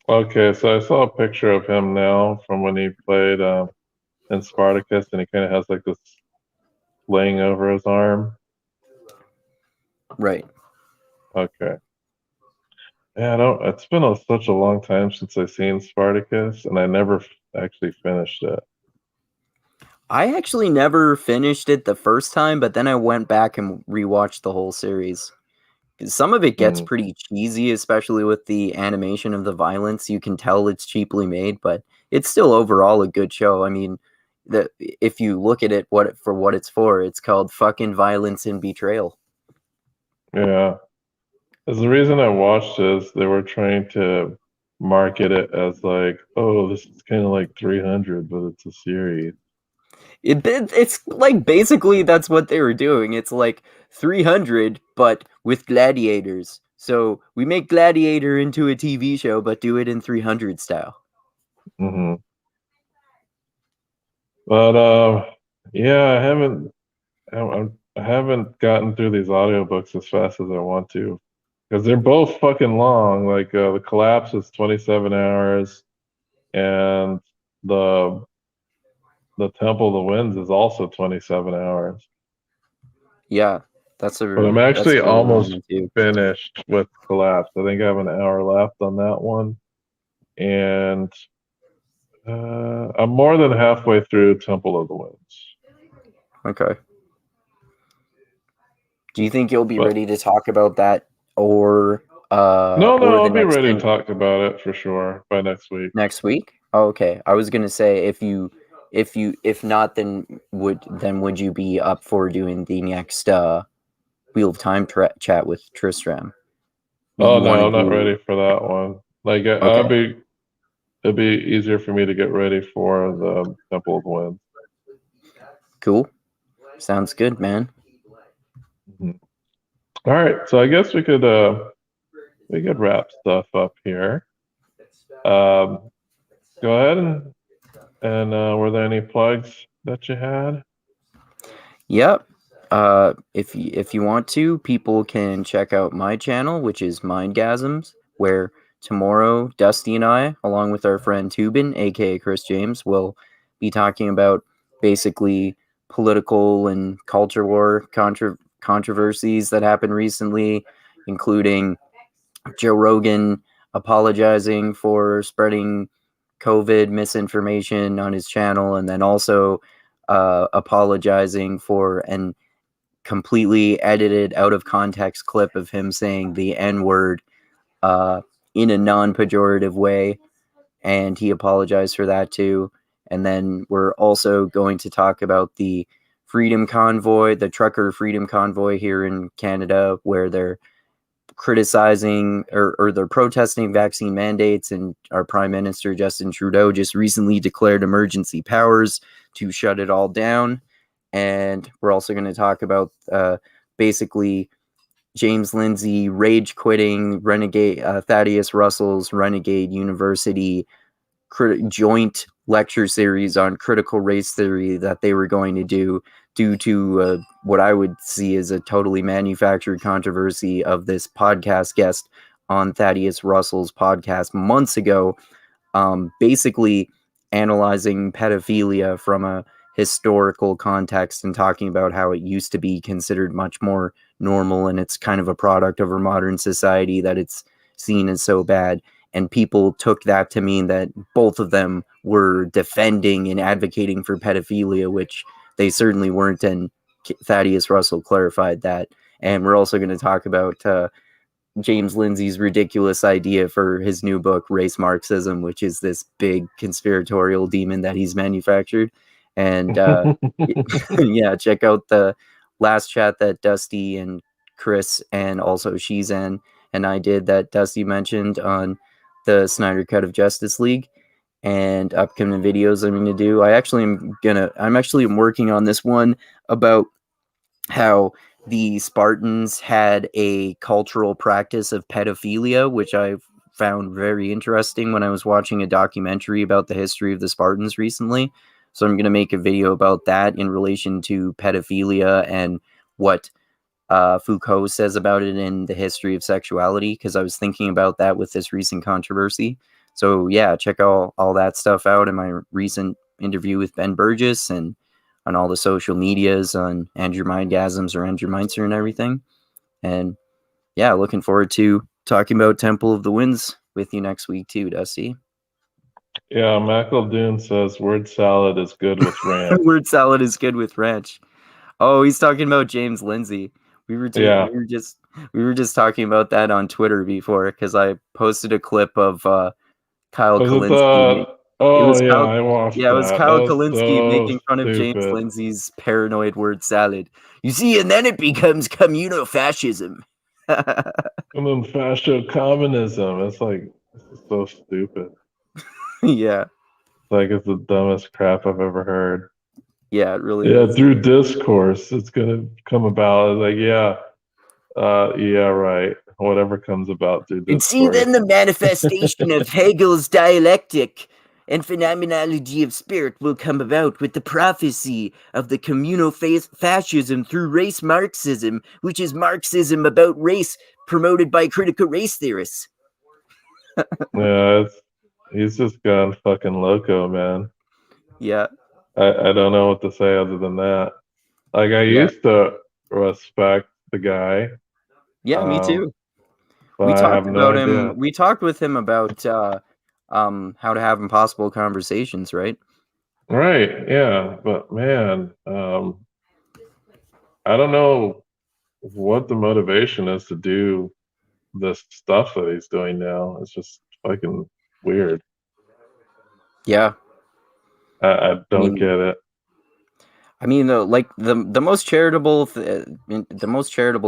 Okay, so I saw a picture of him now from when he played in Spartacus, and he kind of has like this laying over his arm. Right. Okay. Yeah, it's been such a long time since I've seen Spartacus, and I never actually finished it. I actually never finished it the first time, but then I went back and rewatched the whole series. Some of it gets pretty cheesy, especially with the animation of the violence. You can tell it's cheaply made, but it's still overall a good show. I mean, if you look at it for what it's for, it's called fucking Violence and Betrayal. Yeah. As the reason I watched this, they were trying to market it as like, oh, this is kind of like 300, but it's a series. It's like basically that's what they were doing. It's like 300, but with gladiators. So we make Gladiator into a TV show, but do it in 300 style. Mm-hmm. But yeah, I haven't gotten through these audiobooks as fast as I want to, because they're both fucking long. Like the Collapse is 27 hours, and the Temple of the Winds is also 27 hours. Yeah, but I'm actually almost finished with Collapse. I think I have an hour left on that one, and I'm more than halfway through Temple of the Winds. Okay. Do you think you'll be ready to talk about that, or No, I'll be ready to talk about it for sure by next week. Next week? Oh, okay. I was gonna say if not, then would you be up for doing the next Wheel of Time chat with Tristram? Oh no, I'm not ready for that one. Like it'd be easier for me to get ready for the Temple of the Winds. Cool. Sounds good, man. Mm-hmm. All right, so I guess we could wrap stuff up here. Go ahead and were there any plugs that you had? Yep. If you want to, people can check out my channel, which is Mindgasms, where tomorrow Dusty and I, along with our friend Tubin, aka Chris James, will be talking about basically political and culture war controversies that happened recently, including Joe Rogan apologizing for spreading COVID misinformation on his channel, and then also apologizing for an completely edited out of context clip of him saying the N-word in a non-pejorative way, and he apologized for that too. And then we're also going to talk about the Freedom Convoy, the trucker Freedom Convoy here in Canada, where they're criticizing or they're protesting vaccine mandates, and our Prime Minister Justin Trudeau just recently declared emergency powers to shut it all down. And we're also going to talk about basically James Lindsay rage quitting, Renegade Thaddeus Russell's Renegade University joint lecture series on critical race theory that they were going to do due to what I would see as a totally manufactured controversy of this podcast guest on Thaddeus Russell's podcast months ago, basically analyzing pedophilia from a historical context and talking about how it used to be considered much more normal, and it's kind of a product of our modern society that it's seen as so bad. And people took that to mean that both of them were defending and advocating for pedophilia, which they certainly weren't, and Thaddeus Russell clarified that. And we're also going to talk about James Lindsay's ridiculous idea for his new book, Race Marxism, which is this big conspiratorial demon that he's manufactured. And yeah, check out the last chat that Dusty and Chris and also Shizan and I did that Dusty mentioned on the Snyder Cut of Justice League and upcoming videos I'm going to do. I'm actually working on this one about how the Spartans had a cultural practice of pedophilia, which I found very interesting when I was watching a documentary about the history of the Spartans recently. So I'm going to make a video about that in relation to pedophilia and what Foucault says about it in The History of Sexuality, because I was thinking about that with this recent controversy. So yeah, check all that stuff out in my recent interview with Ben Burgess and on all the social medias on Andrew Mindgasms or Andrew Meinzer and everything. And yeah, looking forward to talking about Temple of the Winds with you next week too, Dusty. Yeah, Michael Dune says word salad is good with ranch. Word salad is good with ranch. Oh, he's talking about James Lindsay. We were just talking about that on Twitter before, because I posted a clip of Kyle Was it Kalinske. I watched it was that. Kyle That was Kalinske so making fun of James stupid. Lindsay's paranoid word salad. You see, and then it becomes communofascism. And then fascio-communism. It's like, this is so stupid. Yeah. Like, it's the dumbest crap I've ever heard. Yeah, it really Yeah, is. through discourse, it's gonna come about. It's like, yeah, right. Whatever comes about through And see, discourse. then the manifestation of Hegel's dialectic and phenomenology of spirit will come about with the prophecy of the communal fascism through race Marxism, which is Marxism about race promoted by critical race theorists. Yeah, he's just gone fucking loco, man. Yeah. I don't know what to say other than that. Like, I used to respect the guy. Yeah, me too. But I have no idea. We talked with him about how to have impossible conversations, right? Right, yeah. But man, I don't know what the motivation is to do this stuff that he's doing now. It's just fucking weird. Yeah. I don't get it. I mean, the most charitable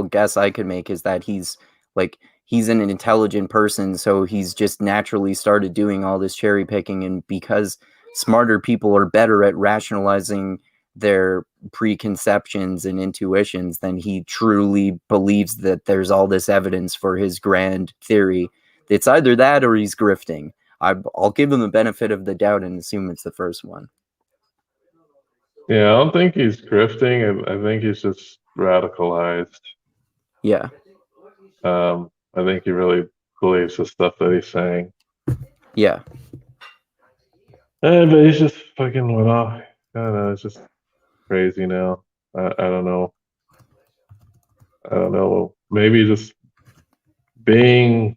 guess I could make is that he's an intelligent person, so he's just naturally started doing all this cherry picking, and because smarter people are better at rationalizing their preconceptions and intuitions, then he truly believes that there's all this evidence for his grand theory. It's either that or he's grifting. I'll give him the benefit of the doubt and assume it's the first one. Yeah, I don't think he's grifting. I think he's just radicalized. Yeah. I think he really believes the stuff that he's saying. Yeah. But he's just fucking went off. I don't know. It's just crazy now. I don't know. I don't know. Maybe just being.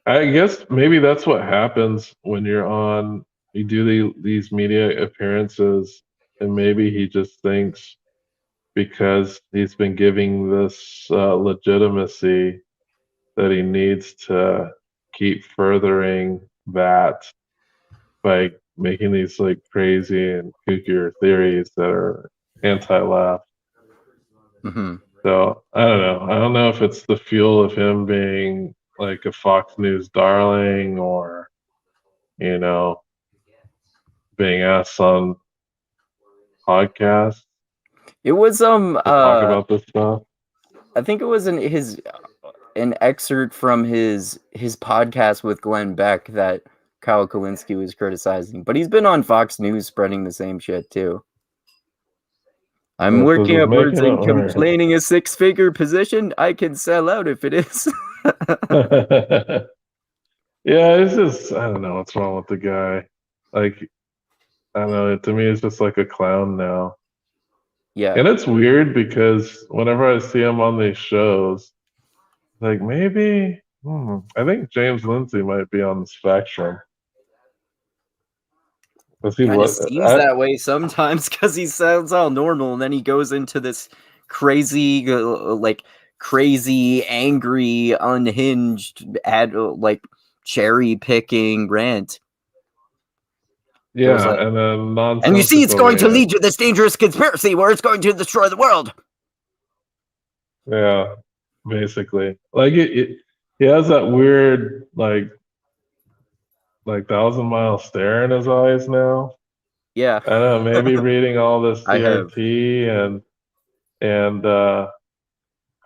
I guess maybe that's what happens when you do these media appearances, and maybe he just thinks because he's been giving this legitimacy that he needs to keep furthering that by making these like crazy and kookier theories that are anti-laugh. Mm-hmm. So I don't know. I don't know if it's the fuel of him being like a Fox News darling, or you know, being asked on podcasts It was to talk about this stuff. I think it was an excerpt from his podcast with Glenn Beck that Kyle Kalinske was criticizing, but he's been on Fox News spreading the same shit too. I'm This working is upwards making it and worse. complaining a six-figure position. I can sell out if it is. Yeah, it's just I don't know what's wrong with the guy. Like I don't know. To me, it's just like a clown now. Yeah. And it's weird because whenever I see him on these shows, like maybe I think James Lindsay might be on the spectrum. Does he Kind of look? seems that way sometimes because he sounds all normal and then he goes into this crazy, crazy, angry, unhinged, cherry picking rant. Yeah, Like, and then and you see, it's going to nonsensical. lead to this dangerous conspiracy where it's going to destroy the world. Yeah, basically, like he has that weird like 1,000 mile stare in his eyes now. Yeah, I don't know, maybe reading all this I have. CRT and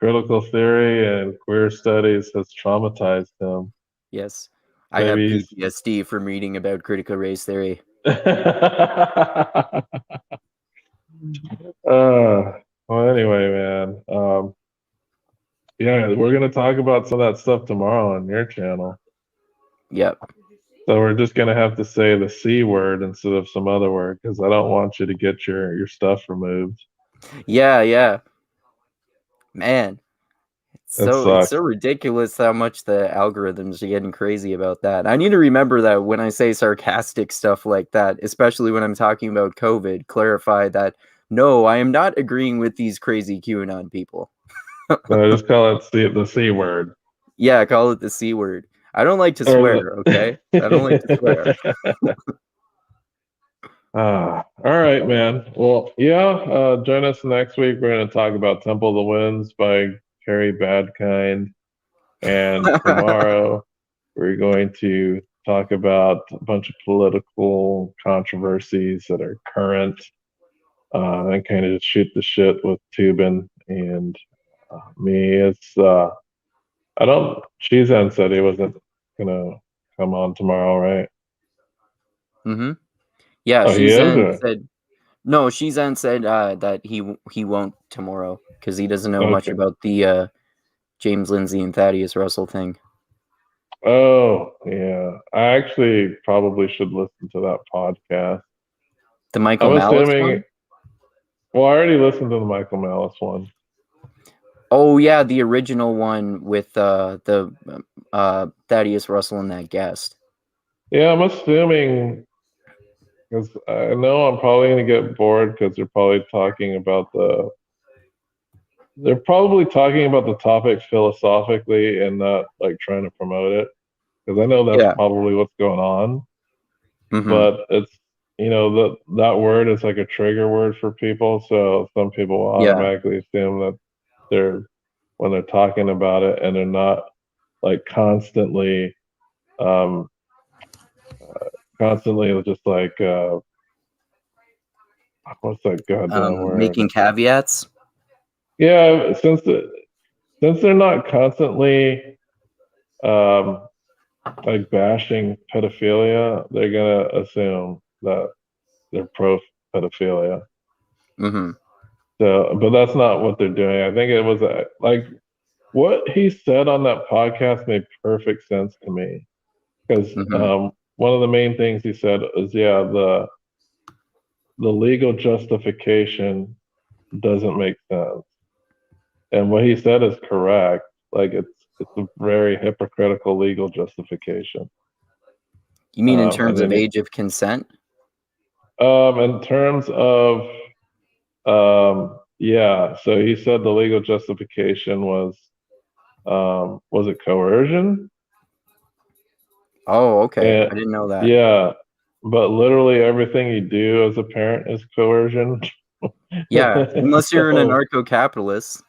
critical theory and queer studies has traumatized him. Yes, I have Maybe he's PTSD from reading about critical race theory. well, anyway, man. Yeah, we're gonna talk about some of that stuff tomorrow on your channel. Yep. So we're just gonna have to say the C word instead of some other word because I don't want you to get your stuff removed. Yeah. Man, It it's so sucks. ridiculous how much the algorithms are getting crazy about that. I need to remember that when I say sarcastic stuff like that, especially when I'm talking about COVID, clarify that no, I am not agreeing with these crazy QAnon people. No, just call it the C word. Yeah, call it the C word. I don't like to swear, okay? I don't like to swear. All right, man. Well, yeah, join us next week. We're going to talk about Temple of the Winds by Carrie Badkind. And tomorrow, we're going to talk about a bunch of political controversies that are current and kind of just shoot the shit with Tubin and me. I don't, Shizan said he wasn't going to come on tomorrow, right? Mm-hmm. Yeah, Oh, he is? Shizan Or? said no. Shizan said that he won't tomorrow because he doesn't know much Okay. about the James Lindsay and Thaddeus Russell thing. Oh, yeah. I actually probably should listen to that podcast. The Michael I'm Malice assuming, one? well, I already listened to the Michael Malice one. Oh yeah, the original one with the Thaddeus Russell and that guest. Yeah, I'm assuming, because I know I'm probably going to get bored because they're probably talking about the topic philosophically and not like trying to promote it. Because I know that's Yeah. probably what's going on. Mm-hmm. But it's, that word is like a trigger word for people. So some people will Yeah. automatically assume that they're when they're talking about it and they're not like um constantly just like what's that goddamn word? Making caveats. Yeah, since they're not constantly um like bashing pedophilia, they're gonna assume that they're pro pedophilia. Mm-hmm. So but that's not what they're doing. I think it was like what he said on that podcast made perfect sense to me because Mm-hmm. one of the main things he said is the legal justification doesn't make sense, and what he said is correct. Like it's a very hypocritical legal justification. You mean in And terms of then age of consent? in terms of yeah, so he said the legal justification was it coercion? Oh, okay. And I didn't know that. yeah, but literally everything you do as a parent is coercion. Yeah, unless you're an So, anarcho-capitalist.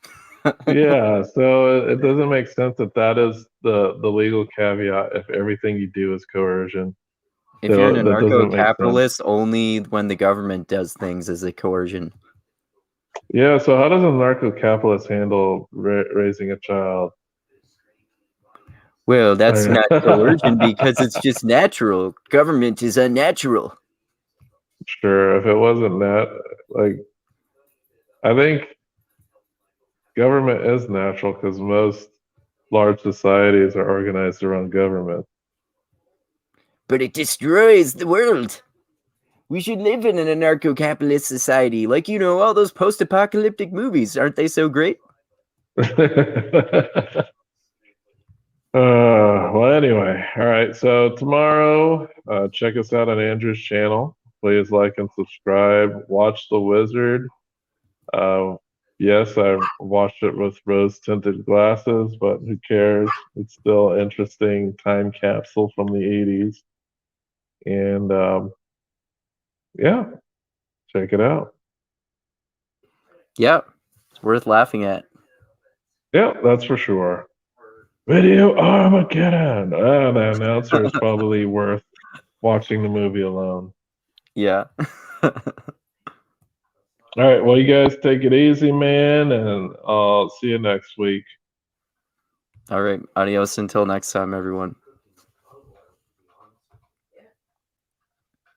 yeah, so it doesn't make sense that is the legal caveat if everything you do is coercion. If you're an So that doesn't make sense. anarcho-capitalist, only when the government does things is it coercion. Yeah, so how does a narco-capitalist handle raising a child? Well, that's not coercion because it's just natural. Government is unnatural. Sure, if it wasn't that, like, I think government is natural because most large societies are organized around government. But it destroys the world. We should live in an anarcho-capitalist society. Like, all those post-apocalyptic movies. Aren't they so great? Well, anyway, all right. So tomorrow, check us out on Andrew's channel. Please like and subscribe. Watch The Wizard. Yes, I've watched it with rose-tinted glasses, but who cares? It's still an interesting time capsule from the 80s. And yeah, check it out. Yeah, it's worth laughing at. Yeah, that's for sure. Video Armageddon. The announcer is probably worth watching the movie alone. Yeah. All right. Well, you guys take it easy, man, and I'll see you next week. All right. Adios until next time, everyone.